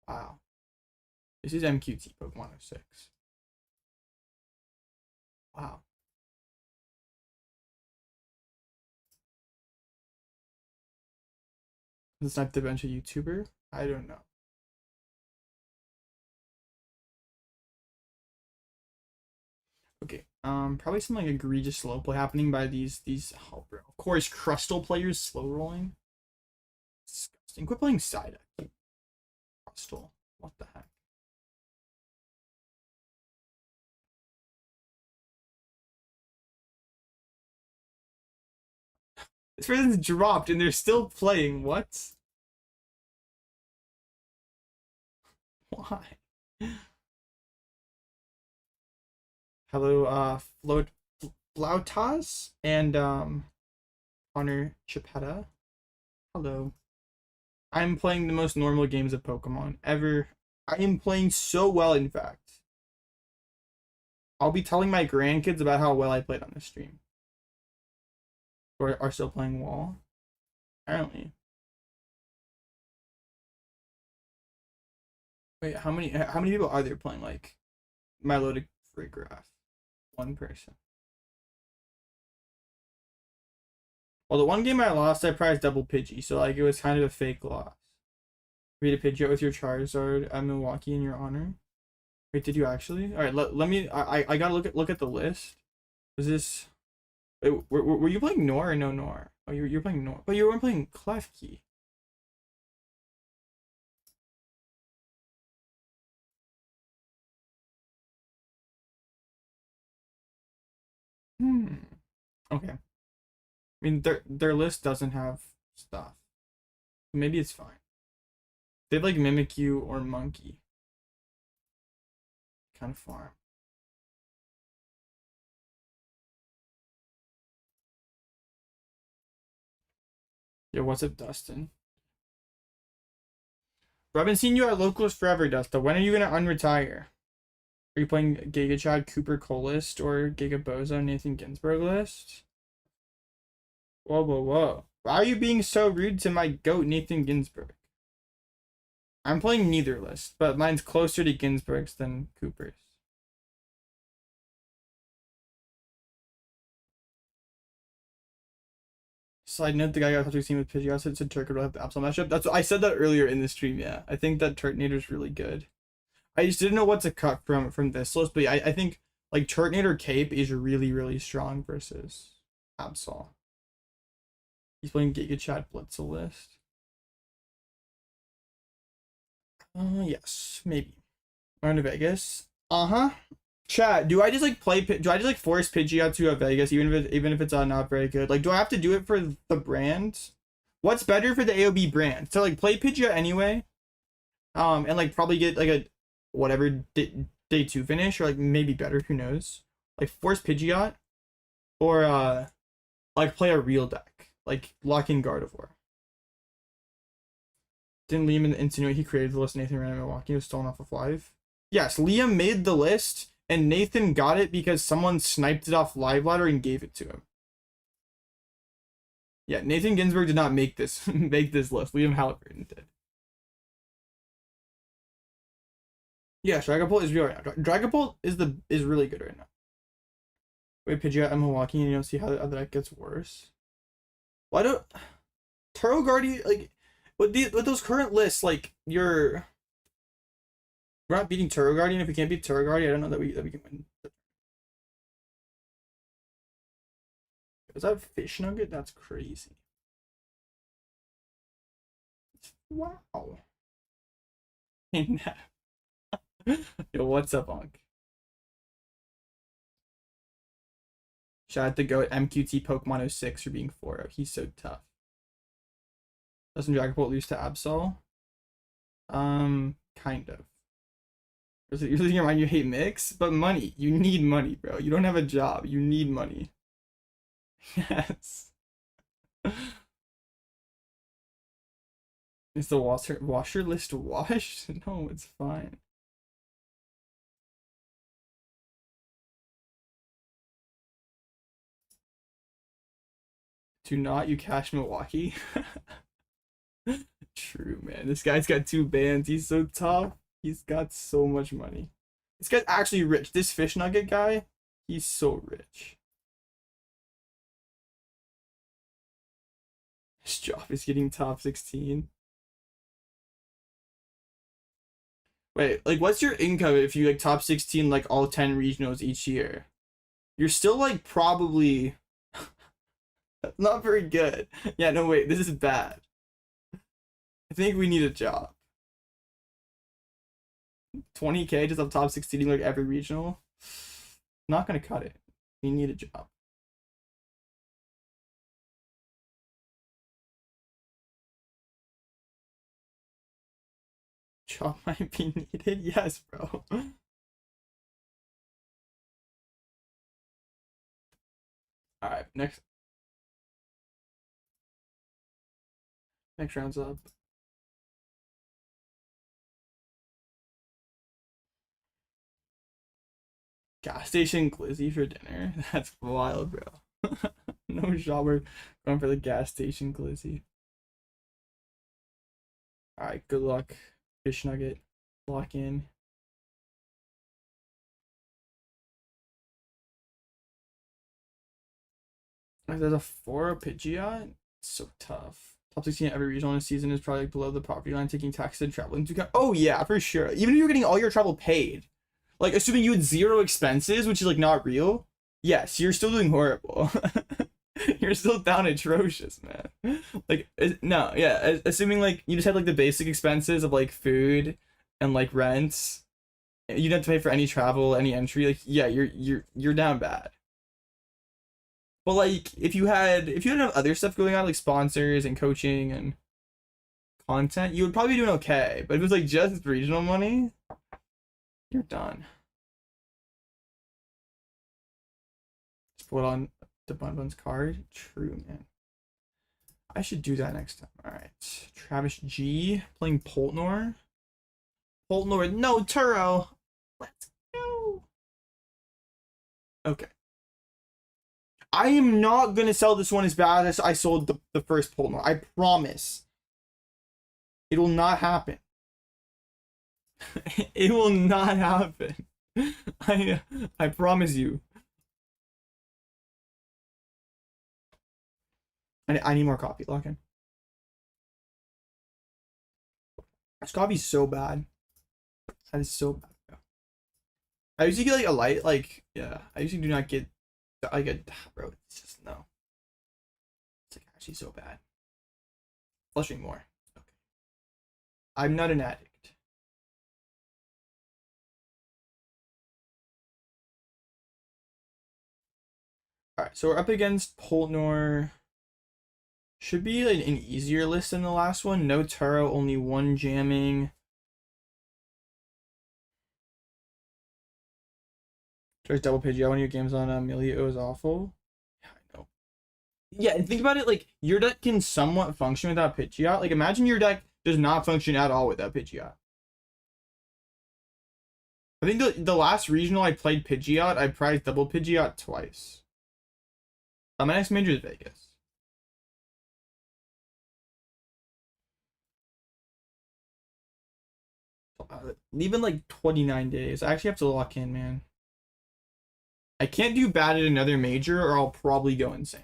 Wow. This is MQT Pokemon 06. Wow. Is this not the bench a YouTuber? I don't know. Okay, probably some like egregious slow play happening by these oh, bro. Of course, Crustal players slow rolling. Disgusting. Quit playing Psyduck. Crustal. What the heck? This person's dropped and they're still playing. What? Why? Hello, Flautas and Honor Chipetta. Hello. I'm playing the most normal games of Pokemon ever. I am playing so well, in fact. I'll be telling my grandkids about how well I played on this stream. Or are still playing Wall. Apparently. Wait, how many people are there playing like Milotic Free Graph? One person. Well, the one game I lost, I prized double Pidgey, so like it was kind of a fake loss. Read a Pidgeot with your Charizard at Milwaukee in your honor. Wait, did you actually? All right, let me. I gotta look at the list. Was this? Wait, were you playing Nor or no Nor? Oh, you're playing Nor, but you weren't playing Klefki. Okay. I mean, their list doesn't have stuff. Maybe it's fine. They have like Mimikyu or Monkey. Kind of farm. Yo, what's up, Dustin? Bro, I've been seeing you at locals forever, Dustin. When are you gonna unretire? Are you playing Giga Chad, Cooper Cole list, or Giga Bozo, Nathan Ginsburg list? Whoa, whoa, whoa. Why are you being so rude to my goat, Nathan Ginsburg? I'm playing neither list, but mine's closer to Ginsburg's than Cooper's. Side note, the guy got touch with Pidgeot said Turk will have the Absol matchup. That's I said that earlier in the stream, yeah. I think that Turtonator's really good. I just didn't know what to cut from this list, but yeah, I think like Turtonator Cape is really, really strong versus Absol. He's playing Giga Chad Blitzel list. Yes, maybe. Going to Vegas. Chat, do I just like force Pidgeot to a Vegas even if it's not very good? Like, do I have to do it for the brand? What's better for the AOB brand? So like play Pidgeot anyway, and like probably get like a whatever day 2 finish, or like maybe better, who knows? Like force Pidgeot, or like play a real deck like lock in Gardevoir. Didn't Liam insinuate he created the list? Nathan ran in Milwaukee, was stolen off of live. Yes, Liam made the list. And Nathan got it because someone sniped it off Live Ladder and gave it to him. Yeah, Nathan Ginsburg did not make this list. Liam Halliburton did. Yeah, Dragapult is real right now. Dragapult is really good right now. Wait, Pidgeot at Milwaukee, and you don't see how the deck gets worse. Why don't Taro Guardian, like with those current lists, like we're not beating Turo Guardian. If we can't beat Turo Guardian, I don't know that we can win. Is that fish nugget? That's crazy. Wow. Yo, what's up, Unc? Shout out to Goat MQT Pokemon 06 for being 4-0. He's so tough. Doesn't Dragapult lose to Absol? Kind of. You're losing your mind, you hate mix? But money. You need money, bro. You don't have a job. You need money. Yes. Is the washer list washed? No, it's fine. Do not you cash Milwaukee? True, man. This guy's got 2 bands. He's so tough. He's got so much money. This guy's actually rich. This fish nugget guy, he's so rich. His job is getting top 16. Wait, like what's your income if you like top 16 like all 10 regionals each year? You're still like probably not very good. Yeah, no wait, this is bad. I think we need a job. 20K just up top 16 like every regional. Not gonna cut it. We need a job. Job might be needed. Yes, bro. Alright, next round's up. Gas station glizzy for dinner? That's wild, bro. No shot, we're going for the gas station glizzy. Alright, good luck, fish nugget. Lock in. There's a 4 Pidgeot. So tough. Top 16 every regional in a season is probably below the property line, taking taxes and traveling to account. Oh yeah, for sure. Even if you're getting all your travel paid, like assuming you had 0 expenses, which is like not real. Yes, you're still doing horrible. You're still down atrocious, man. Like no, yeah. Assuming like you just had like the basic expenses of like food and like rent, you didn't have to pay for any travel, any entry. Like yeah, you're down bad. But like if you had other stuff going on like sponsors and coaching and content, you would probably be doing okay. But if it was like just regional money, you're done. Just put on the Bun's card. True, man. I should do that next time. All right. Travis G playing Poltnor. Poltnor, no Turo. Let's go. Okay. I am not gonna sell this one as bad as I sold the first Poltnor. I promise. It will not happen. It will not happen. I promise you. I need more coffee. Lock in. This coffee's so bad. That is so bad. I usually get like a light, like yeah. I usually do not get like a bro. It's just no. It's like actually so bad. Let's drink more. Okay. I'm not an addict. All right, so we're up against Poltnor. Should be like an easier list than the last one. No Taro, only 1 jamming. There's double Pidgeot. One of your games on Emilio is awful. Yeah, I know. Yeah, and think about it. Like your deck can somewhat function without Pidgeot. Like imagine your deck does not function at all without Pidgeot. I think the last regional I played Pidgeot, I prized double Pidgeot twice. My next major is Vegas. Leave in like 29 days. I actually have to lock in, man. I can't do bad at another major or I'll probably go insane.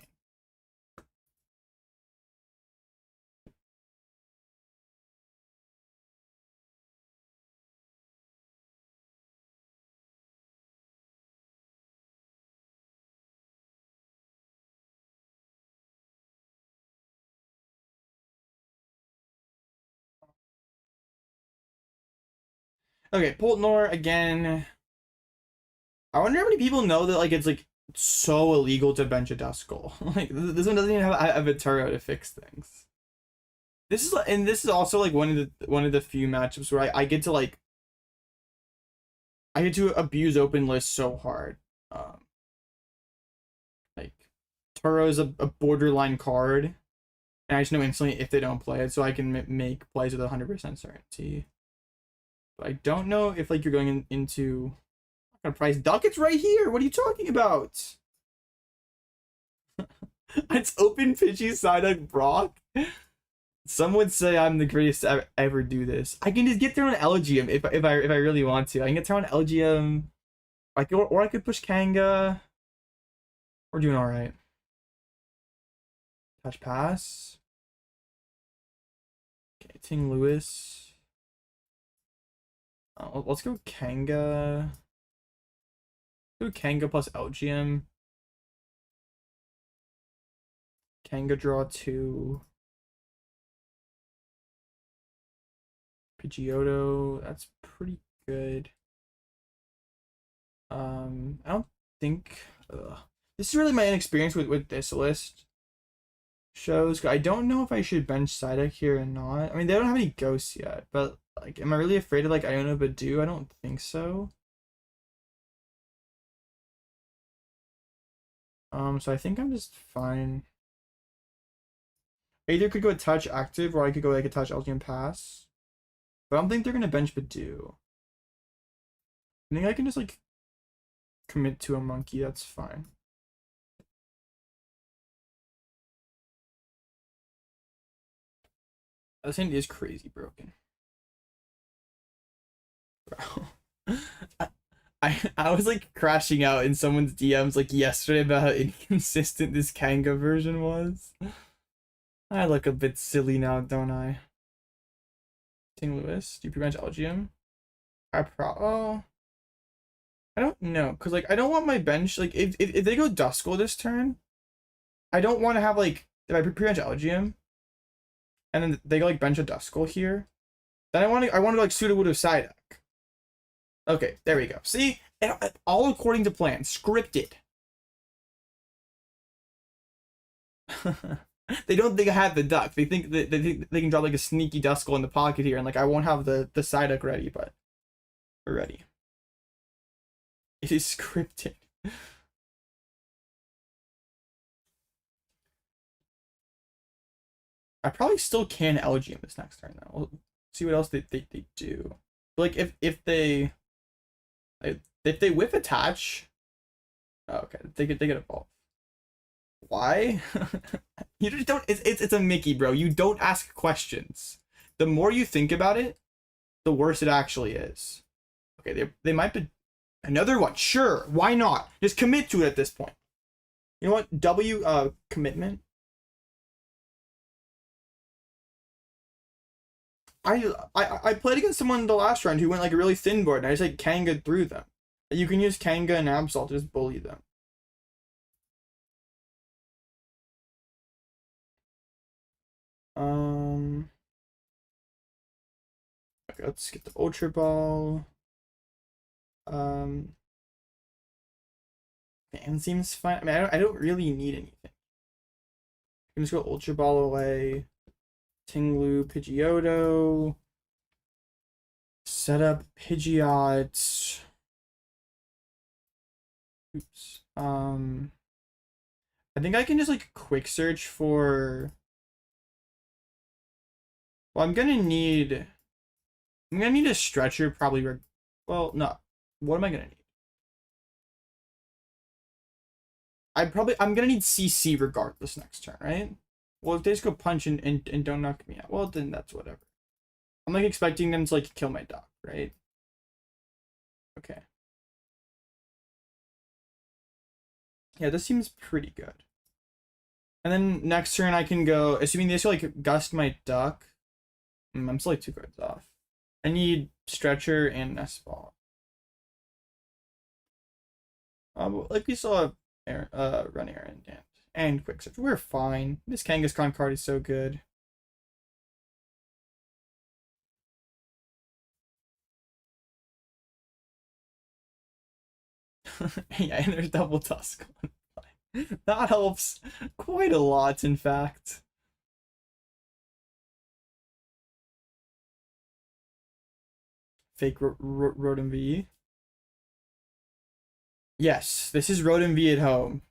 Okay, Poltnor again. I wonder how many people know that like it's like so illegal to bench a Duskull. Like this one doesn't even have a Turo to fix things. This is also like one of the few matchups where I get to like I get to abuse open list so hard. Like Turo is a borderline card, and I just know instantly if they don't play it, so I can make plays with 100% certainty. But I don't know if like you're going into gonna price duck. It's right here. What are you talking about? It's open Pidgey Psyduck Brock. Some would say I'm the greatest to ever do this. I can just get there on Elgyem if I really want to. I can get there on Elgyem. Or I could push Kanga. We're doing all right. Touch pass. Okay, Ting-Lu. Let's go Kanga. Go Kanga plus Elgyem. Kanga draw 2. Pidgeotto, that's pretty good. I don't think this is really my inexperience with this list. Shows I don't know if I should bench Psyduck here or not. I mean they don't have any ghosts yet, but like am I really afraid of like Iono Badu? I don't think so. So I think I'm just fine. I either could go a touch active or I could go like a touch Elgyem pass. But I don't think they're gonna bench Badu. I think I can just like commit to a monkey, that's fine. This hand is crazy broken. Bro. I was like crashing out in someone's DMs like yesterday about how inconsistent this Kanga version was. I look a bit silly now, don't I? Ting-Lu, do you prevent Elgyem? Oh, I don't know, cause like I don't want my bench like if they go Duskull this turn, I don't want to have like if I prevent Elgyem, and then they go like bench a Duskull here, then I want to like Sudowoodo Psyduck. Okay, there we go. See, all according to plan, scripted. They don't think I have the duck. They think that they can drop like a sneaky Duskull in the pocket here, and like I won't have the Psyduck ready, but we're ready. It is scripted. I probably still can Elgyem this next turn though. We'll see what else they do. But like if they whiff attach, oh, okay, they get evolve. Why? You just don't. It's a Mickey, bro. You don't ask questions. The more you think about it, the worse it actually is. Okay, they might be another one. Sure, why not? Just commit to it at this point. You know what? Commitment. I played against someone the last round who went like a really thin board, and I just like Kanga through them. You can use Kanga and Absol to just bully them. Okay, let's get the Ultra Ball. Fan seems fine. I mean, I don't really need anything. I can just go Ultra Ball away. Ting-Lu, Pidgeotto. Set up Pidgeot. Oops. I think I can just like quick search for. Well, I'm gonna need a stretcher probably. Well, no. What am I gonna need? I'm gonna need CC regardless next turn, right? Well, if they just go punch and don't knock me out, well then that's whatever. I'm like expecting them to like kill my dog, right? Okay. Yeah, this seems pretty good. And then next turn I can go, assuming they just like gust my duck. I'm still like 2 cards off. I need stretcher and Nest Ball. Like we saw run errand and quick search. We're fine. This Kangaskhan card is so good. Yeah, and there's double tusk. That helps quite a lot, in fact. Fake Rotom V. Yes, this is Rotom V at home.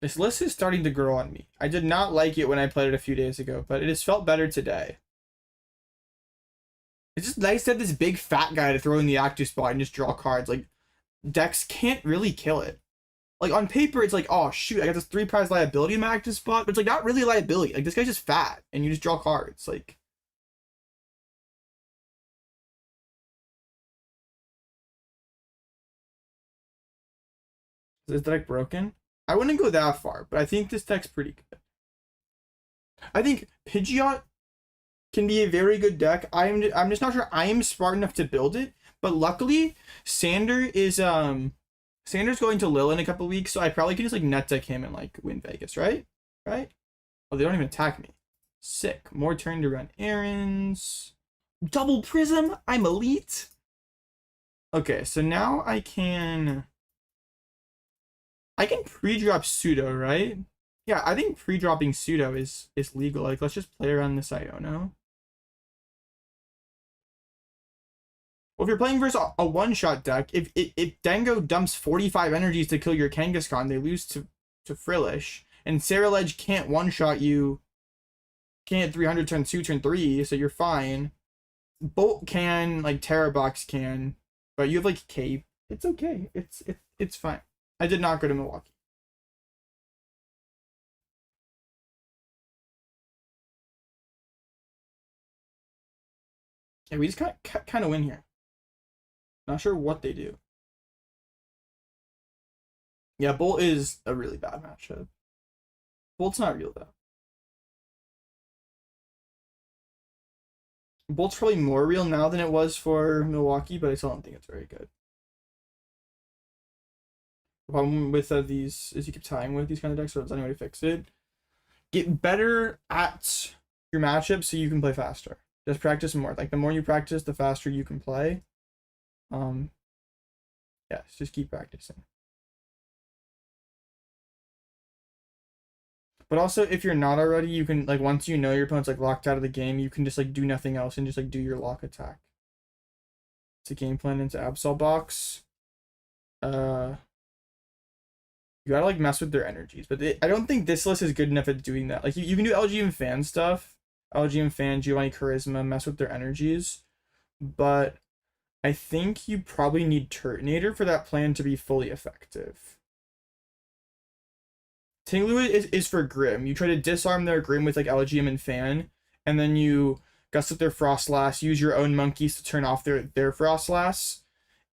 This list is starting to grow on me. I did not like it when I played it a few days ago, but it has felt better today. It's just nice to have this big fat guy to throw in the active spot and just draw cards. Like, decks can't really kill it. Like, on paper, it's like, oh, shoot, I got this 3-prize liability in my active spot, but it's like not really a liability. Like, this guy's just fat, and you just draw cards. Like, is this deck broken? I wouldn't go that far, but I think this deck's pretty good. I think Pidgeot can be a very good deck. I'm just not sure I am smart enough to build it, but luckily Sanders going to Lil in a couple weeks, so I probably can just like net deck him and like win Vegas, right? Right? Oh, they don't even attack me. Sick. More turn to run errands. Double Prism. I'm elite. Okay, so now I can pre-drop Pseudo, right? Yeah, I think pre-dropping Pseudo is legal. Like, let's just play around this Iono. Well, if you're playing versus a one-shot deck, if Dango dumps 45 energies to kill your Kangaskhan, they lose to Frillish. And Ceruledge can't one-shot you. Can't 300 turn 2, turn 3, so you're fine. Bolt can, like Terrabox can, but you have like Cape. It's okay. It's fine. I did not go to Milwaukee. Yeah, we just kind of win here. Not sure what they do. Yeah, Bolt is a really bad matchup. Bolt's not real though. Bolt's probably more real now than it was for Milwaukee, but I still don't think it's very good. The problem with these is you keep tying with these kind of decks, so it's any way to fix it. Get better at your matchup so you can play faster. Just practice more. Like the more you practice, the faster you can play. Yes, just keep practicing. But also, if you're not already, you can, like, once you know your opponent's, like, locked out of the game, you can just, like, do nothing else and just, like, do your lock attack. It's a game plan into Absol box. You gotta, like, mess with their energies. But I don't think this list is good enough at doing that. Like, you can do Elgyem Fan stuff. Elgyem Fan, Giovanni Charisma, mess with their energies. But I think you probably need Turtonator for that plan to be fully effective. Ting-Lu is for Grim. You try to disarm their Grim with like Elgyem and Fan, and then you gust up their Frostlass, use your own monkeys to turn off their Frostlass,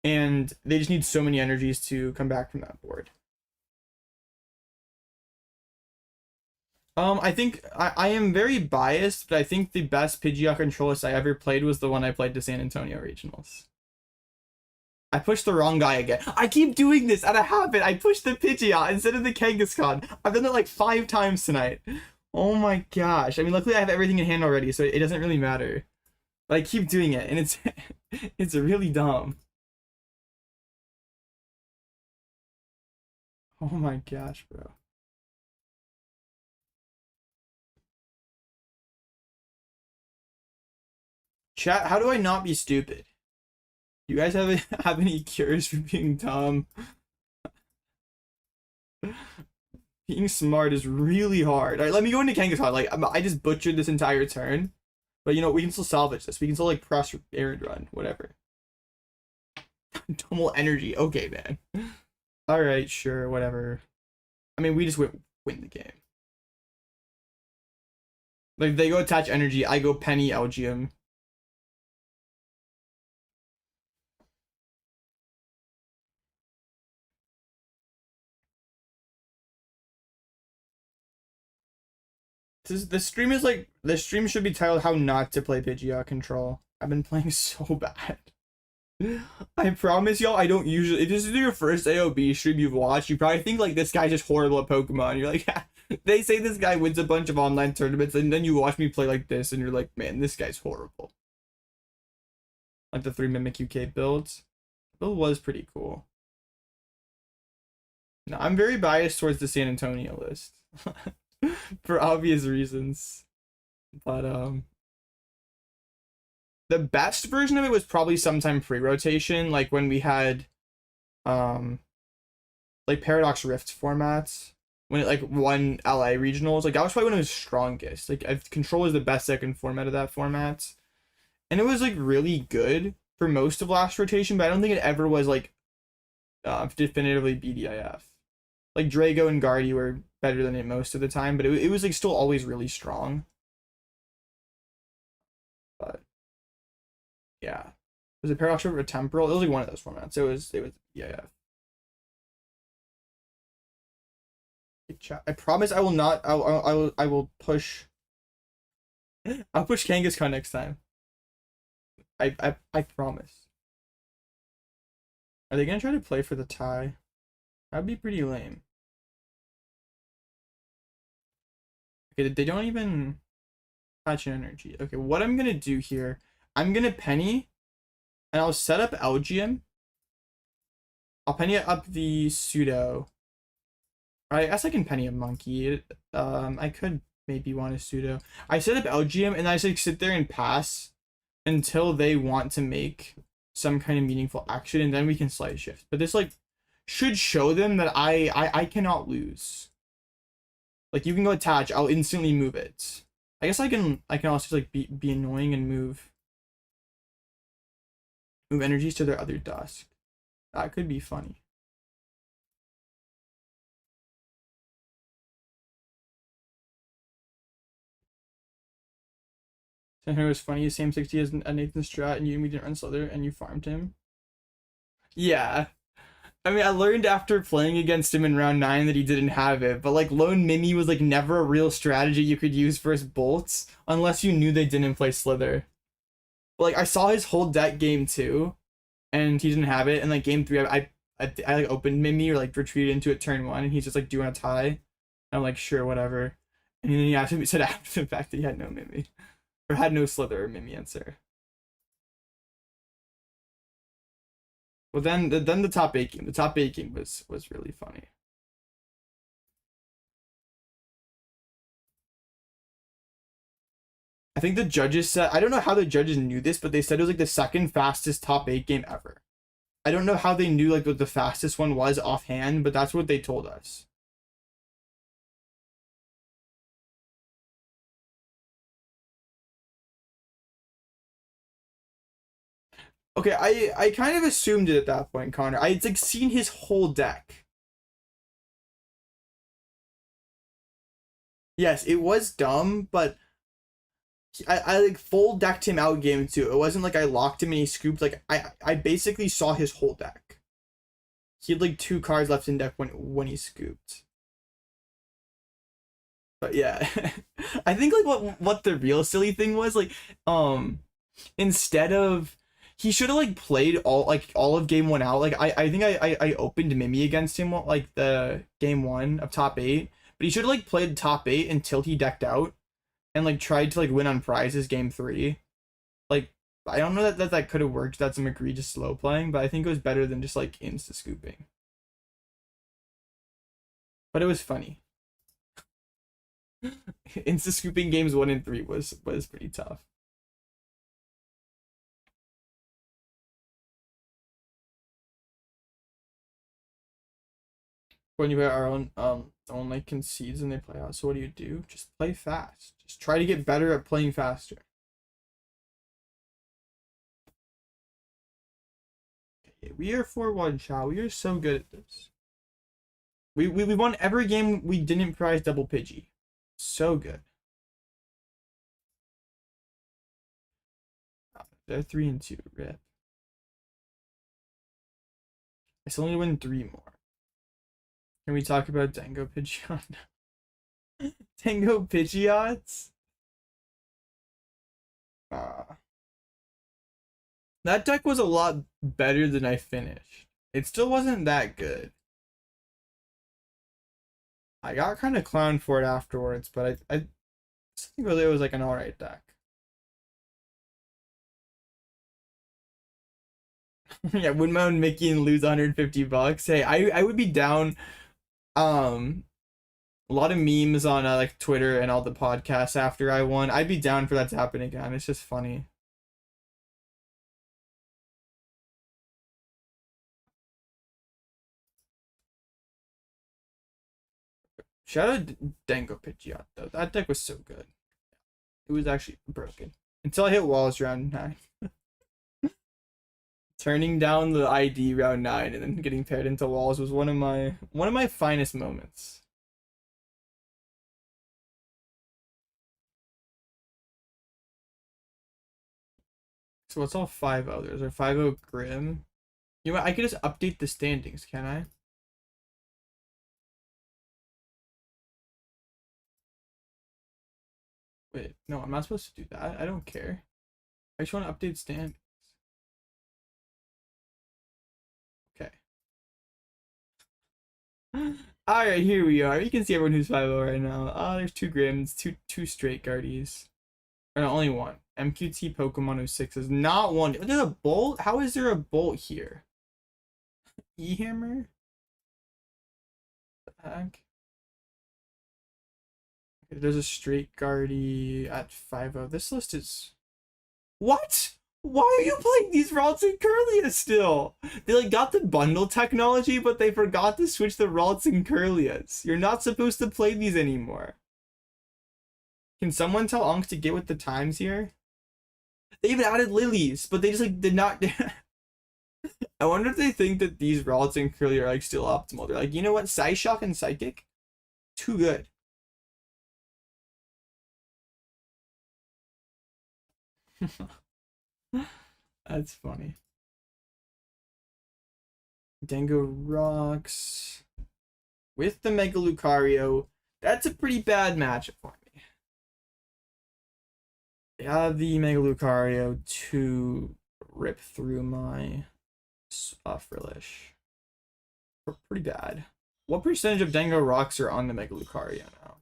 and they just need so many energies to come back from that board. I think I am very biased, but I think the best Pidgeot controlist I ever played was the one I played to San Antonio Regionals. I pushed the wrong guy again. I keep doing this out of habit. I pushed the Pidgeot instead of the Kangaskhan. I've done it like 5 times tonight. Oh my gosh. I mean, luckily I have everything in hand already, so it doesn't really matter. But I keep doing it, and it's it's really dumb. Oh my gosh, bro. Chat, how do I not be stupid? You guys have any cures for being dumb? Being smart is really hard. All right, let me go into Kangaskhan. Like, I just butchered this entire turn. But, you know, we can still salvage this. We can still, like, press errand run. Whatever. Double energy. Okay, man. Alright, sure. Whatever. I mean, we just win the game. Like, they go attach energy. I go Penny Elgyem. The stream is like, the stream should be titled How Not to Play Pidgeot Control. I've been playing so bad. I promise y'all, I don't usually, if this is your first AOB stream you've watched, you probably think like this guy's just horrible at Pokemon. You're like, they say this guy wins a bunch of online tournaments, and then you watch me play like this, and you're like, man, this guy's horrible. Like the 3 Mimic UK builds. The build was pretty cool. No, I'm very biased towards the San Antonio list. For obvious reasons. But the best version of it was probably sometime pre-rotation, like when we had like Paradox Rift formats, when it like won LA regionals. Like that was probably one of his strongest. Like Control is the best second format of that format, and it was like really good for most of last rotation, but I don't think it ever was like definitively BDIF. Like Drago and Guardy were better than it most of the time, but it was like still always really strong. But yeah, was it Paradox River or Temporal? It was like one of those formats. It was yeah. I promise I will not. I will push. I'll push Kangaskhan next time. I promise. Are they gonna try to play for the tie? That'd be pretty lame. Okay, they don't even patch energy. Okay, what I'm gonna do here, I'm gonna Penny, and I'll set up Elgyem. I'll Penny up the Pseudo. I guess I can Penny a Monkey. I could maybe want a Pseudo. I set up Elgyem, and I just like sit there and pass until they want to make some kind of meaningful action, and then we can slice shift. But this like should show them that I cannot lose. Like you can go attach, I'll instantly move it. I guess I can also like be annoying and move energies to their other dusk. That could be funny. And it was funny, same 60 as Nathan Strat, and you didn't run Slither, and you farmed him. Yeah. I mean, I learned after playing against him in round 9 that he didn't have it, but like Lone Mimi was like never a real strategy you could use versus bolts unless you knew they didn't play Slither. But, like, I saw his whole deck game 2, and he didn't have it, and like game 3 I like opened Mimi or like retreated into it turn 1, and he's just like, do you want a tie? And I'm like, sure, whatever. And then he actually said after the fact that he had no Mimi. Or had no Slither or Mimi answer. Well, then the top 8 game. The top 8 game was really funny. I think the judges said, I don't know how the judges knew this, but they said it was like the second fastest top 8 game ever. I don't know how they knew like what the fastest one was offhand, but that's what they told us. Okay, I kind of assumed it at that point, Connor. I had like seen his whole deck. Yes, it was dumb, but I like full decked him out game 2. It wasn't like I locked him and he scooped. Like I basically saw his whole deck. He had like 2 cards left in deck when he scooped. But yeah, I think like what the real silly thing was, like instead of, he should have like played all of game 1 out. Like I think I opened Mimi against him like the game 1 of top 8, but he should have like played top 8 until he decked out and like tried to like win on prizes game 3. Like I don't know that could have worked. That's some egregious slow playing, but I think it was better than just like insta scooping. But it was funny. Insta scooping games 1 and 3 was pretty tough. When you our own like concedes and they play out. So what do? Just play fast. Just try to get better at playing faster. Okay, we are 4-1, Chow. We are so good at this. We won every game we didn't prize double Pidgey. So good. They're 3-2. Rip. I still need to win 3 more. Can we talk about Dango Pidgeot? Dango Pidgeots? That deck was a lot better than I finished. It still wasn't that good. I got kind of clowned for it afterwards, but I think really it was like an alright deck. Yeah, win my own Mickey and lose 150 bucks. Hey, I would be down. A lot of memes on like Twitter and all the podcasts after I won. I'd be down for that to happen again. It's just funny. Shout out Dango Pidgeot though. That deck was so good. It was actually broken until I hit walls round 9. Turning down the ID round 9 and then getting paired into walls was one of my finest moments. So what's all 5-0? There's a 5-0 Grim. You know what? I could just update the standings, can I? Wait, no, I'm not supposed to do that. I don't care. I just want to update standings. Okay. Alright, here we are. You can see everyone who's 5-0 right now. There's 2 Grims, two straight Guardies. Or no, only 1. MQT Pokemon 06 is not 1. There's a bolt? How is there a bolt here? E-Hammer? What the heck? There's a straight Guardie at 5-0. This list is... What? Why are you playing these Ralts and Curlia still? They like got the bundle technology, but they forgot to switch the Ralts and Curlias. You're not supposed to play these anymore. Can someone tell Unk to get with the times here? They even added lilies, but they just like did not... I wonder if they think that these Ralts and Curlia are like still optimal. They're like, you know what? Psyshock and Psychic? Too good. That's funny. Dango rocks with the Mega Lucario. That's a pretty bad matchup for me. I have the Mega Lucario to rip through my Frillish. Pretty bad. What percentage of Dango rocks are on the Mega Lucario now?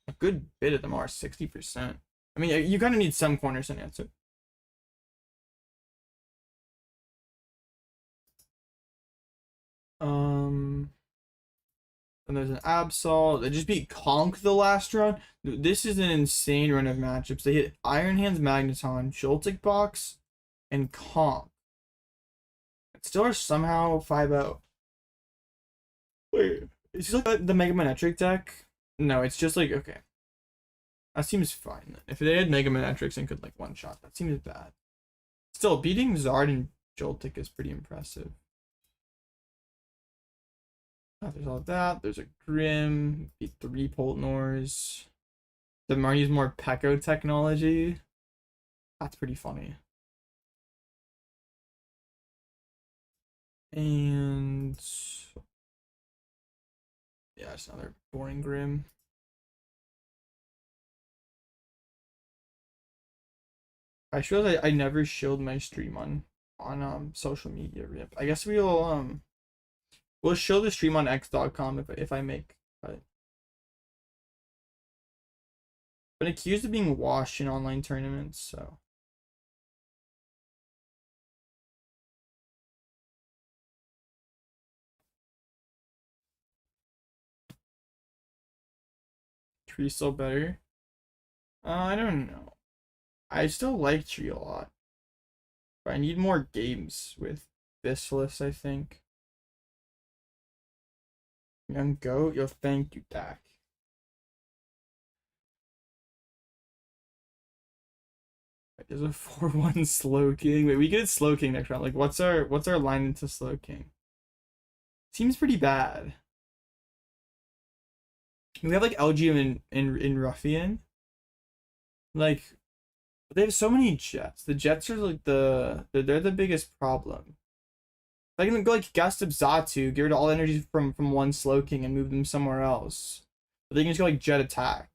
A good bit of them are 60%. I mean, you kind of need some corners to answer. And there's an Absol. They just beat Conk the last run. This is an insane run of matchups. They hit Iron Hands Magneton, Joltik Box, and Conk. Still are somehow 5-0. Wait, is this like the Mega Manetric deck? No, it's just like, okay. That seems fine. If they had Mega Manetrics and could like one shot, that seems bad. Still, beating Zard and Joltik is pretty impressive. There's all that. There's a Grim. Beat 3 Poltnors. The Marnie's more Peko technology. That's pretty funny. And yeah, it's another boring Grim. I realized I never showed my stream on social media. Rip. I guess we'll show the stream on x.com if I make it. Been accused of being washed in online tournaments, so. Tree still better? I don't know. I still like Tree a lot. But I need more games with Bislis, I think. Young Goat, yo, thank you, Dak. There's a 4-1 Slowking. Wait, we get Slowking next round. Like, what's our line into Slowking? Seems pretty bad. We have like Elgyem in Ruffian. Like, they have so many Jets. The Jets are like they're the biggest problem. I can go like Gust of Xatu, get rid of all the energy from one Slowking and move them somewhere else. But they can just go like Jet Attack.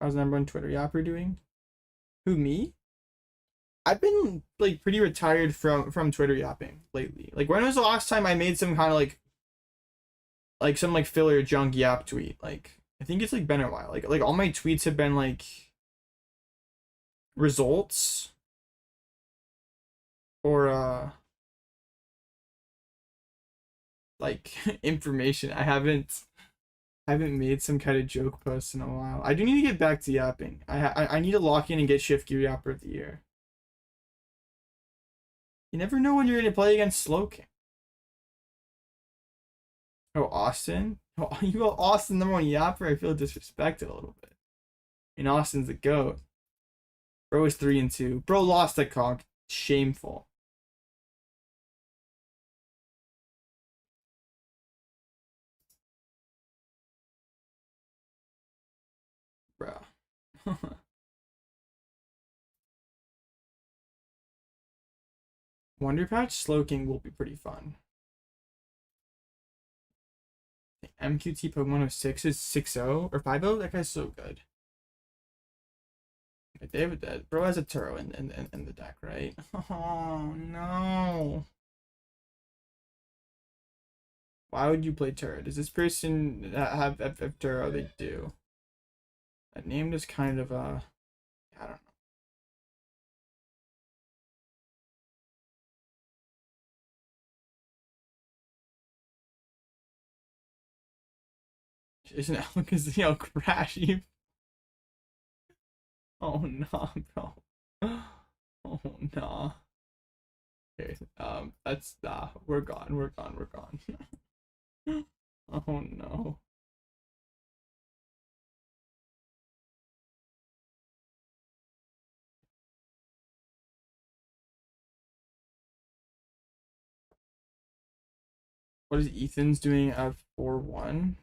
How's the #1 Twitter yapper doing? Who, me? I've been like pretty retired from Twitter yapping lately. Like, when was the last time I made some kind of like some like filler junk yap tweet? Like, I think it's like been a while. Like all my tweets have been like results or like information. I haven't made some kind of joke post in a while. I do need to get back to yapping. I need to lock in and get Shift Gear Yapper of the Year. You never know when you're gonna play against Slowking. Oh, Austin? Oh, you got Austin #1 yapper? I feel disrespected a little bit. And Austin's the GOAT. Bro is 3-2. Bro lost at Conk. Shameful. Bro. Wonder Patch Slowking will be pretty fun. MQT Pokemon 06 is 6-0 or 5-0? That guy's so good. David dead. Bro has a Turo in the deck, right? Oh no. Why would you play Turo? Does this person have Turo? They do. That name is kind of I don't know. Isn't Alakazam crashy? Oh no, bro. Oh no. Okay, that's we're gone. Oh no. What is Ethan's doing at 4-1?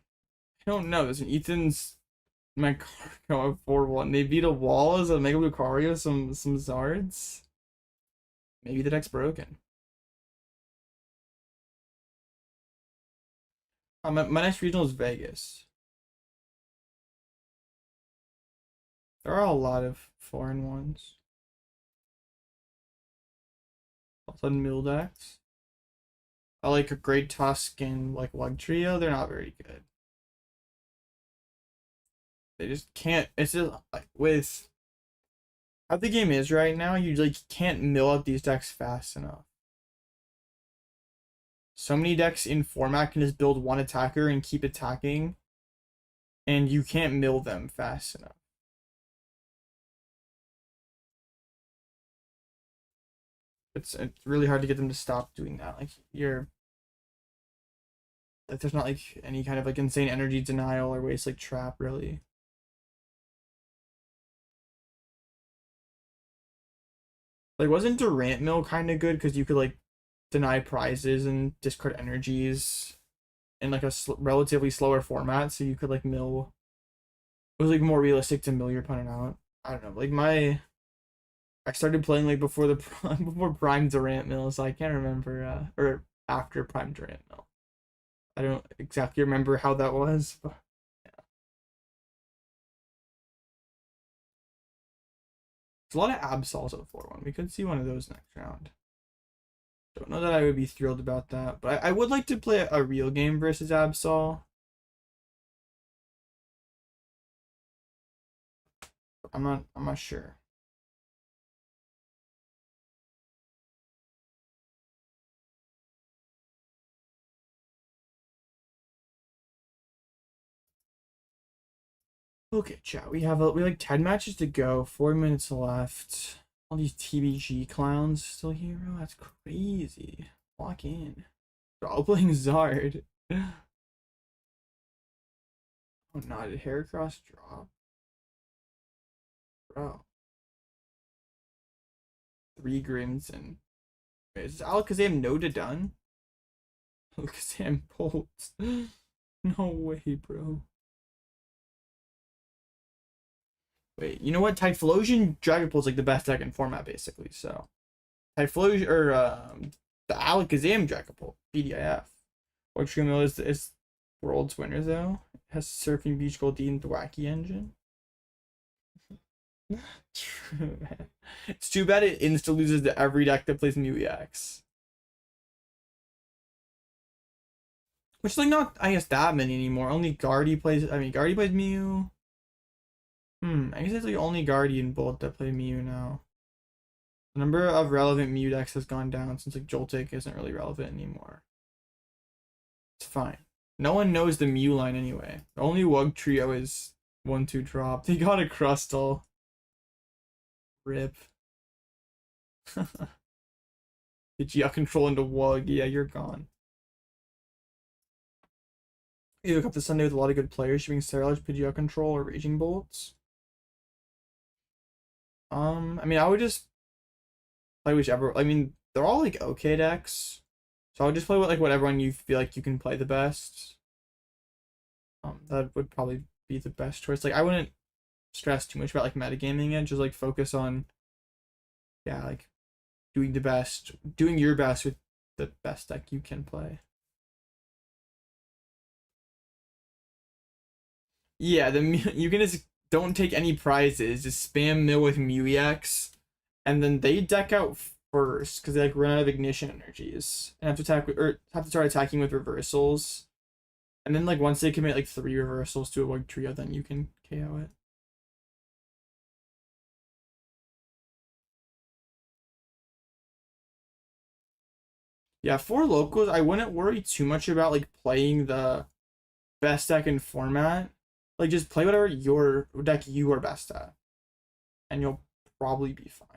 I don't know. There's an Ethan's My car going 4-1. They beat a wall as a Mega Lucario, some Zards. Maybe the deck's broken. My next regional is Vegas. There are a lot of foreign ones. Also mill decks. I like a Great Tusk and like Lug Trio. They're not very good. They just can't. It's just like with how the game is right now. You like can't mill out these decks fast enough. So many decks in format can just build one attacker and keep attacking, and you can't mill them fast enough. It's really hard to get them to stop doing that. Like there's not like any kind of like insane energy denial or waste like trap really. Like wasn't Durant Mill kind of good because you could like deny prizes and discard energies in like a relatively slower format, so you could like mill. It was like more realistic to mill your opponent out. I don't know. Like I started playing like before the before Prime Durant Mill, so I can't remember or after Prime Durant Mill. I don't exactly remember how that was, but yeah. There's a lot of Absols at 4-1. We could see one of those next round. Don't know that I would be thrilled about that, but I would like to play a real game versus Absol. I'm not sure. Okay, chat. We like 10 matches to go. 4 minutes left. All these TBG clowns still here. Oh, that's crazy. Lock in. They're all playing Zard. Oh no, did Heracross drop? Bro. 3 Grims and wait, is Alakazam no to done? Alakazam bolts. No way, bro. Wait, you know what? Typhlosion Dragapult is like the best deck in format, basically. So, Typhlosion or the Alakazam Dragapult PDIF. Which is World's winner though. It has Surfing Beach Goldeen Thwacky engine. True, man. It's too bad it insta loses to every deck that plays Mew EX. Which like not I guess that many anymore. Only Guardy plays Guardy plays Mew. I guess it's like only Guardian Bolt that play Mew now. The number of relevant Mew decks has gone down since like Joltik isn't really relevant anymore. It's fine. No one knows the Mew line anyway. The only Wug Trio is 1-2 drop. They got a Crustle. Rip. Pidgeot control into Wug. Yeah, you're gone. You woke up this Sunday with a lot of good players shooting Sterilage, Pidgeot control, or Raging Bolts. I would just play whichever. They're all like okay decks, so I would just play with like whatever one you feel like you can play the best. That would probably be the best choice. Like I wouldn't stress too much about like metagaming it. Just like focus on, yeah, like doing your best with the best deck you can play. Yeah, you can just don't take any prizes. Just spam mill with Mew EX, and then they deck out first because they like run out of ignition energies and have to attack or have to start attacking with reversals. And then like once they commit like 3 reversals to a Wug Trio, then you can KO it. Yeah, for locals, I wouldn't worry too much about like playing the best deck in format. Like just play whatever your deck you are best at, and you'll probably be fine.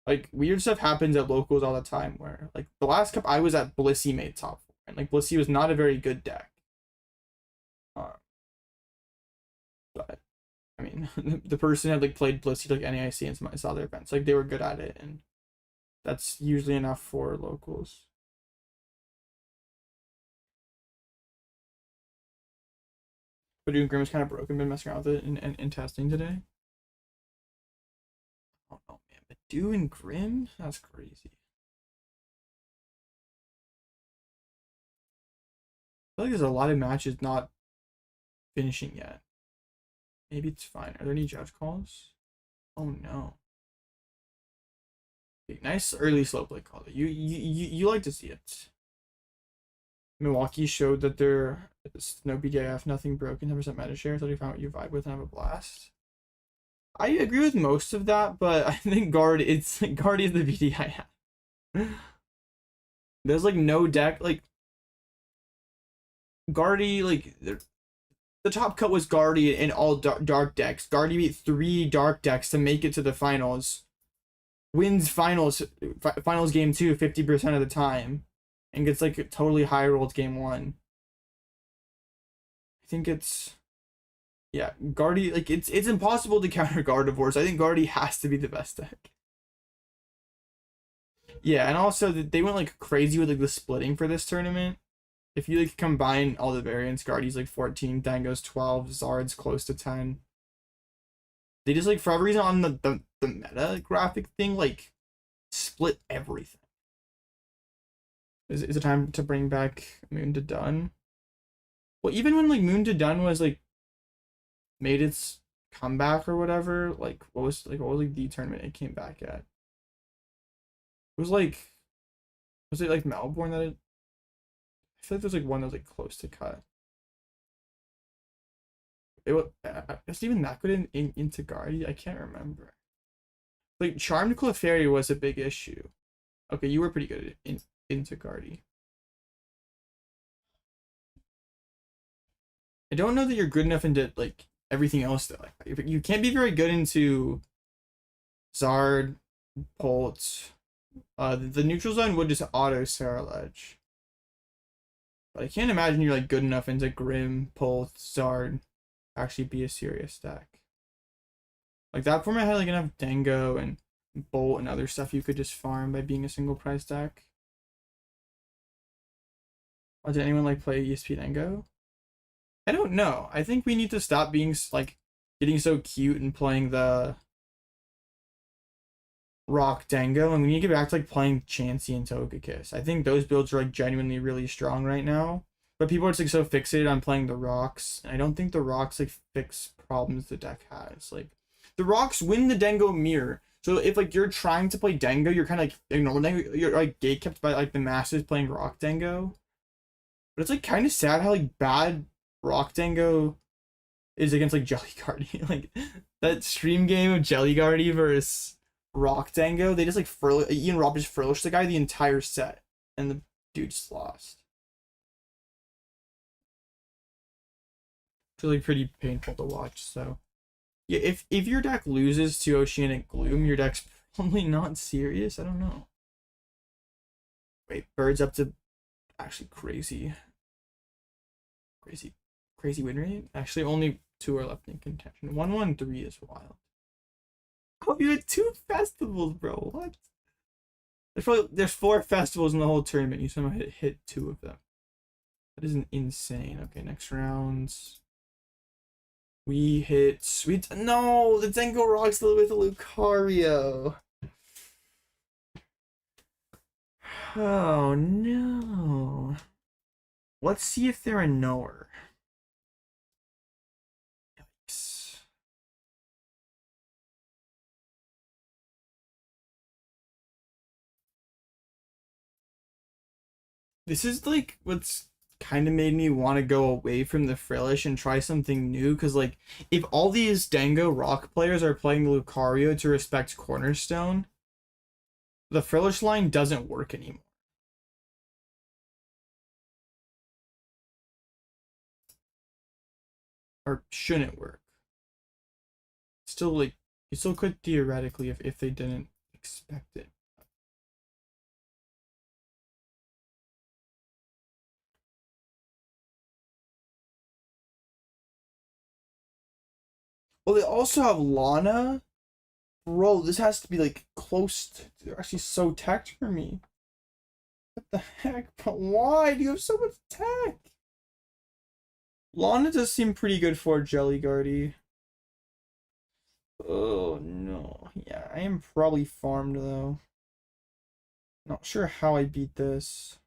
Like weird stuff happens at locals all the time where like the last cup I was at, Blissey made top 4 and like Blissey was not a very good deck. But I mean the person had like played Blissey like NAIC and some other events. Like they were good at it, and that's usually enough for locals. But doing Grim is kind of broken. Been messing around with it in testing today. Oh no, man! But doing Grim, that's crazy. I feel like there's a lot of matches not finishing yet. Maybe it's fine. Are there any judge calls? Oh no. Okay, nice early slow play call. You like to see it. Milwaukee showed that there's no BDIF, nothing broken, 100% meta share, so you find what you vibe with and have a blast. I agree with most of that, but I think Guardy is the BDIF. There's like no deck, like Guardy, like the top cut was Guardy in all dark decks. Guardy beat 3 dark decks to make it to the finals. Wins finals game 2 50% of the time. And gets like totally high rolled game 1. I think it's, yeah, Guardy, like it's impossible to counter Gardevoirs. I think Guardy has to be the best deck. Yeah, and also they went like crazy with like the splitting for this tournament. If you like combine all the variants, Guardy's like 14, Dango's 12, Zard's close to 10. They just like for every reason on the meta graphic thing, like split everything. Is it time to bring back Moon to Dun? Well, even when like Moon to Dun was like made its comeback or whatever, like what was like the tournament it came back at? It was it like Melbourne that it? I feel like there's like one that was like close to cut. It was, I guess even that good into Guardy. I can't remember. Like Charmed Clefairy was a big issue. Okay, you were pretty good into Guardy. I don't know that you're good enough into like everything else though. Like, you can't be very good into Zard, Polt. The neutral zone would just auto Ceruledge. But I can't imagine you're like good enough into Grim, Polt, Zard, actually be a serious deck. Like that format had like enough Dango and Bolt and other stuff you could just farm by being a single price deck. Did anyone like play ESP Dango? I don't know. I think we need to stop being like getting so cute and playing the Rock Dango, and we need to get back to like playing Chansey and Togekiss. I think those builds are like genuinely really strong right now. But people are just like so fixated on playing the rocks. And I don't think the rocks like fix problems the deck has. Like the rocks win the Dango mirror. So if like you're trying to play Dango, you're kind of like ignoring Dango. You're like gatekept by like the masses playing Rock Dango. But it's like kind of sad how like bad Rock Dango is against like Jelly Guardy. Like that stream game of Jelly Guardy versus Rock Dango, they just like Ian Robb just frillished the guy the entire set, and the dude just lost. It's really pretty painful to watch. So yeah, if your deck loses to Oceanic Gloom, your deck's probably not serious. I don't know. Wait, Bird's up to actually crazy win rate. Actually, only 2 are left in contention. 1-1-3 is wild. Oh, you had 2 festivals, bro. What? There's 4 festivals in the whole tournament. You somehow hit 2 of them. That is insane. Okay, next rounds. We hit sweet. No, the Dango Rock's with the Lucario. Oh no. Let's see if they're a knower. Yikes. This is like what's kind of made me want to go away from the Frillish and try something new, because like if all these Dango Rock players are playing Lucario to respect Cornerstone, the Frillish line doesn't work anymore. Or shouldn't work. Still, like, you still could theoretically if they didn't expect it. Well, they also have Lana. Bro, this has to be like close to, they're actually so teched for me. What the heck? But why do you have so much tech? Lana does seem pretty good for Jelly Guardy. Oh no. Yeah, I am probably farmed though. Not sure how I beat this.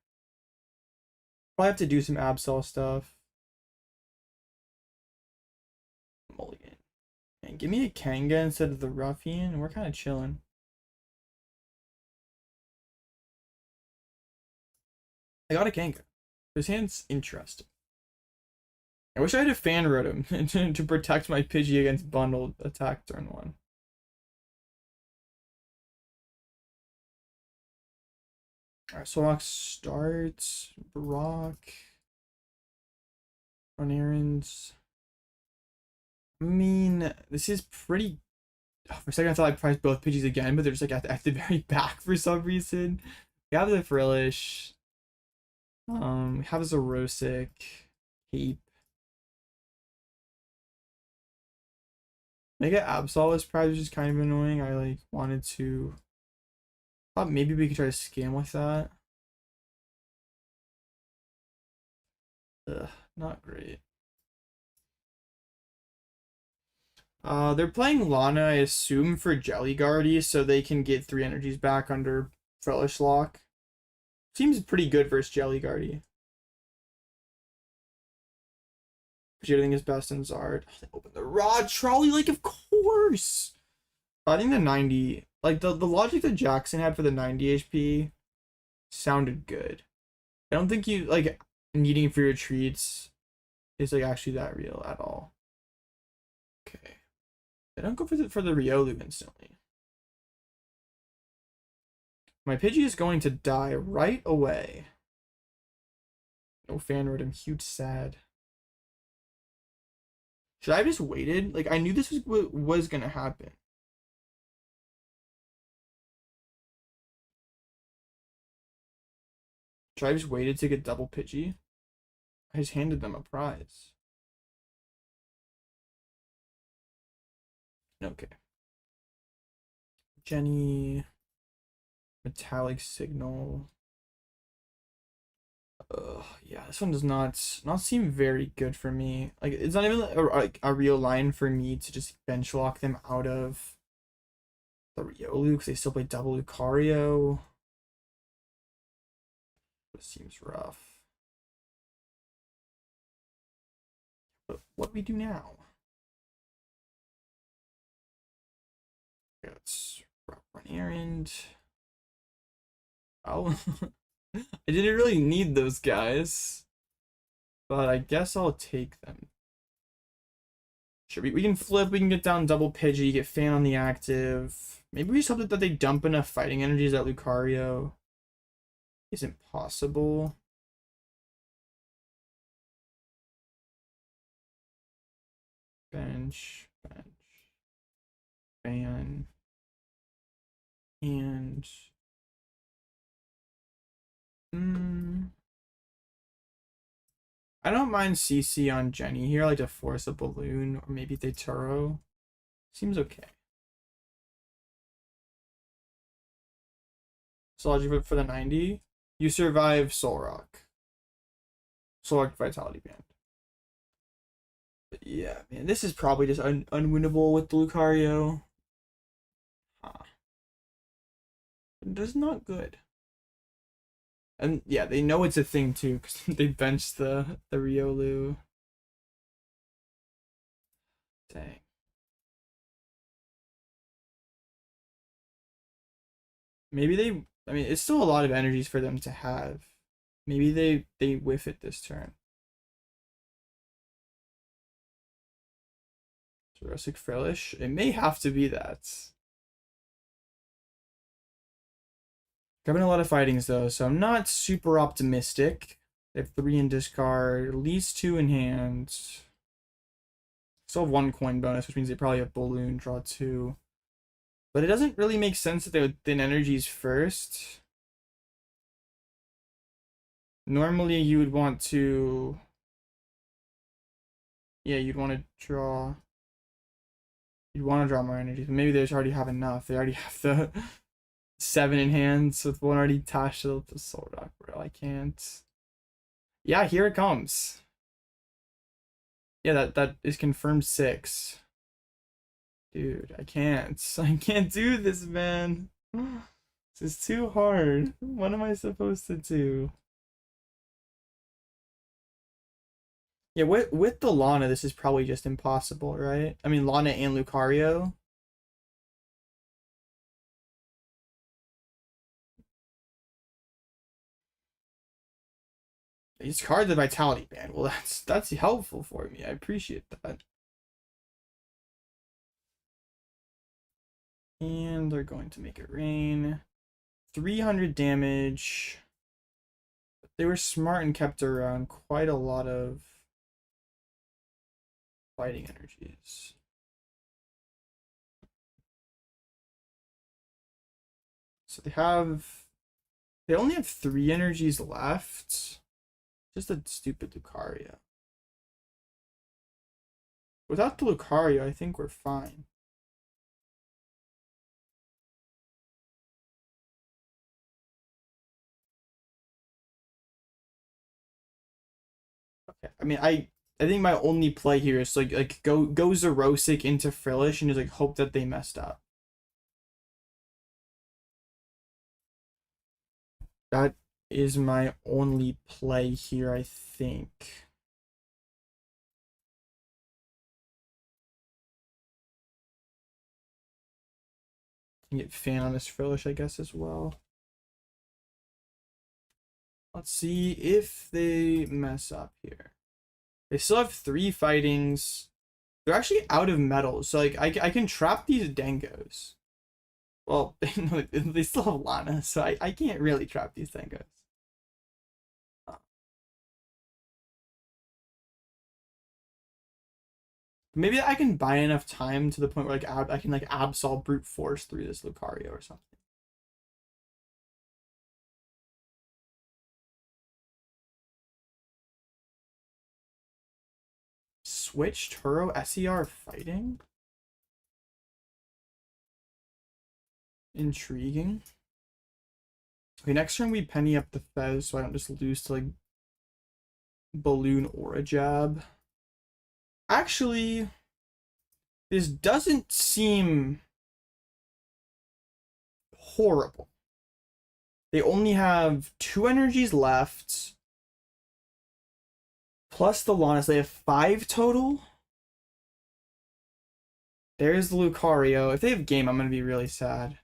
Probably have to do some Absol stuff. Mulligan. And give me a Kanga instead of the Ruffian. We're kind of chilling. I got a Kanga. His hand's interesting. I wish I had a fan rotom to protect my Pidgey against bundled attack turn 1. Alright, Solok starts. Brock. Run errands. I mean, this is pretty. For a second, I thought I priced both Pidgeys again, but they're just like at the very back for some reason. We have the Frillish. We have a Rosic. Cape. Mega Absol is probably just kind of annoying. I like wanted to. Thought maybe we could try to scam with that. Ugh, not great. They're playing Lana, I assume, for Jelly Guardy, so they can get 3 energies back under Frillish Lock. Seems pretty good versus Jelly Guardy. Pidgeot, I think is best in Zard. Oh, they opened the Rod Trolley, like, of course! I think the 90, like, the logic that Jackson had for the 90 HP sounded good. I don't think you, like, needing for your treats is, like, actually that real at all. Okay. They don't go for the Riolu instantly. My Pidgey is going to die right away. No fan rotom, huge sad. Should I have just waited? Like, I knew this was gonna happen. Should I have just waited to get double Pidgey? I just handed them a prize. Okay. Jenny. Metallic Signal. Yeah, this one does not seem very good for me. Like, it's not even like a real line for me to just bench lock them out of the Riolu because they still play double Lucario. This seems rough. But what do we do now? Let's run errand. Oh, I didn't really need those guys, but I guess I'll take them. Sure, we can flip, we can get down double Pidgey, get fan on the active. Maybe we just hope that they dump enough fighting energies at Lucario isn't possible. Bench, fan, and I don't mind CC on Jenny here, like to force a balloon, or maybe they Turo. Seems okay. So I'll give it for the 90. You survive Soul Rock. Soul Rock Vitality Band. But yeah, man, this is probably just unwinnable with the Lucario. That's not good. And yeah, they know it's a thing too, because they benched the Riolu. Dang. Maybe they, I mean, it's still a lot of energies for them to have. Maybe they whiff it this turn. Jurassic Frillish. It may have to be that. Grabbing a lot of fightings though, so I'm not super optimistic. They have 3 in discard, at least 2 in hand. Still have 1 coin bonus, which means they probably have balloon, draw 2. But it doesn't really make sense that they would thin energies first. Normally you would want to, yeah, you'd want to draw more energies, but maybe they just already have enough. They already have the 7 in hands with 1 already attached to the Soul Rock, bro. I can't. Yeah, here it comes. Yeah, that is confirmed 6. Dude, I can't. I can't do this, man. This is too hard. What am I supposed to do? Yeah, with the Lana, this is probably just impossible, right? I mean, Lana and Lucario. It's card the Vitality Band. Well, that's helpful for me. I appreciate that. And they're going to make it rain. 300 damage. They were smart and kept around quite a lot of fighting energies. So they only have 3 energies left. Just a stupid Lucario. Without the Lucario, I think we're fine. Okay, I mean, I think my only play here is like go Xerosic into Frillish and just like hope that they messed up. That is my only play here, I think. Can get Fan on this Frillish, I guess, as well. Let's see if they mess up here. They still have 3 fightings. They're actually out of metals, so like I can trap these Dengos. Well, they still have Lana, so I can't really trap these Dengos. Maybe I can buy enough time to the point where like I can like Absol brute force through this Lucario or something. Switch Turo SER fighting? Intriguing. Okay, next turn we penny up the Fez so I don't just lose to like Balloon or a Jab. Actually, this doesn't seem horrible. They only have 2 energies left. Plus the Lana, so they have 5 total. There's the Lucario. If they have game, I'm going to be really sad.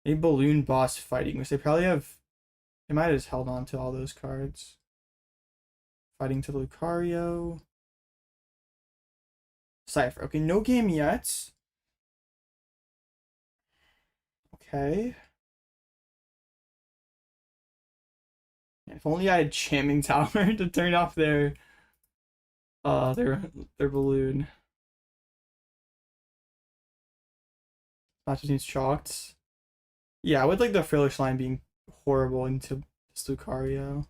A Balloon Boss fighting, which they probably have. They might have just held on to all those cards. Fighting to Lucario. Cypher. Okay, no game yet. Okay. If only I had Jamming Tower to turn off their balloon. Not just needs shocked. Yeah, with like the Frillish line being horrible into this Lucario.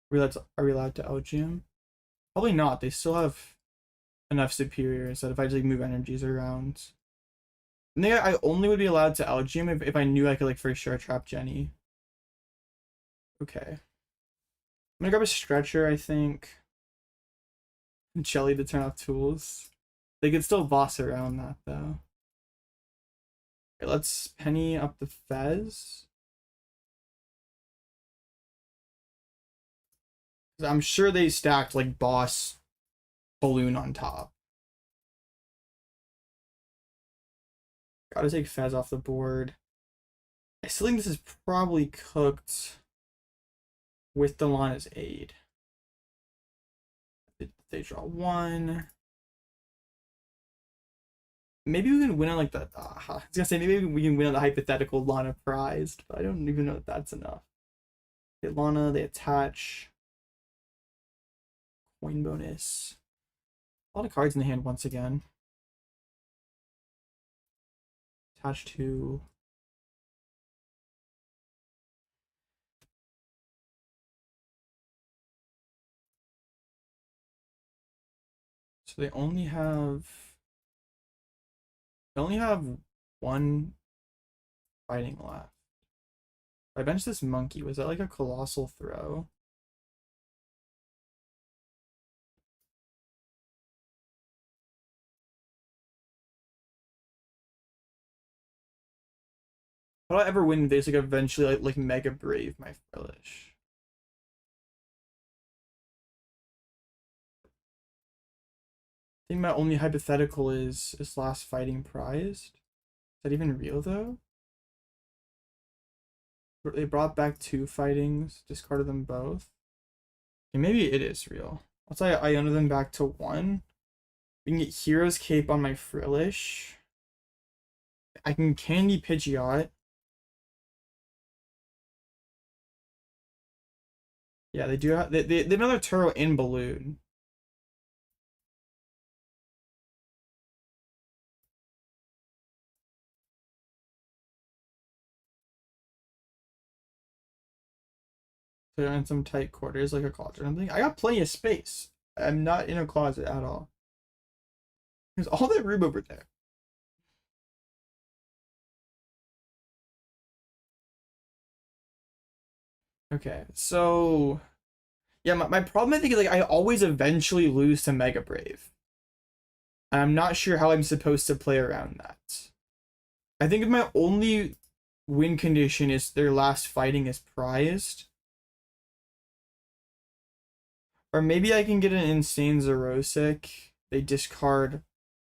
Are we allowed to Elgyem? Probably not. They still have enough superiors that if I just like move energies around. I think I only would be allowed to Elgyem if I knew I could like for sure trap Jenny. Okay. I'm gonna grab a Stretcher, I think. Jelly to turn off tools. They could still boss around that though. Okay, let's penny up the Fez. I'm sure they stacked like boss balloon on top. Gotta take Fez off the board. I still think this is probably cooked with the Lana's aid. They draw 1. Maybe we can win on like the. I was gonna say maybe we can win on the hypothetical Lana prized, but I don't even know if that's enough. Hit Lana, they attach. Coin bonus. A lot of cards in the hand once again. Attach to. So they only have 1 fighting left. If I bench this monkey, was that like a colossal throw? How do I ever win this? Like eventually, like Mega Brave my Frillish. I think my only hypothetical is last fighting prized. Is that even real though? They brought back 2 fightings, discarded them both. Okay, maybe it is real. Let's say I Iono them back to 1. We can get Hero's Cape on my Frillish. I can Candy Pidgeot. Yeah, they do have they have another Turo in Balloon. So they're in some tight quarters, like a closet or something. I got plenty of space. I'm not in a closet at all. There's all that room over there. Okay, so yeah, my problem I think is like I always eventually lose to Mega Brave. I'm not sure how I'm supposed to play around that. I think if my only win condition is their last fighting is prized. Or maybe I can get an insane Zerosic. They discard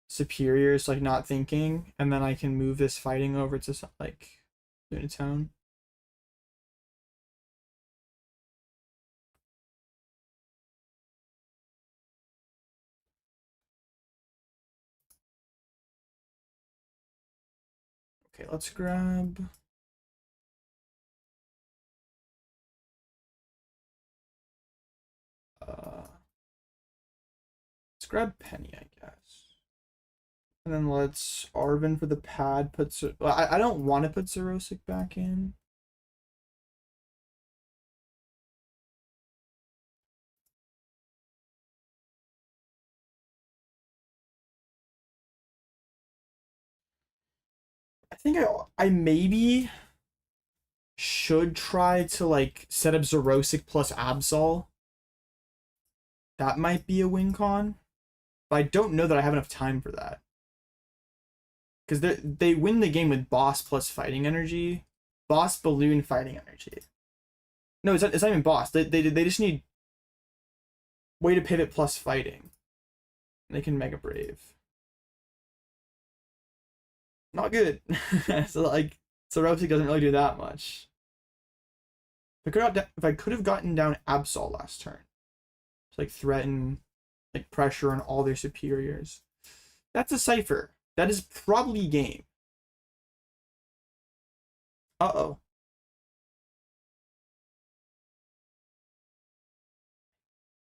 superiors, like not thinking, and then I can move this fighting over to like Lunatown. Okay, let's grab let's grab Penny, I guess. And then let's Arven for the pad. I don't want to put Zerosic back in. I think I maybe should try to like set up Zerosic plus Absol. That might be a win con. But I don't know that I have enough time for that. Because they win the game with Boss plus Fighting Energy. Boss, Balloon, Fighting Energy. No, it's not even Boss. They just need way to pivot plus Fighting. They can Mega Brave. Not good. So like, Zerosic doesn't really do that much. If I could have gotten down Absol last turn, to like threaten, like pressure on all their superiors. That's a cipher. That is probably game. Uh-oh.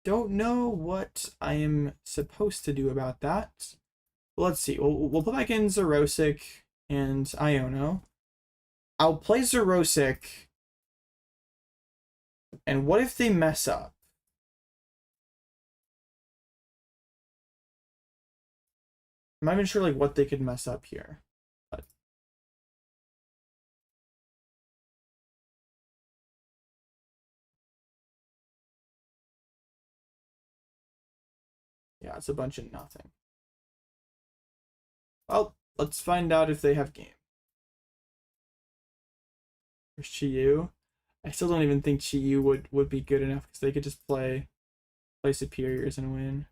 Don't know what I am supposed to do about that. Let's see. We'll put back in Zerosic and Iono. I'll play Zerosic. And what if they mess up? I'm not even sure like what they could mess up here. But yeah, it's a bunch of nothing. Well, let's find out if they have game. There's Chi-Yu. I still don't even think Chi-Yu would be good enough because they could just play superiors and win.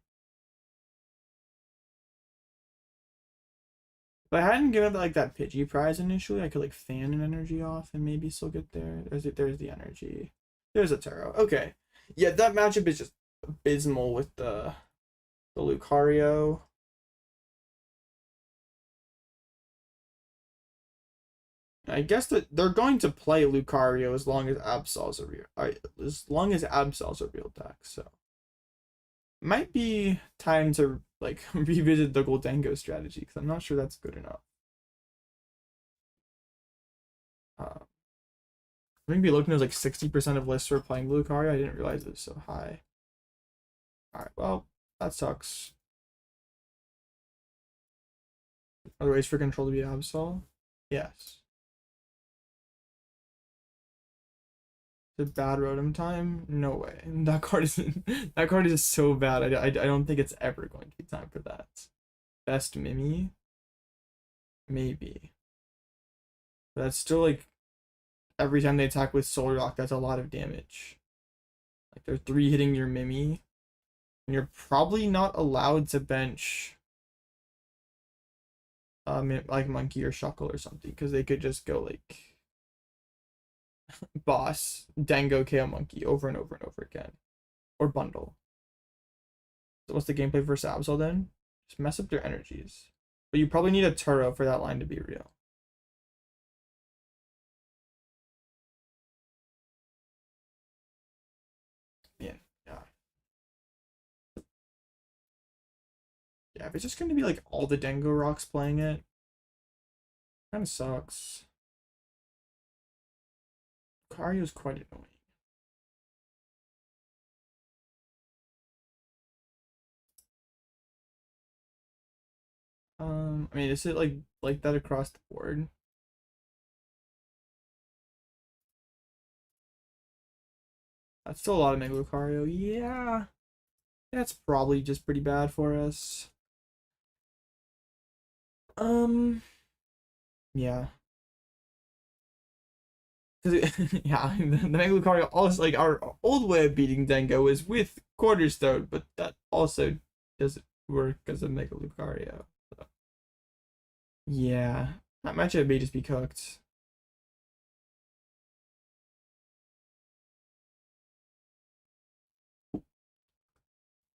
If I hadn't given like that Pidgey prize initially, I could like fan an energy off and maybe still get there. There's the energy. There's a Taro. Okay. Yeah, that matchup is just abysmal with the Lucario. I guess that they're going to play Lucario as long as Absol's a real deck, so might be time to like revisit the Goldengo strategy because I'm not sure that's good enough. Maybe looking at like 60% of lists were playing Lucario. I didn't realize it was so high. All right, well that sucks. Are there ways for control to be Absol? Yes. The bad Rotom time? No way. That card is so bad. I don't think it's ever going to be time for that. Best Mimi? Maybe. But that's still like every time they attack with Solar Rock, that's a lot of damage. Like they're 3 hitting your Mimi. And you're probably not allowed to bench like Monkey or Shuckle or something, because they could just go like boss, Dango, KO Monkey over and over and over again. Or bundle. So what's the gameplay for Absol then? Just mess up their energies. But you probably need a Turo for that line to be real. Yeah. Yeah, if it's just gonna be like all the Dengo rocks playing it, kind of sucks. Cario's quite annoying. I mean, is it like that across the board? That's still a lot of Mega Lucario. Yeah, that's probably just pretty bad for us. Yeah. Yeah, the Mega Lucario also, like, our old way of beating Dengo is with Quarter Stone, but that also doesn't work because of Mega Lucario. So. Yeah, that matchup may just be cooked.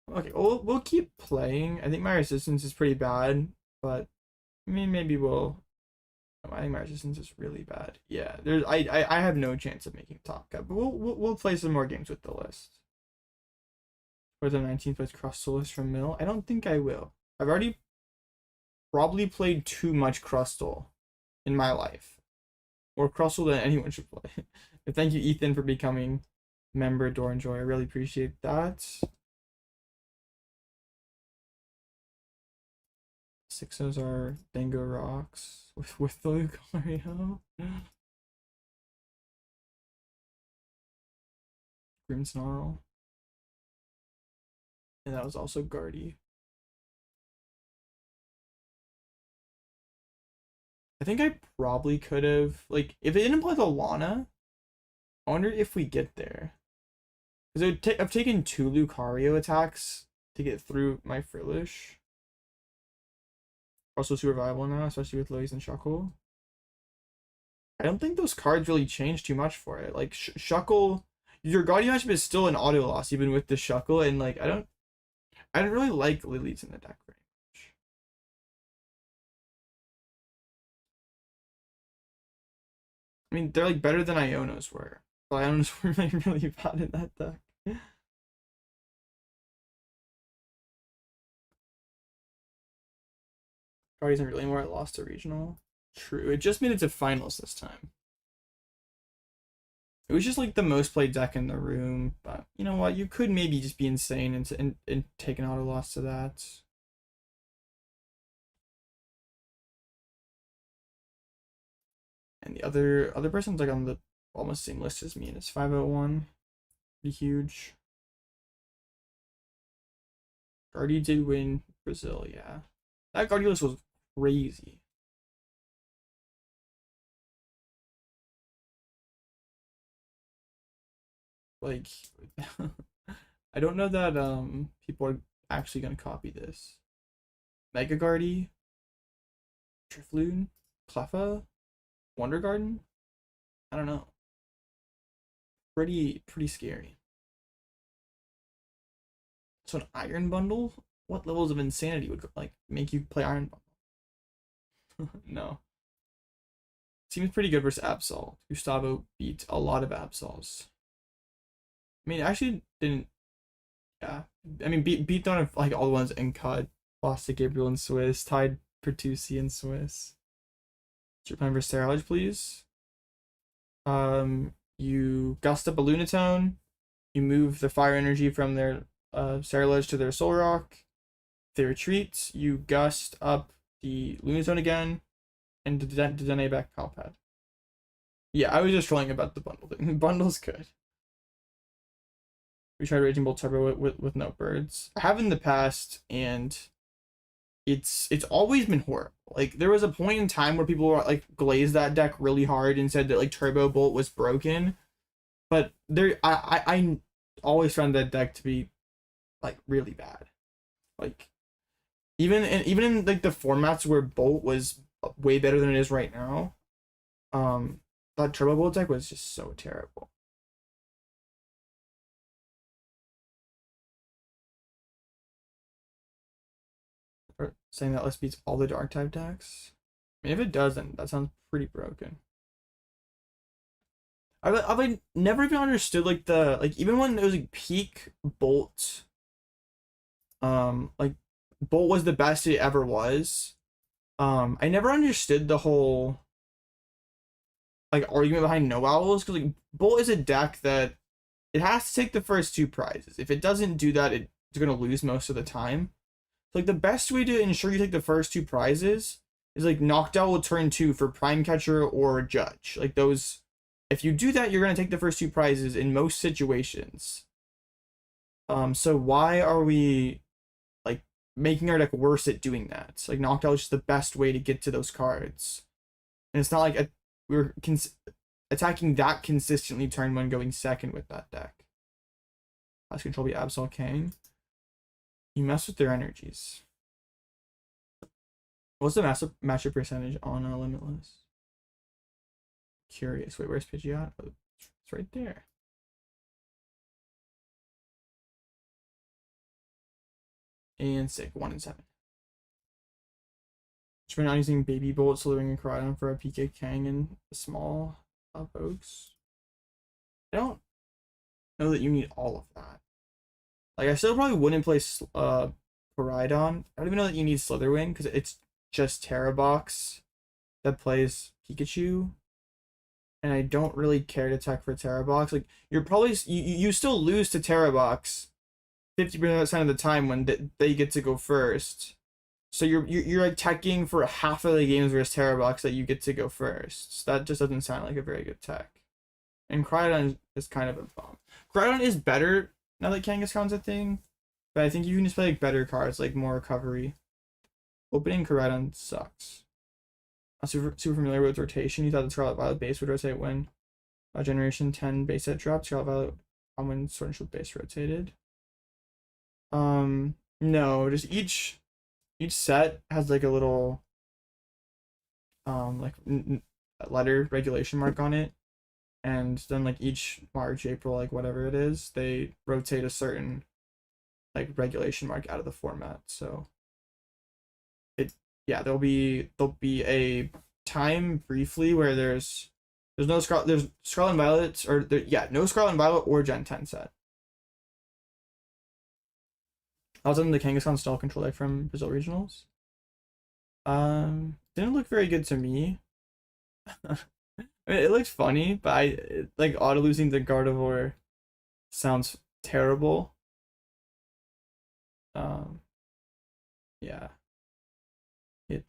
Okay, we'll keep playing. I think my resistance is pretty bad, but I mean maybe we'll. I think my resistance is really bad. Yeah, there's I have no chance of making top cut, but we'll play some more games with the list. For the 19th place Crustalist from Mill, I don't think I will. I've already probably played too much Crustal in my life, more Crustal than anyone should play. But thank you, Ethan, for becoming member Doranjoy. I really appreciate that. Sixes are Dango Rocks with the Lucario. Grimmsnarl. And that was also Guardy. I think I probably could have, like, if it didn't play the Lana, I wonder if we get there. Because I've taken 2 Lucario attacks to get through my Frillish. Also survivable now, especially with Lilies and Shuckle. I don't think those cards really change too much for it. Like, Shuckle, your Guardian matchup is still an auto loss, even with the Shuckle, and, like, I don't really like Lilies in the deck very much. I mean, they're, like, better than Ionos were. But Ionos were like, really bad in that deck. Guardians aren't really more lost to regional. True. It just made it to finals this time. It was just like the most played deck in the room, but you know what? You could maybe just be insane and take an auto loss to that. And the other person's like on the almost same list as me, and it's 501. Pretty huge. Guardy did win Brazil, yeah. That Guardy list was crazy. Like, I don't know that people are actually gonna copy this. Mega Guardy, Trifloon, Cleffa, Wonder Garden. I don't know. Pretty scary. So an Iron Bundle? What levels of insanity would like make you play Iron Bundle? No. Seems pretty good versus Absol. Gustavo beat a lot of Absols. I mean, actually didn't. Yeah, I mean, beat down like all the ones in CUD. Lost to Gabriel in Swiss. Tied Pertusi in Swiss. What's your plan for Sterilage, please? You gust up a Lunatone. You move the fire energy from their Sterilage to their Soul Rock. If they retreat, you gust up the Lunatone again, and Dedenne back Pal Pad. Yeah, I was just trolling about the bundle thing. The bundle's good. We tried Raging Bolt Turbo with no birds. I have in the past, and it's always been horrible. Like there was a point in time where people were like glazed that deck really hard and said that like Turbo Bolt was broken, but I always found that deck to be like really bad. Like even in like the formats where Bolt was way better than it is right now, that Turbo Bolt deck was just so terrible. Or saying that list beats all the dark type decks. I mean, if it doesn't, that sounds pretty broken. I've like never even understood like the like even when it was like peak Bolt, like Bolt was the best it ever was. I never understood the whole like argument behind no owls because like Bolt is a deck that it has to take the first two prizes. If it doesn't do that, it's gonna lose most of the time. So, like the best way to ensure you take the first two prizes is like knocked out turn 2 for Prime Catcher or Judge. Like those, if you do that, you're gonna take the first two prizes in most situations. So why are we like making our deck worse at doing that? Like knocked out is just the best way to get to those cards, and it's not like we're attacking that consistently turn 1 going second with that deck. Last control be Absol King. You mess with their energies. What's the matchup percentage on Limitless? Curious. Wait, where's Pidgeot? Oh, it's right there. And sick. 1 and 7. Should we not using Baby Bolt, Slithering, and Koraidon for a PK Kang and a small Oaks? I don't know that you need all of that. Like, I still probably wouldn't play Koraidon. I don't even know that you need Slitherwing because it's just Terra Box that plays Pikachu. And I don't really care to tech for Terra Box. Like, you're probably you still lose to Terra Box 50% of the time when they get to go first. So you're like teching for half of the games versus Terra Box that you get to go first. So that just doesn't sound like a very good tech. And Koraidon is kind of a bomb. Koraidon is better now that Kangaskhan's a thing, but I think you can just play like better cards, like more recovery. Opening Koraidon sucks. I'm super familiar with rotation. You thought the Scarlet Violet base would rotate when Generation 10 base set dropped. Scarlet Violet when Sword and Shield base rotated. No, just each set has like a little like letter regulation mark on it, and then like each March, April, like whatever it is, they rotate a certain like regulation mark out of the format. So there'll be a time briefly where there's Scarlet and Violet, or no Scarlet and Violet or Gen 10 set. I was on the Kangaskhan stall control deck from Brazil Regionals. Didn't look very good to me. I mean, it looked funny, but like auto losing the Gardevoir sounds terrible. Yeah. It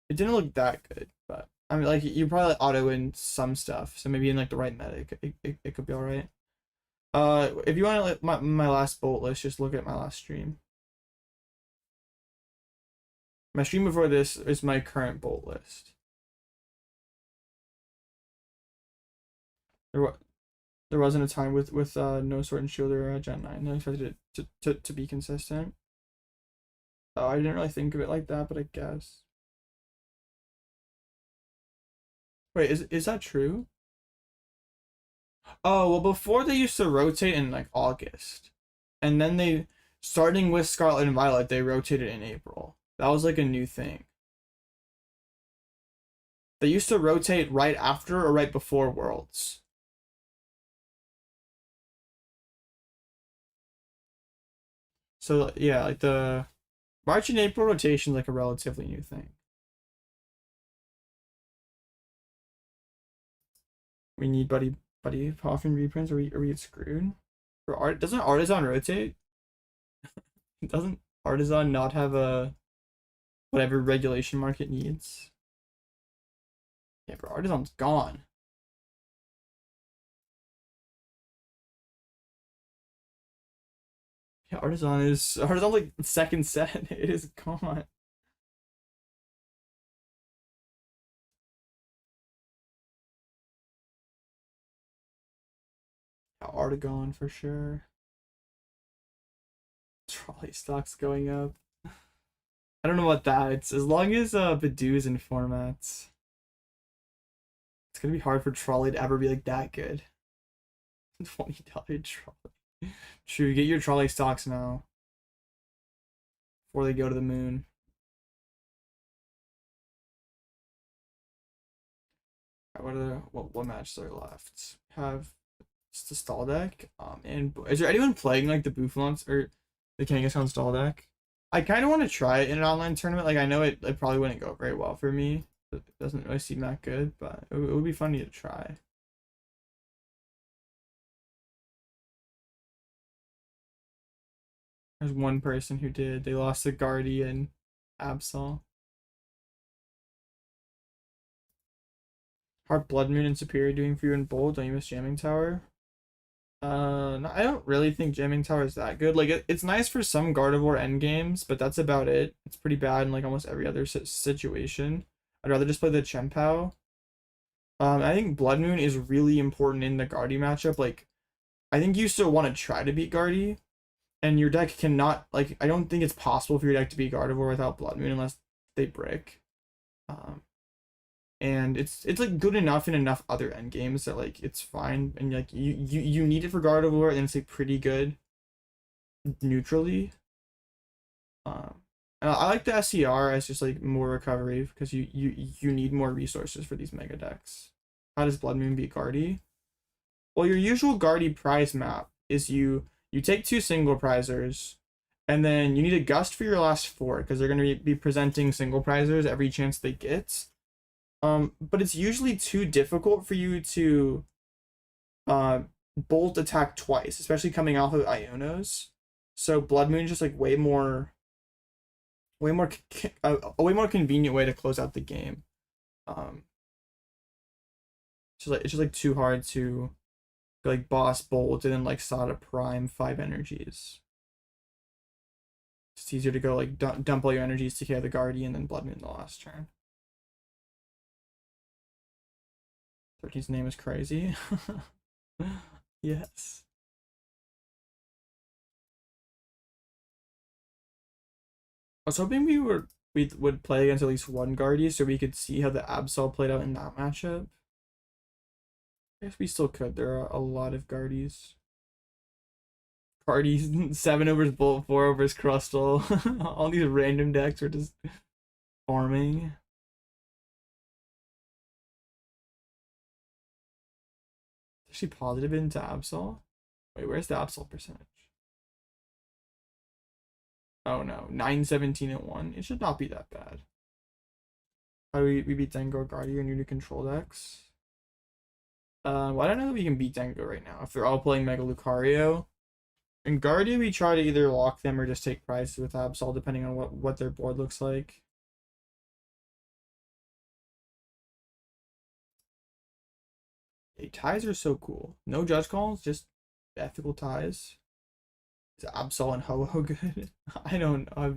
didn't look that good, but I mean, like you probably auto in some stuff, so maybe in like the right meta, it could be all right. If you want to like my last Bolt list, just look at my last stream. My stream before this is my current Bolt list. There wasn't a time with no Sword and Shield or Gen 9. I expected it to be consistent. I didn't really think of it like that, but I guess. Wait, is that true? Oh, well, before they used to rotate in like August, and then they, starting with Scarlet and Violet, they rotated in April. That was like a new thing. They used to rotate right after or right before Worlds. So yeah, like the March and April rotation is like a relatively new thing. We need Buddy Hoffman reprints, or we get screwed. For art, doesn't Artazon rotate? Doesn't Artazon not have a whatever regulation mark it needs? Yeah, bro, Artazon's gone. Yeah, Artazon like second set. It is gone. Artazon for sure. Trolley stocks going up. I don't know about that. It's as long as Badoo's in formats. It's gonna be hard for Trolley to ever be like that good. $20 Trolley. True, get your Trolley stocks now. Before they go to the moon. What matches are left? Have just the stall deck. And is there anyone playing like the Bouffalons or the Kangaskhan stall deck? I kind of want to try it in an online tournament. Like I know it probably wouldn't go very well for me. It doesn't really seem that good, but it would be funny to try. There's one person who did. They lost the Guardian Absol. Heart Blood Moon and Superior doing for you in bold. Don't you miss Jamming Tower? No, I don't really think Jamming Tower is that good. Like it's nice for some Gardevoir end games, but that's about it. It's pretty bad in like almost every other situation. I'd rather just play the Chien-Pao. I think Blood Moon is really important in the Guardy matchup. Like, I think you still want to try to beat Guardy, and your deck cannot, like, I don't think it's possible for your deck to beat Gardevoir without Blood Moon unless they brick. And it's like good enough in enough other end games that like it's fine, and like you need it for Gardevoir, and it's like pretty good neutrally. And I like the SCR as just like more recovery because you need more resources for these mega decks. How does Blood Moon beat Guardy? Well, your usual Guardy prize map is you take 2 single prizers, and then you need a gust for your last 4 because they're going to be presenting single prizers every chance they get. But it's usually too difficult for you to bolt attack twice, especially coming off of Ionos. So Blood Moon is just like way more a way more convenient way to close out the game. It's just like too hard to like boss bolt and then like Sada Prime 5 energies. It's easier to go like dump all your energies to KO the Guardian and then Blood Moon the last turn. 13's name is crazy. Yes. I was hoping we would play against at least one Guardy so we could see how the Absol played out in that matchup. I guess we still could. There are a lot of Guardies. Guardies 7 overs Bolt, 4 overs Crustle. All these random decks are just farming. Is she positive into Absol? Wait, where's the Absol percentage? Oh no, 917 and 1. It should not be that bad. How do we beat Dengo Guardy or new to control decks? Well, I don't know that we can beat Dengo right now if they're all playing Mega Lucario. In Guardy, we try to either lock them or just take prizes with Absol, depending on what their board looks like. Hey, ties are so cool. No judge calls, just ethical ties. Is Absol and Ho-Oh good? I don't know.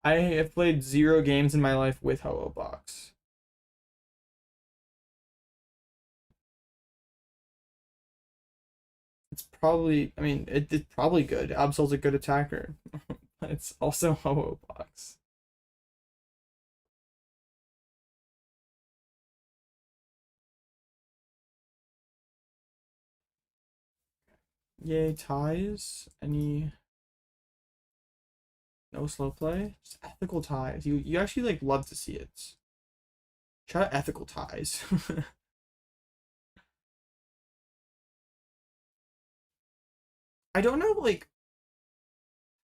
I have played 0 games in my life with Ho-Oh box. It's probably, I mean, it's probably good. Absol's a good attacker, but it's also Ho-Oh box. Yay, ties. Any no slow play? Just ethical ties. You actually like love to see it. Try ethical ties. I don't know like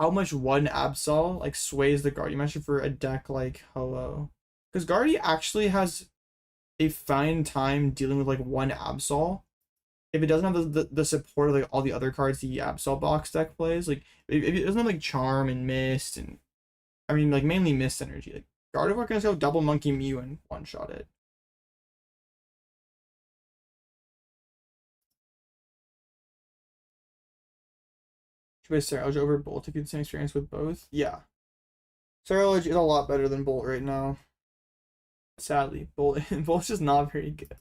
how much one Absol like sways the Guardy matchup for a deck like Ho-Oh. Because Guardy actually has a fine time dealing with like one Absol if it doesn't have the support of like all the other cards the Absol box deck plays. Like if it doesn't have like Charm and Mist and I mean like mainly Mist Energy. Like Gardevoir can just go double Monkey Mew and one shot it. Should we Sarah over Bolt to get the same experience with both? Yeah. Sarah is a lot better than Bolt right now. Sadly, Bolt's just not very good.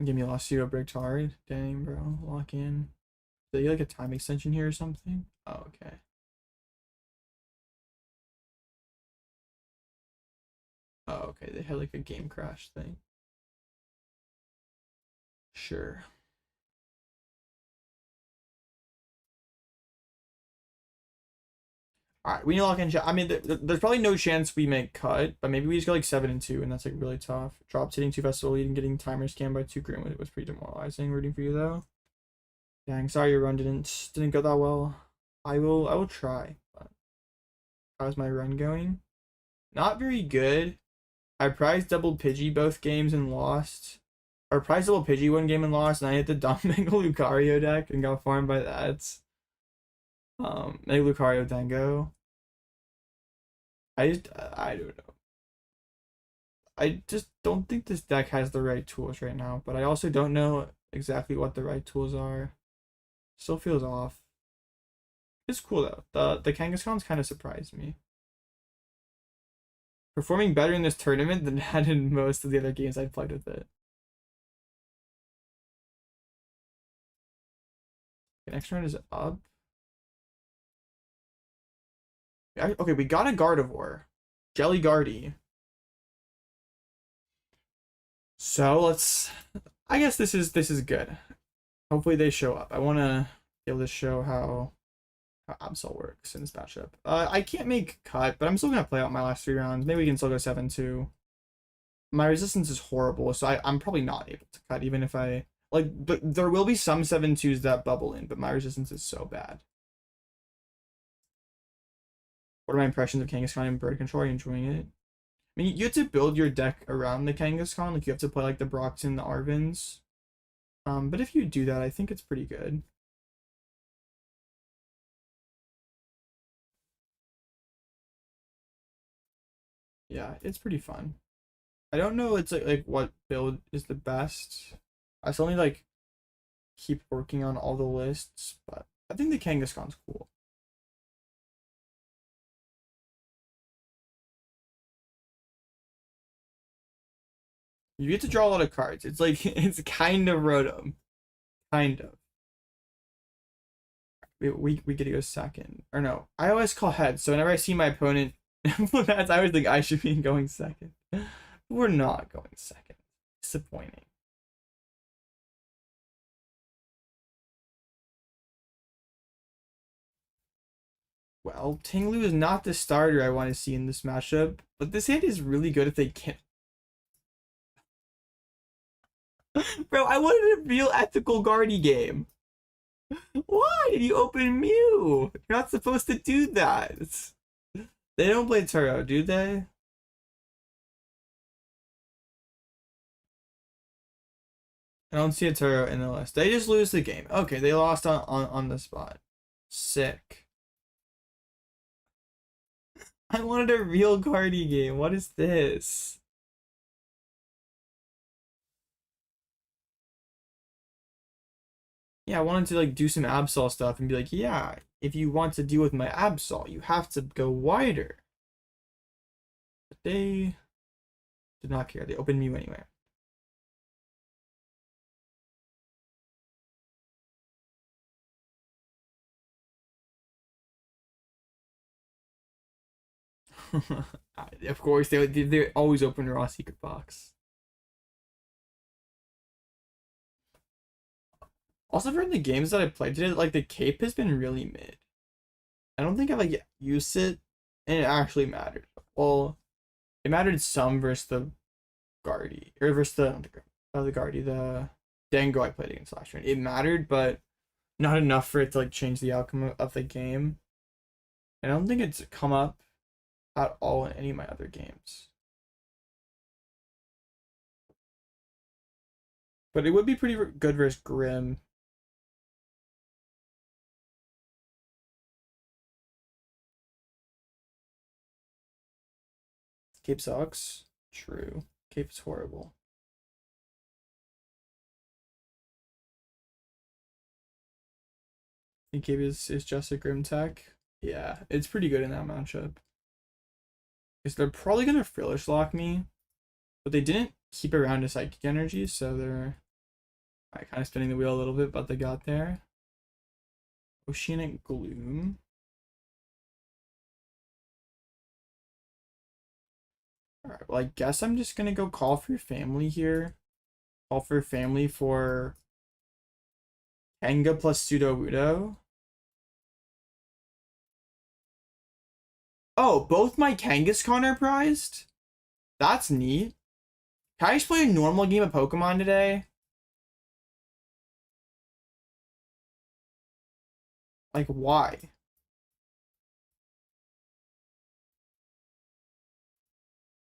Give me a Latias bricked hard. Dang, bro. Lock in. Did you like a time extension here or something? Oh, okay. Oh, okay. They had like a game crash thing. Sure. All right, we need to lock in. I mean, there's probably no chance we make cut, but maybe we just go like 7-2, and that's like really tough. Drops hitting 2 festival lead and getting timer scanned by 2 Grim was pretty demoralizing. Rooting for you though. Dang, sorry your run didn't go that well. I will try. But how's my run going? Not very good. I prize doubled Pidgey both games and lost. Or prize double Pidgey one game and lost, and I hit the dumb Mega Lucario deck and got farmed by that. Mega Lucario Dango. I don't know. I just don't think this deck has the right tools right now, but I also don't know exactly what the right tools are. Still feels off. It's cool though. The Kangaskhan's kind of surprised me. Performing better in this tournament than had in most of the other games I've played with it. Okay, next round is up. Okay, we got a Gardevoir. Jelly Guardy. So let's, I guess this is good. Hopefully they show up. I want to be able to show how Absol works in this matchup. I can't make cut, but I'm still gonna play out my last 3 rounds. Maybe we can still go 7-2. My resistance is horrible, so I'm probably not able to cut, even if I like. There will be some 7-2s that bubble in, but my resistance is so bad. What are my impressions of Kangaskhan and Bird Control? Are you enjoying it? I mean, you have to build your deck around the Kangaskhan. Like, you have to play, like, the Broxton, the Arvins. But if you do that, I think it's pretty good. Yeah, it's pretty fun. I don't know it's like what build is the best. I still need, like, keep working on all the lists, but I think the Kangaskhan's cool. You get to draw a lot of cards. It's like, it's kind of Rotom. Kind of. We get to go second. Or no, I always call heads. So whenever I see my opponent, I always think I should be going second. We're not going second. Disappointing. Well, Ting-Lu is not the starter I want to see in this matchup, but this hand is really good if they can't. Bro, I wanted a real ethical Guardy game. Why did you open Mew? You're not supposed to do that. They don't play Turo, do they? I don't see a Turo in the list. They just lose the game. Okay, they lost on the spot. Sick. I wanted a real Guardy game. What is this? Yeah, I wanted to like do some Absol stuff and be like, yeah, if you want to deal with my Absol, you have to go wider. But they did not care. They opened Mew anyway. Of course, they always open raw secret box. Also, for the games that I played today, like the cape has been really mid. I don't think I've like used it, and it actually mattered. Well, it mattered some versus the Guardy, or versus the Guardy, the Dango I played against last round. It mattered, but not enough for it to like change the outcome of the game. And I don't think it's come up at all in any of my other games. But it would be pretty good versus Grim. Cape sucks. True. Cape's horrible. I think Cape is just a Grim tech. Yeah, it's pretty good in that matchup. Because they're probably gonna Frillish lock me, but they didn't keep around a Psychic Energy, so they're Alright, kind of spinning the wheel a little bit, but they got there. Oceanic Gloom. Alright, well, I guess I'm just gonna go call for your family here. Call for your family for Kanga plus Sudowoodo. Oh, both my Kangaskhan are prized? That's neat. Can I just play a normal game of Pokemon today? Like, why?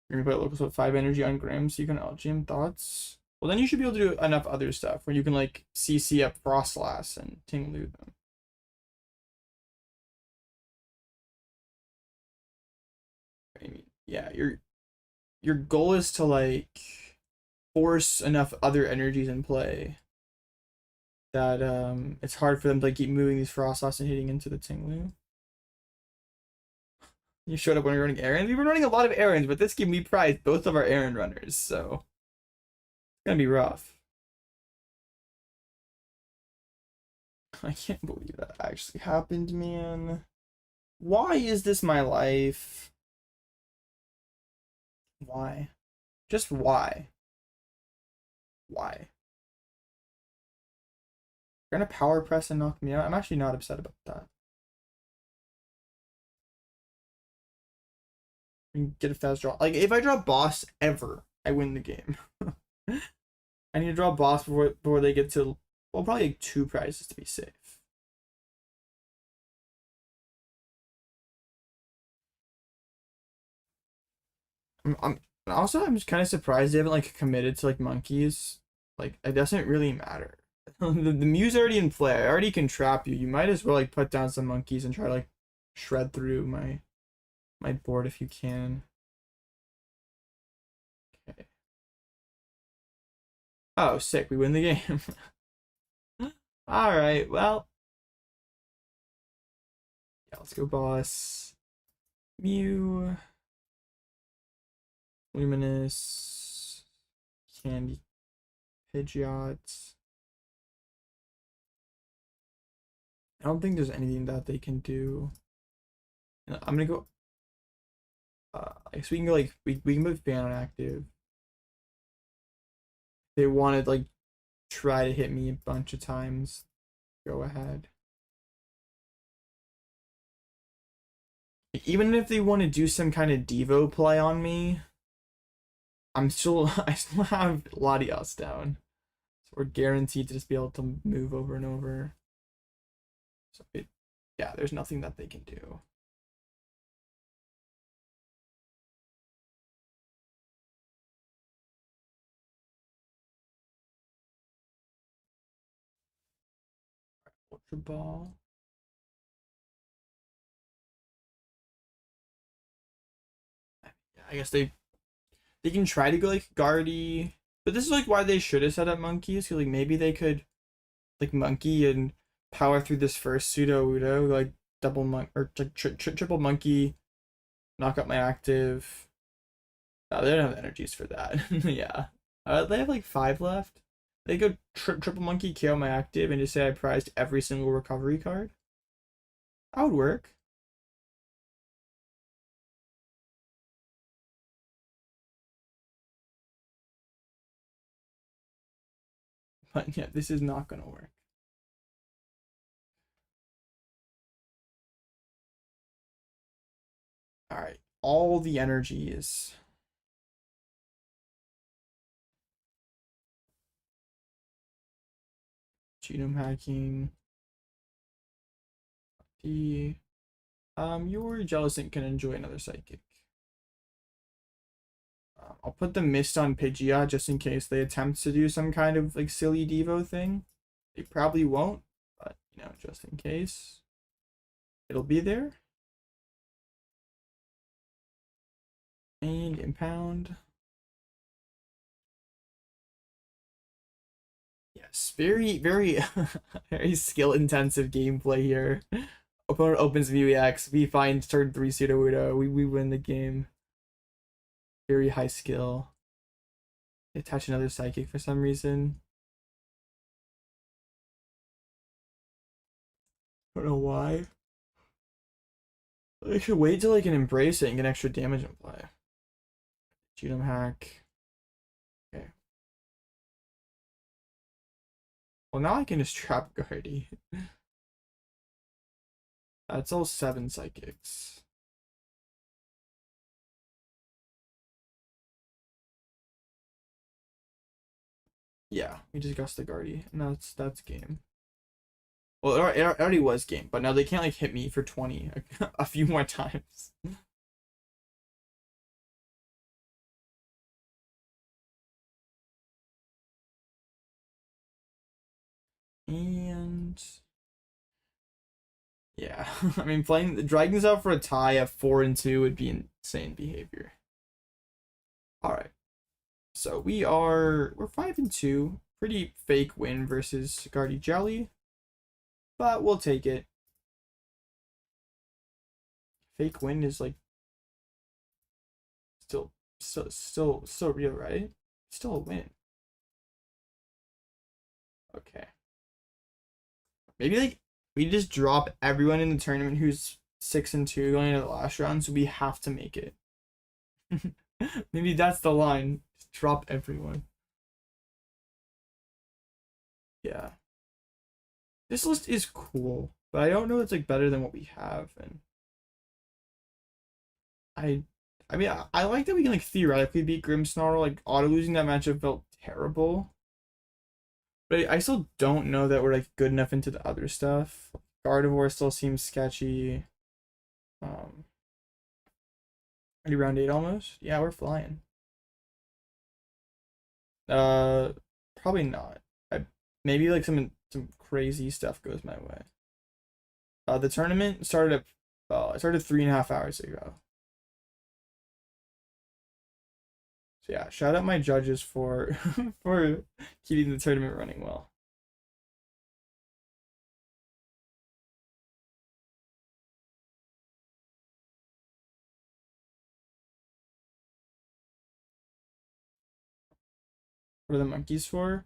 You're gonna put local so 5 energy on Grim so you can Elgyem. Thoughts? Well, then you should be able to do enough other stuff where you can, like, CC up Frostlass and Ting-Lu them. I mean, yeah, your goal is to, like, force enough other energies in play that it's hard for them to, like, keep moving these Frostlass and hitting into the Ting-Lu. You showed up when we were running errands. We've been running a lot of errands, but this game we prized both of our errand runners, so it's gonna be rough. I can't believe that actually happened, man. Why is this my life? Why? Just why? Why? You're gonna power press and knock me out? I'm actually not upset about that. Get a fast draw. Like, if I draw boss ever, I win the game. I need to draw boss before they get to, well, probably like 2 prizes to be safe. I'm just kind of surprised they haven't, like, committed to, like, monkeys. Like, it doesn't really matter. the Mew's already in play. I already can trap you. You might as well, like, put down some monkeys and try to, like, shred through my board if you can. Okay. Oh, sick. We win the game. Alright, well. Yeah, let's go boss. Mew. Luminous. Candy. Pidgeot. I don't think there's anything that they can do. I'm gonna go. I guess we can go, like, we can move fan on active. They wanted, like, try to hit me a bunch of times. Go ahead. Even if they want to do some kind of Devo play on me, I still have Latias down. So we're guaranteed to just be able to move over and over. So yeah, there's nothing that they can do. Ultra Ball. I guess they can try to go, like, Guardy, but this is, like, why they should have set up monkeys. Cause, like, maybe they could, like, monkey and power through this first Sudowoodo, like, double monk or triple monkey, knock out my active. Oh, they don't have the energies for that. Yeah, they have, like, 5 left. They go triple monkey, KO my active, and just say I prized every single recovery card. That would work. But yeah, this is not gonna work. Alright, all the energies. Genome hacking. Your Jellicent can enjoy another psychic. I'll put the Mist on Pidgeot just in case they attempt to do some kind of, like, silly Devo thing. They probably won't, but, you know, just in case. It'll be there. And impound. Yes, very, very, very skill-intensive gameplay here. Opponent opens MEWX, we find turn 3 Sudowoodo, we win the game. Very high skill. They attach another psychic for some reason. don't know why. I should wait till I can embrace it and get extra damage in play. Genome hack. Okay. Well, now I can just trap Guardy. That's all 7 psychics. Yeah, we just got the Guardy, and that's game. Well, it already was game, but now they can't like hit me for 20 a few more times. And yeah, I mean, playing the Dragons out for a tie at 4-2 would be insane behavior. All right, so we're 5-2, pretty fake win versus Guardy Jelly, but we'll take it. Fake win is like still real, right? Still a win. Okay. Maybe like we just drop everyone in the tournament who's 6-2 going into the last round, so we have to make it. Maybe that's the line. Just drop everyone. Yeah. This list is cool, but I don't know it's like better than what we have, and I mean I like that we can like theoretically beat Grimmsnarl. Like auto losing that matchup felt terrible. But I still don't know that we're like good enough into the other stuff. Gardevoir still seems sketchy. Already round 8 almost? Yeah, we're flying. Probably not. Maybe like some crazy stuff goes my way. The tournament started at it started 3.5 hours ago. So yeah, shout out my judges for for keeping the tournament running well. What are the monkeys for?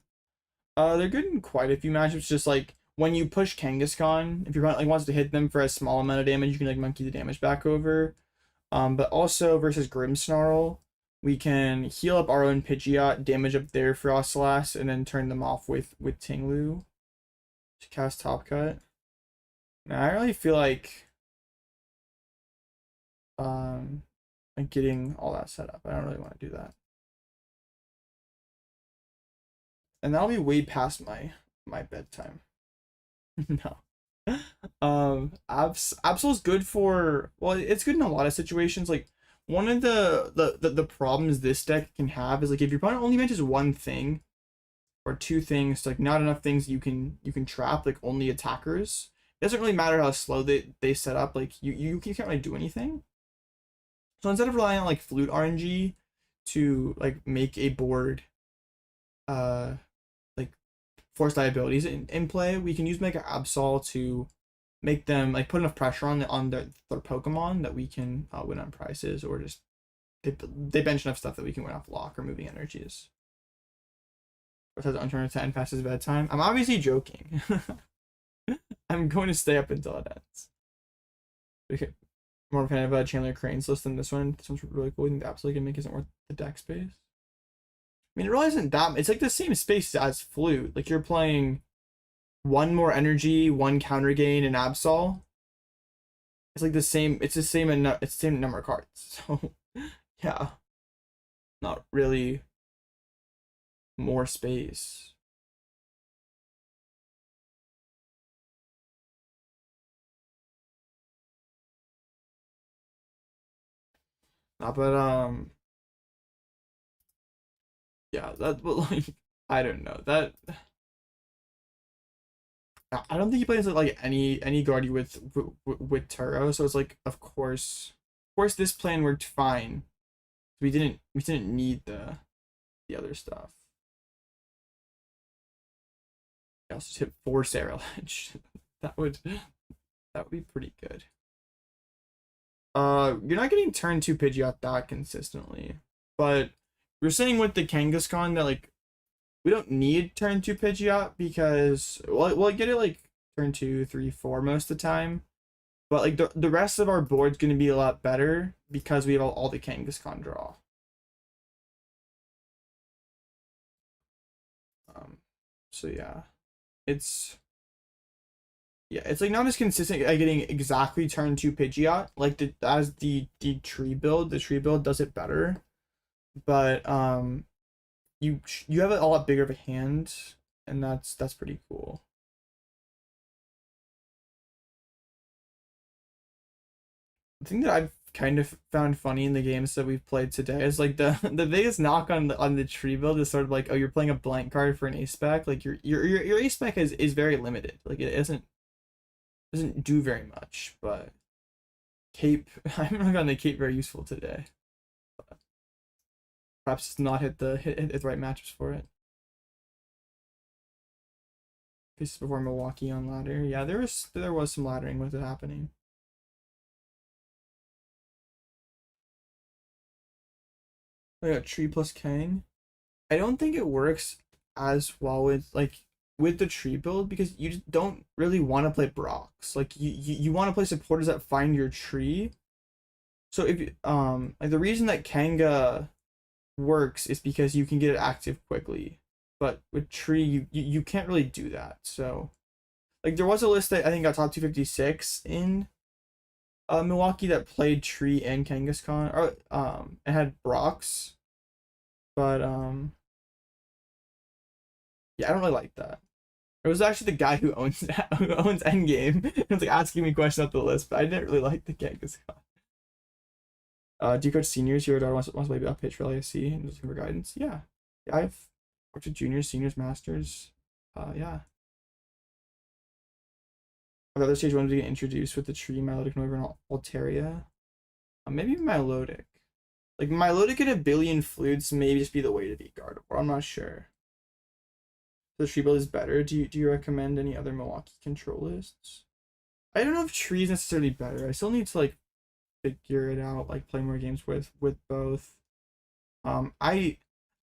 They're good in quite a few matchups. Just like when you push Kangaskhan, if your opponent like wants to hit them for a small amount of damage, you can like monkey the damage back over. But also versus Grimmsnarl, we can heal up our own Pidgeot, damage up their Frostlass, and then turn them off with Ting-Lu to cast Top Cut. Now I really feel like getting all that set up. I don't really want to do that. And that'll be way past my bedtime. No. Absol's good for, well, it's good in a lot of situations. Like one of the problems this deck can have is like if your opponent only benches one thing or two things, like not enough things you can trap, like only attackers. It doesn't really matter how slow they set up, like you can't really do anything. So instead of relying on like flute RNG to like make a board like force liabilities in play, we can use Mega Absol to make them like put enough pressure on their Pokemon that we can win on prizes, or just they bench enough stuff that we can win off lock or moving energies. Or says on turn 10 past his bedtime. I'm obviously joking. I'm going to stay up until it ends. Okay. More of a fan of Chandler Crane's list than this one. This one's really cool. I think the absolutely can make isn't worth the deck space. I mean, it really isn't that. It's like the same space as Flute. Like you're playing one more energy, one counter gain, and Absol. It's like the same. It's the same. It's the same number of cards. So yeah, not really more space. But yeah, but like I don't know that. I don't think he plays like any Guardy with Turo, so it's like of course this plan worked fine. We didn't need the other stuff. I also hit 4 Sarah-Ledge. that would be pretty good. You're not getting turn 2 Pidgeot that consistently, but we're saying with the Kangaskhan that like we don't need turn 2 Pidgeot because we'll get it like turn 2, 3, 4 most of the time. But like the rest of our board's gonna be a lot better because we have all the Kangaskhan draw. So yeah, it's like not as consistent at getting exactly turn 2 Pidgeot like the tree build. The tree build does it better, but you have a lot bigger of a hand, and that's pretty cool. The thing that I've kind of found funny in the games that we've played today is like the biggest knock on the tree build is sort of like, oh, you're playing a blank card for an ace spec. Like your ace spec is very limited. Like it doesn't do very much. But cape, I haven't found the cape very useful today. But perhaps it's not hit the right matchups for it. Pieces before Milwaukee on ladder. Yeah, there was some laddering with it happening. I got tree plus Kang. I don't think it works as well with the tree build because you just don't really want to play Brox. Like you want to play supporters that find your tree. So if like the reason that Kanga works is because you can get it active quickly, but with tree you can't really do that. So like there was a list that I think got top 256 in Milwaukee that played tree and Kangaskhan or and had Brox, but yeah, I don't really like that. It was actually the guy who owns Endgame. He was like asking me questions about the list, but I didn't really like the Kangaskhan. Do you coach seniors? Your daughter wants to play up pitch for LASC and looking for guidance. Yeah, I've worked with juniors, seniors, masters. Yeah. The other stage wanted to get introduced with the tree, Milotic, Nova, and Altaria. Maybe Milotic. Like Milotic and a billion flutes maybe just be the way to beat Gardevoir. I'm not sure. The tree build is better. Do you recommend any other Milwaukee control lists? I don't know if tree is necessarily better. I still need to like figure it out, like play more games with both. I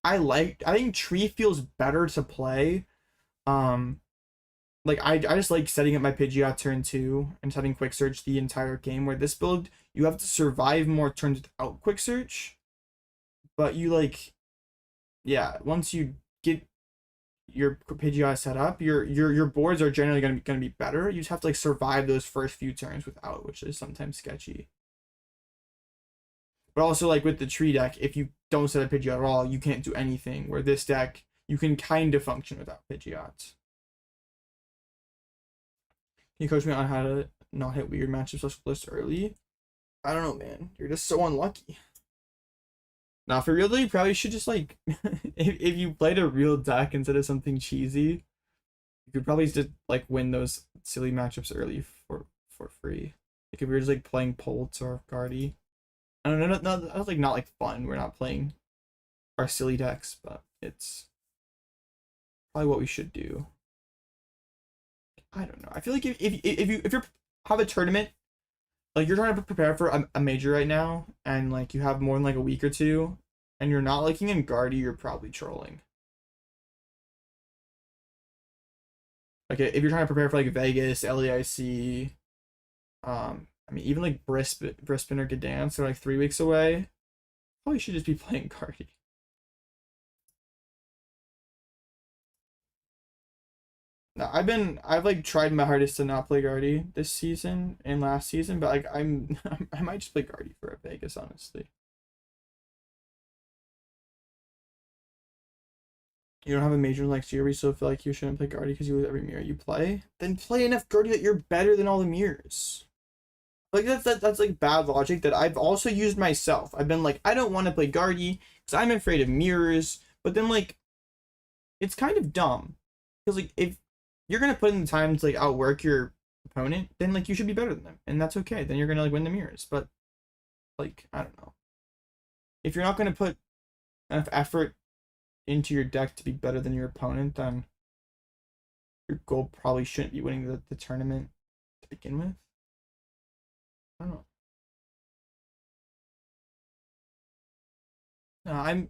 think tree feels better to play. Like I just like setting up my Pidgeot turn 2 and having quick search the entire game, where this build you have to survive more turns without quick search, but you like, yeah, once you get your Pidgeot set up, your boards are generally gonna be better. You just have to like survive those first few turns without, which is sometimes sketchy. But also like with the tree deck, if you don't set up Pidgeot at all, you can't do anything. Where this deck, you can kind of function without Pidgeot. Can you coach me on how to not hit weird matchups list early? I don't know, man. You're just so unlucky. Now, for real though, you probably should just like, if you played a real deck instead of something cheesy, you could probably just like win those silly matchups early for free. Like if we were just like playing Polts or Guardy. I don't know, that's like not like fun. We're not playing our silly decks, but it's probably what we should do. I don't know. I feel like if you have a tournament, like you're trying to prepare for a major right now, and like you have more than like a week or two, and you're not looking in Guardy, you're probably trolling. Like if you're trying to prepare for like Vegas, LEIC, I mean even like Brisbane or Gdansk are like 3 weeks away. Probably should just be playing Guardy. No, I've like tried my hardest to not play Guardy this season and last season, but like I might just play Guardy for a Vegas, honestly. You don't have a major next year, we still feel like you shouldn't play Guardy because you lose every mirror you play. Then play enough Guardy that you're better than all the mirrors. Like that's like bad logic that I've also used myself. I've been like, I don't want to play Guardy because I'm afraid of mirrors, but then like it's kind of dumb because like if you're gonna put in the time to like outwork your opponent, then like you should be better than them, and that's okay. Then you're gonna like win the mirrors. But like I don't know, if you're not gonna put enough effort into your deck to be better than your opponent, then your goal probably shouldn't be winning the tournament to begin with. I don't know. No,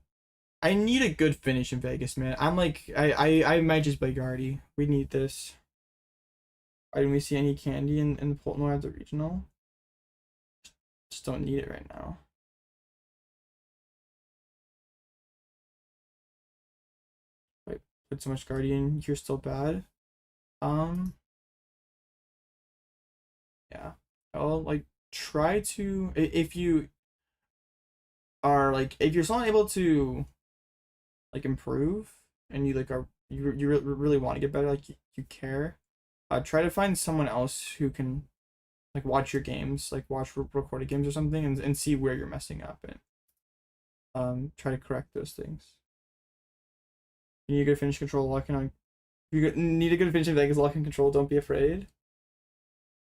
I need a good finish in Vegas, man. I'm like I might just play Guardy. We need this. Why didn't we see any candy in the Portmore at the regional? Just don't need it right now. Wait, put so much Guardian. You're still bad. Yeah. I'll like try to if you are like if you're still not able to like improve and you like are you really want to get better, like you care, try to find someone else who can like watch your games, like watch recorded games or something, and see where you're messing up and try to correct those things. You need a good finish control, locking on. You need a good finish in Vegas, locking control. Don't be afraid.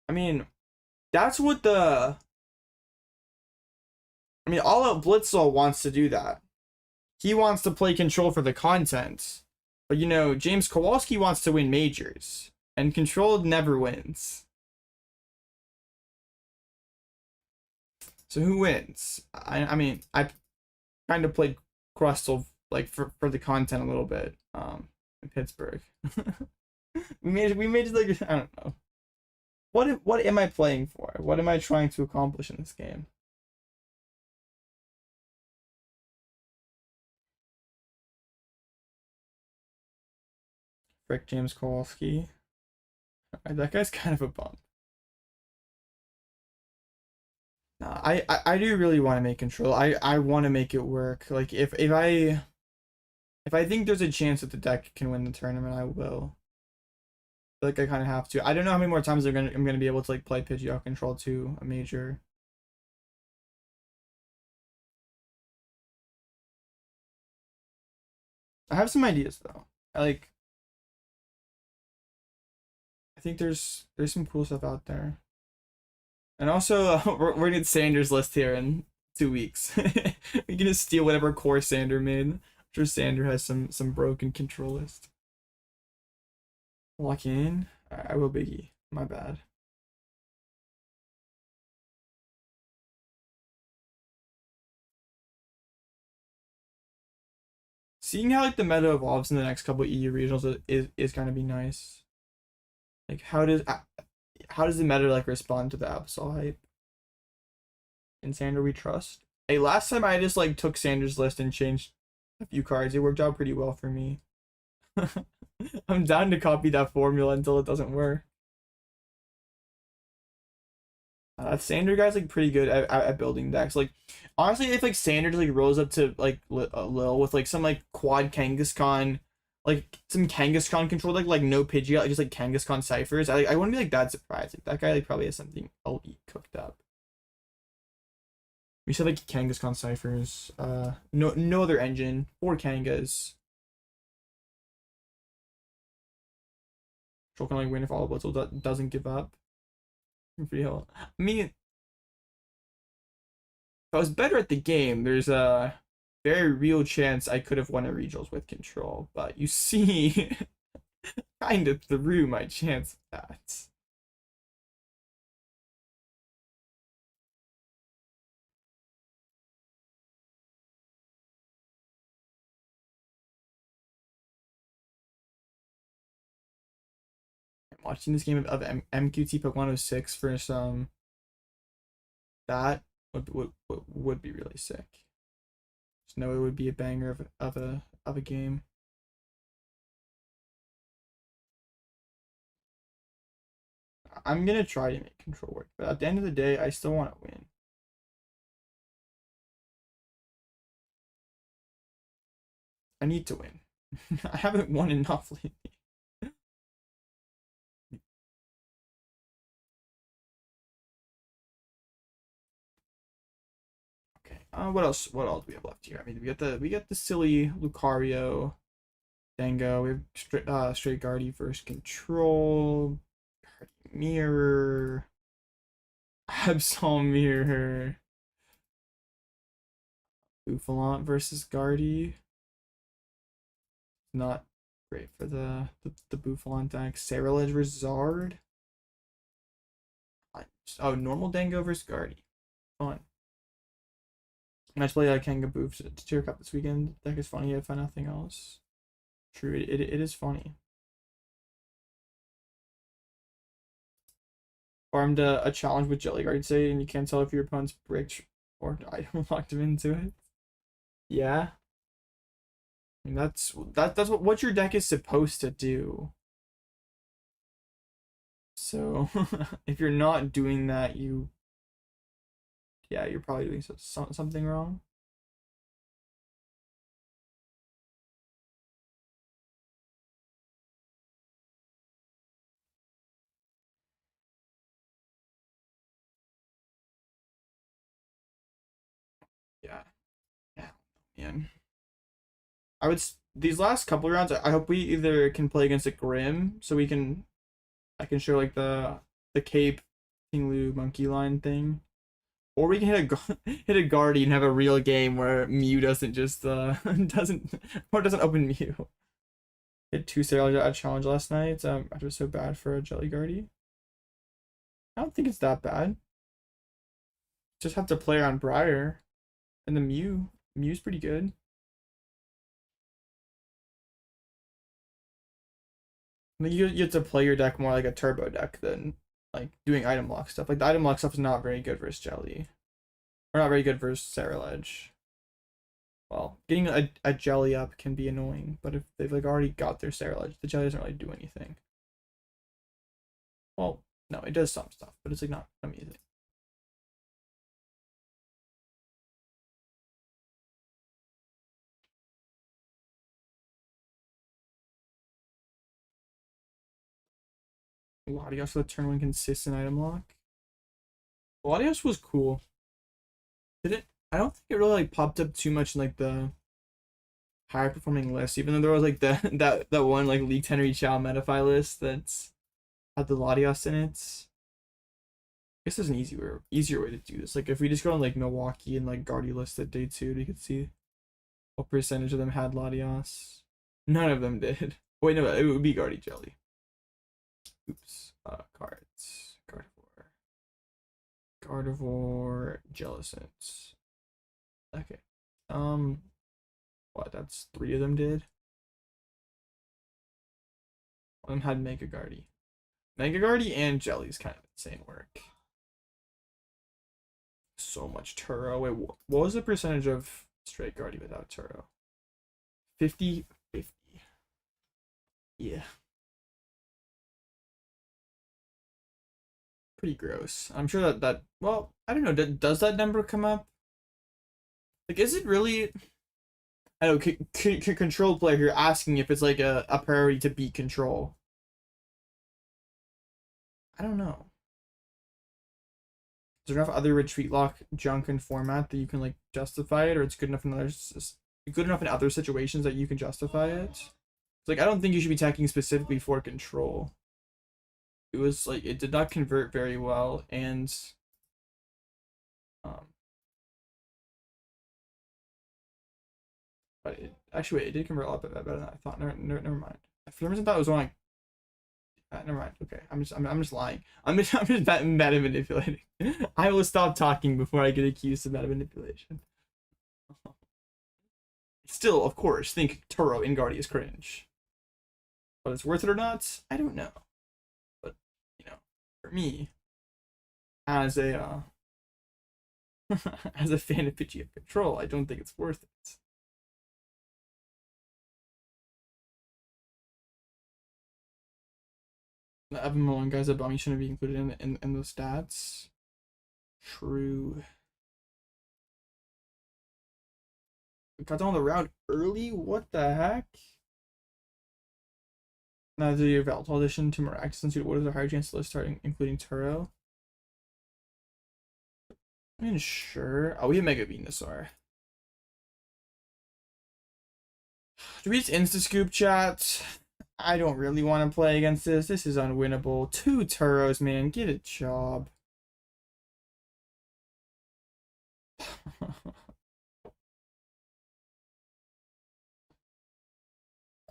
I mean, that's what the. I mean, All Out Blitzel wants to do that. He wants to play control for the content, but you know, James Kowalski wants to win majors, and control never wins. So who wins? I mean, I kind of played Crustle like for the content a little bit in Pittsburgh. we made like I don't know. What am I playing for? What am I trying to accomplish in this game? Frick James Kowalski. That guy's kind of a bum. Nah, I do really want to make control. I want to make it work. Like if I think there's a chance that the deck can win the tournament, I will. Like I kind of have to. I don't know how many more times I'm gonna be able to like play Pidgeot control to a major. I have some ideas though. I think there's some cool stuff out there. And also, we're gonna get Sanders list here in 2 weeks. We're gonna steal whatever core Sander made. I'm sure Sander has some broken control list. Lock in. I will Biggie. My bad. Seeing how like the meta evolves in the next couple EU regionals is gonna be nice. Like how does the meta like respond to the Absol hype? In Sander we trust. Hey, last time I just like took Sander's list and changed a few cards. It worked out pretty well for me. I'm down to copy that formula until it doesn't work. Sander guy's like pretty good at building decks. Like honestly, if like Sander like rose up to like Lil with like some like quad Kangaskhan, like some Kangaskhan control like no Pidgeot, like just like Kangaskhan ciphers, I wouldn't be like that surprised. Like that guy like probably has something elite cooked up. We said like Kangaskhan ciphers. No other engine. 4 Kangas. Troll can like win if all Blitzel doesn't give up. Real. I mean, if I was better at the game, there's a very real chance I could have won a regionals with control. But you see, kind of threw my chance of that. Watching this game of MQT Pokemon 106 for some that would be really sick. Just know it would be a banger of a game. I'm gonna try to make control work, but at the end of the day, I still want to win. I need to win. I haven't won enough lately. What else? What else do we have left here? I mean, we got the silly Lucario, Dango. We have straight Guardy versus Control, Mirror, Absol Mirror, Buffalon versus Guardy. Not great for the Buffalon deck. Saralege versus Zard. Oh, normal Dango versus Guardy. Fun. I play Kanga Boof to Tier Cup this weekend. Deck is funny if nothing else. True, it is funny. farmed a challenge with Jelly Guard, say, and you can't tell if your opponent's bricked or item locked him into it. Yeah. I mean, that's what your deck is supposed to do. So if you're not doing that, you're probably doing something wrong. Yeah, yeah, man. These last couple rounds, I hope we either can play against a Grim, so I can show like the Cape Ting-Lu monkey line thing, or we can hit a Guardian and have a real game where Mew doesn't just doesn't open Mew. Hit 2 Sarah at challenge last night. It was so bad for a Jelly Guardy. I don't think it's that bad. Just have to play around Briar, and the Mew's pretty good. Like you have to play your deck more like a turbo deck than like doing item lock stuff. Like the item lock stuff is not very good versus Jelly. Or not very good versus Sarah. Well, getting a Jelly up can be annoying, but if they've like already got their Sarah, the Jelly doesn't really do anything. Well, no, it does some stuff, but it's like not amazing. Latias for the turn 1 consistent item lock. Latias was cool. I don't think it really like popped up too much in like the higher performing list, even though there was like that one like leaked Henry Chow Metafy list that's had the Latias in it. I guess there's an easier way to do this. Like if we just go on like Milwaukee and like Guardy list at day 2, we could see what percentage of them had Latias. None of them did. Wait, no, it would be Guardy Jelly. Oops. Cards. Gardevoir, Jellicent. Okay. What? That's 3 of them did. One of them had Mega Guardy. Mega Guardy and Jelly's kind of insane work. So much Turo. Wait, what was the percentage of straight Guardy without Turo? 50-50. Yeah. Pretty gross. I'm sure that well, I don't know. Does that number come up? Like, is it really? I don't know. Control player here asking if it's like a priority to beat control. I don't know. Is there enough other retreat lock junk and format that you can like justify it, or it's good enough in other situations that you can justify it? It's like I don't think you should be attacking specifically for control. It was like it did not convert very well, and but actually wait, it did convert a lot better than I thought. Never mind. For some reason I thought it was only never mind. Okay, I'm just lying. I'm just meta manipulating. I will stop talking before I get accused of meta manipulation. Still, of course, think Turo in Guardy is cringe. But it's worth it or not, I don't know. But you know, for me, as a as a fan of Pidgeot Control, I don't think it's worth it. The Evan Mullen guy's a bum. He shouldn't be included in the stats. True. We got on the round early? What the heck? Now do your Valtal addition to Miraculous and Sudowoodo, what is a higher chance to start including Turo? I mean, sure. Oh, we have Mega Venusaur. Do we just insta-scoop chat? I don't really want to play against this. This is unwinnable. 2 Turos, man. Get a job.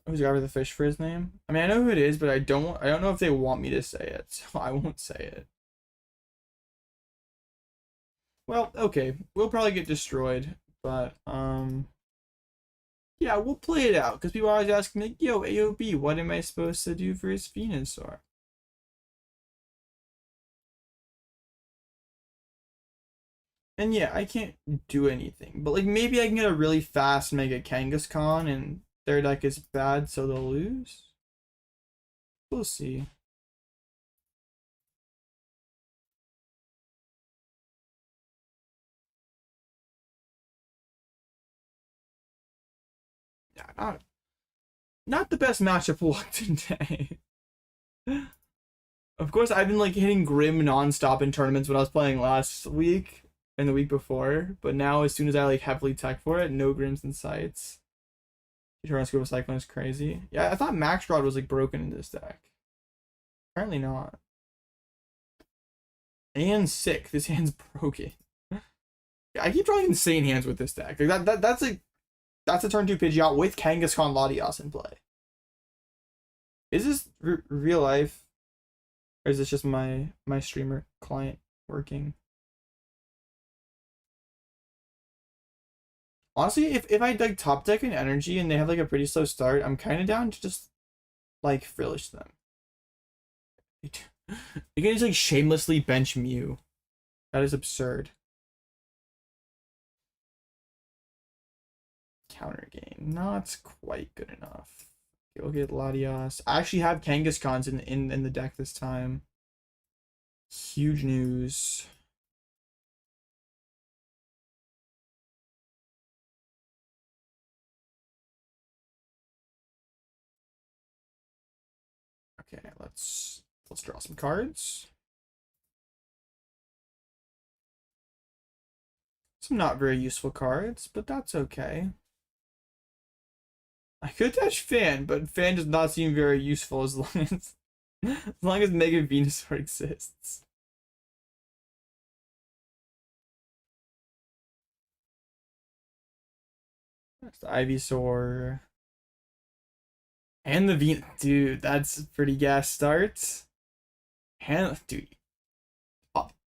Who's the guy with the fish for his name? I mean, I know who it is, but I don't know if they want me to say it, so I won't say it. Well, okay. We'll probably get destroyed, but yeah, we'll play it out, because people are always asking me, yo, AOB, what am I supposed to do for his Venusaur? And yeah, I can't do anything. But like maybe I can get a really fast Mega Kangaskhan and their deck is bad, so they'll lose. We'll see. Yeah, not the best matchup luck today. Of course, I've been like hitting Grim nonstop in tournaments when I was playing last week and the week before, but now as soon as I like heavily tech for it, no Grims in sights. Eternal Scuba Cyclone is crazy. Yeah, I thought Max Rod was like broken in this deck. Apparently not. And sick. This hand's broken. Yeah, I keep drawing insane hands with this deck. Like that's a turn 2 Pidgeot with Kangaskhan Latias in play. Is this real life? Or is this just my streamer client working? Honestly, if I like top deck an energy and they have like a pretty slow start, I'm kind of down to just like Frillish them. You can just like shamelessly bench Mew. That is absurd. Counter Gain, not quite good enough. We'll get Latias. I actually have Kangaskhan's in the deck this time. Huge news. Okay, let's draw some cards. Some not very useful cards, but that's okay. I could touch Fan, but Fan does not seem very useful as long as Mega Venusaur exists. That's the Ivysaur. And the dude, that's a pretty gas start. And dude,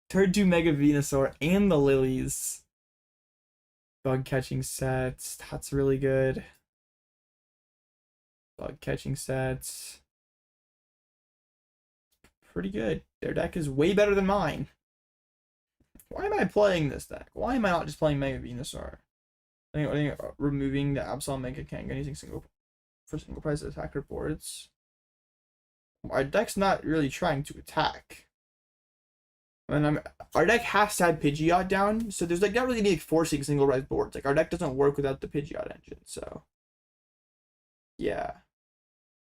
turn 2 Mega Venusaur and the Lilies. Bug catching sets, that's really good. Bug catching sets. Pretty good. Their deck is way better than mine. Why am I playing this deck? Why am I not just playing Mega Venusaur? I think removing the Absol Mega Kangaskhan using single price attacker boards. Our deck's not really trying to attack. And our deck has to have Pidgeot down, so there's like not really any like forcing single price boards. Like our deck doesn't work without the Pidgeot engine, so yeah.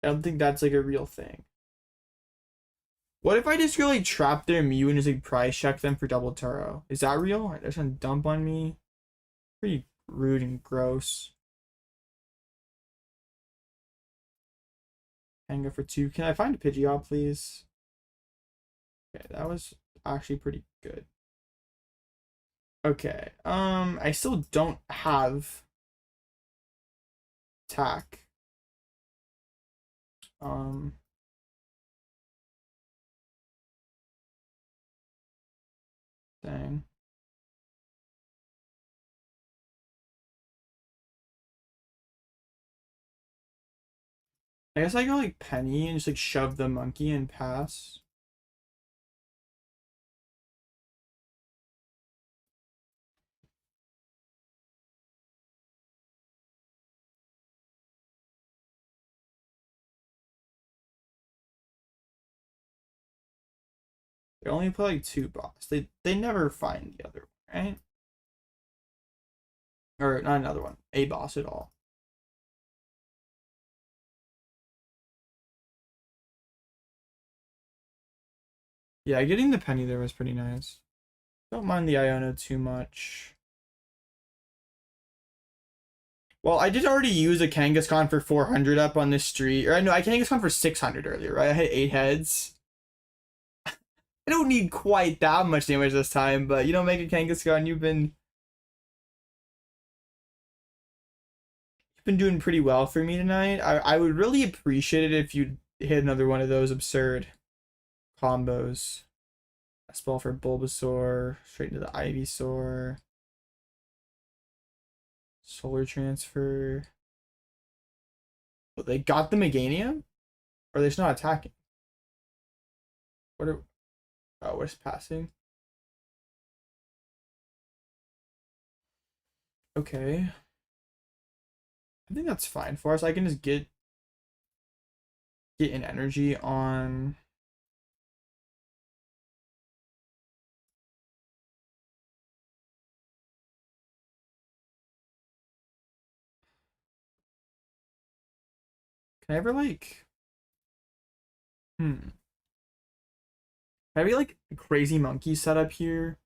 I don't think that's like a real thing. What if I just really trap their Mew and just like price check them for double Turo? Is that real? They're just gonna dump on me. Pretty rude and gross. Hanga for 2. Can I find a Pidgeot, please? Okay, that was actually pretty good. Okay, I still don't have attack. Dang. I guess I go like Penny and just like shove the monkey and pass. They only play like 2 boss. They never find the other one, right? Or not another one, a boss at all. Yeah, getting the Penny there was pretty nice. Don't mind the Iono too much. Well, I did already use a Kangaskhan for 400 up on this street. Or I know I Kangaskhan for 600 earlier, right? I hit 8 heads. I don't need quite that much damage this time, but you know, Mega Kangaskhan, you've been doing pretty well for me tonight. I would really appreciate it if you hit another one of those absurd combos. Nest Ball for Bulbasaur, straight into the Ivysaur. Solar Transfer. Oh, they got the Meganium? Or are they just not attacking? What is passing? Okay. I think that's fine for us. I can just get an energy on. Can I ever like Can I be like a crazy monkey setup here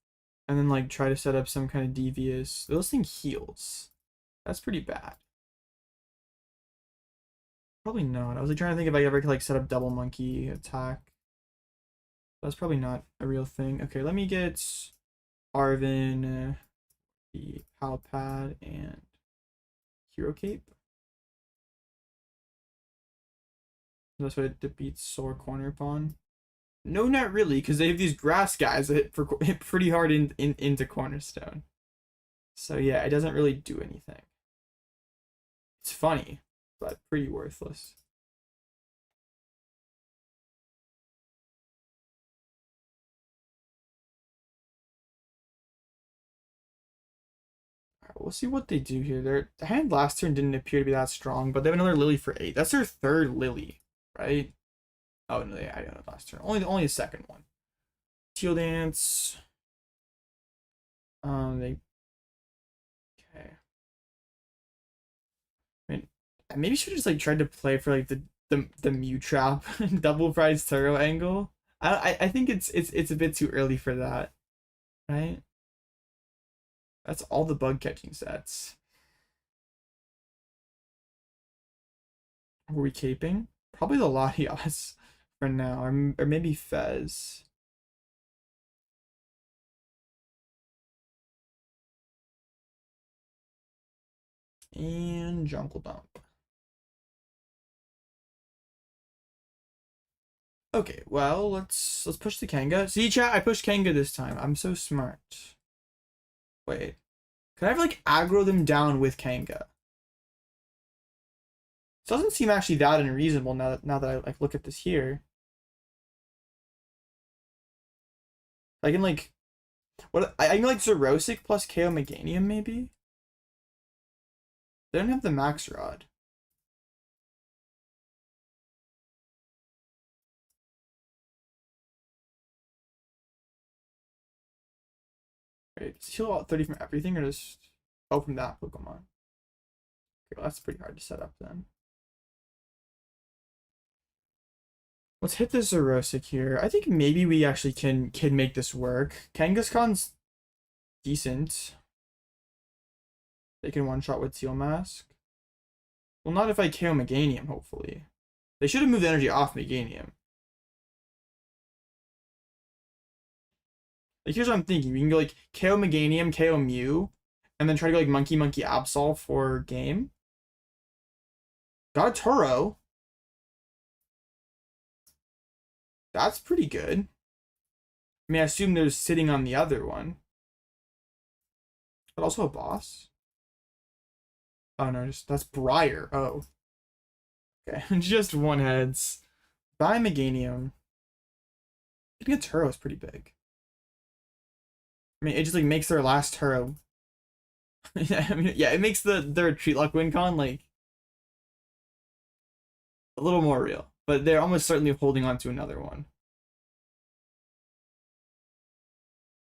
and then like try to set up some kind of devious. Those thing heals. That's pretty bad. Probably not. I was like trying to think if I ever could like set up double monkey attack. That's probably not a real thing. Okay, let me get Arven, the Pal Pad, and Hero Cape. That's what it defeats Solar Corner upon. No, not really, because they have these grass guys that hit pretty hard into Cornerstone. So yeah, it doesn't really do anything. It's funny, but pretty worthless. Alright, we'll see what they do here. Their hand last turn didn't appear to be that strong, but they have another Lily for 8. That's their third Lily, right? Oh no, I don't know last turn. Only the second one. Teal Dance. They okay. I mean, I maybe should have just like tried to play for like the Mew Trap double prize Turo angle. I think it's a bit too early for that, right? That's all the bug catching sets. Were we caping? Probably the Latias for now, or maybe Fez. And Jungle Dump. Okay, well let's push the Kanga. See chat, I pushed Kanga this time. I'm so smart. Wait. Can I ever like aggro them down with Kanga? It doesn't seem actually that unreasonable now that I like look at this here. I can like I can like Zerosic plus KO Meganium maybe? They don't have the Max Rod. Right, does heal out 30 from everything or just from that Pokemon? Okay, well, that's pretty hard to set up then. Let's hit this Zerosic here. I think maybe we actually can make this work. Kangaskhan's decent. They can one-shot with Seal Mask. Well, not if I KO Meganium, hopefully. They should have moved energy off Meganium. Like, here's what I'm thinking. We can go, like, KO Meganium, KO Mew, and then try to go, like, Monkey Absol for game. Got a Turo. That's pretty good. I mean, I assume they're sitting on the other one. But also a boss. Oh, no, that's Briar. Oh. Okay, just one heads. Buy Meganium. Getting a Turo is pretty big. I mean, it just like makes their last Turo. I mean, yeah, it makes their retreat luck win con like a little more real, but they're almost certainly holding on to another one.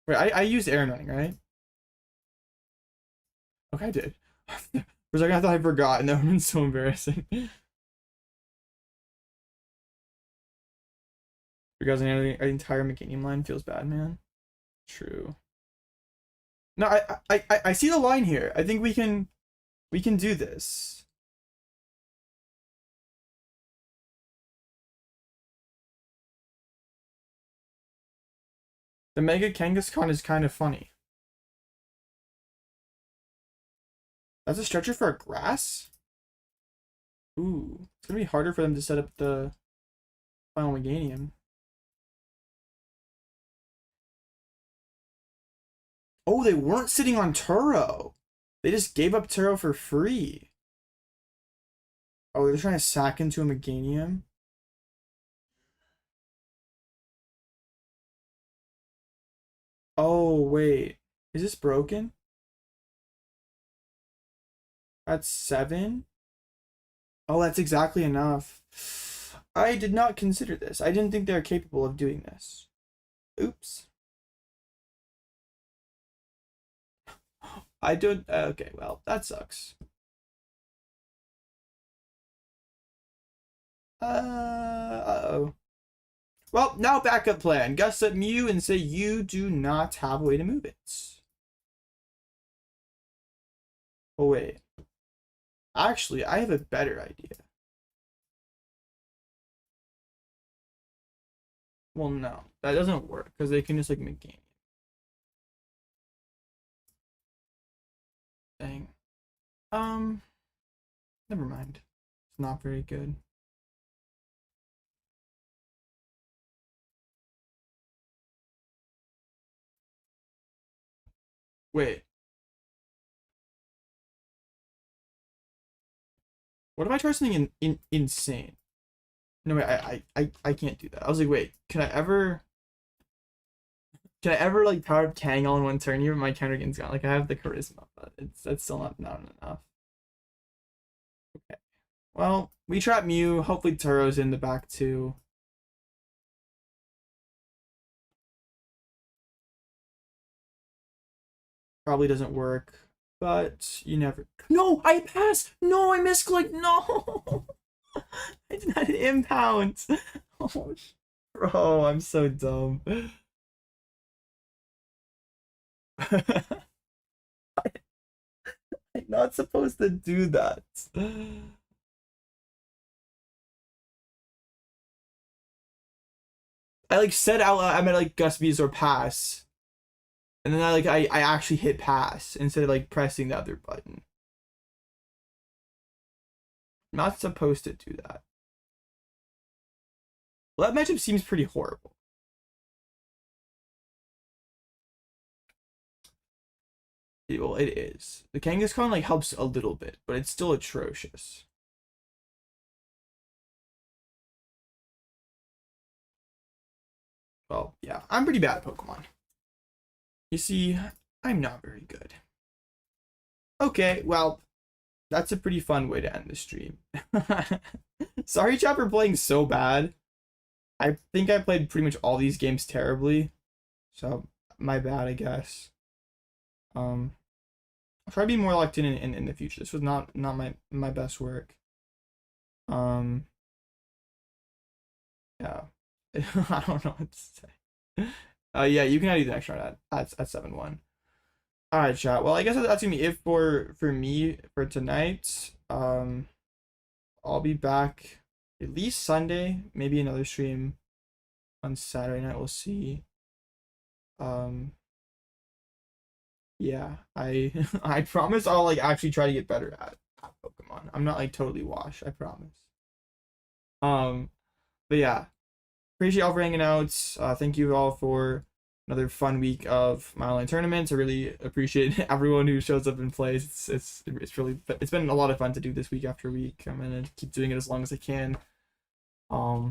Right, I used Aaron running, right? Okay, I did. For a second, I thought I forgot, and that would so embarrassing. Because the entire Meganium line feels bad, man. True. No, I see the line here. I think we can do this. The Mega Kangaskhan is kind of funny. That's a stretcher for a grass? Ooh, it's gonna be harder for them to set up the final Meganium. Oh, they weren't sitting on Turo. They just gave up Turo for free. Oh, they're trying to sack into a Meganium. Oh, wait. Is this broken? That's 7. Oh, that's exactly enough. I did not consider this. I didn't think they were capable of doing this. Oops. I don't. Okay, well, that sucks. Uh-oh. Well, now backup plan. Gust up Mew and say you do not have a way to move it. Oh, wait. Actually, I have a better idea. Well, no. That doesn't work, because they can just, like, make game. Dang. Never mind. It's not very good. Wait. What if I try something insane? No, wait, I can't do that. I was like, wait, can I ever like power up Kang all in one turn? Even my counter gain's gone. Like I have the charisma, but that's still not enough. Okay. Well, we trap Mew. Hopefully Turo's in the back too. Probably doesn't work, but you never. No, I passed. No, I misclicked. No, I did not impound. Oh, bro, I'm so dumb. I'm not supposed to do that. I like said out loud, I meant like Gus Bees or pass. And then I actually hit pass instead of like pressing the other button. I'm not supposed to do that. Well, that matchup seems pretty horrible. Well, it is. The Kangaskhan like helps a little bit, but it's still atrocious. Well, yeah, I'm pretty bad at Pokemon. You see, I'm not very good. Okay, well, that's a pretty fun way to end the stream. Sorry, chat, for playing so bad. I think I played pretty much all these games terribly. So, my bad, I guess. I'll try to be more locked in the future. This was not my best work. Yeah. I don't know what to say. Yeah, you can add the next round at 7-1. All right, chat. Well, I guess that's gonna be it for me for tonight. I'll be back at least Sunday, maybe another stream on Saturday night. We'll see. Yeah, I I promise I'll like actually try to get better at Pokemon. I'm not like totally washed. I promise. But yeah, appreciate y'all for hanging out. Thank you all for another fun week of my online tournaments. I really appreciate everyone who shows up and plays. It's been a lot of fun to do this week after week. I'm gonna keep doing it as long as I can. Yeah,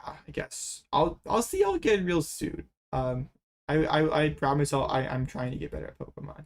I guess I'll see y'all again real soon. I promise I'm trying to get better at Pokemon.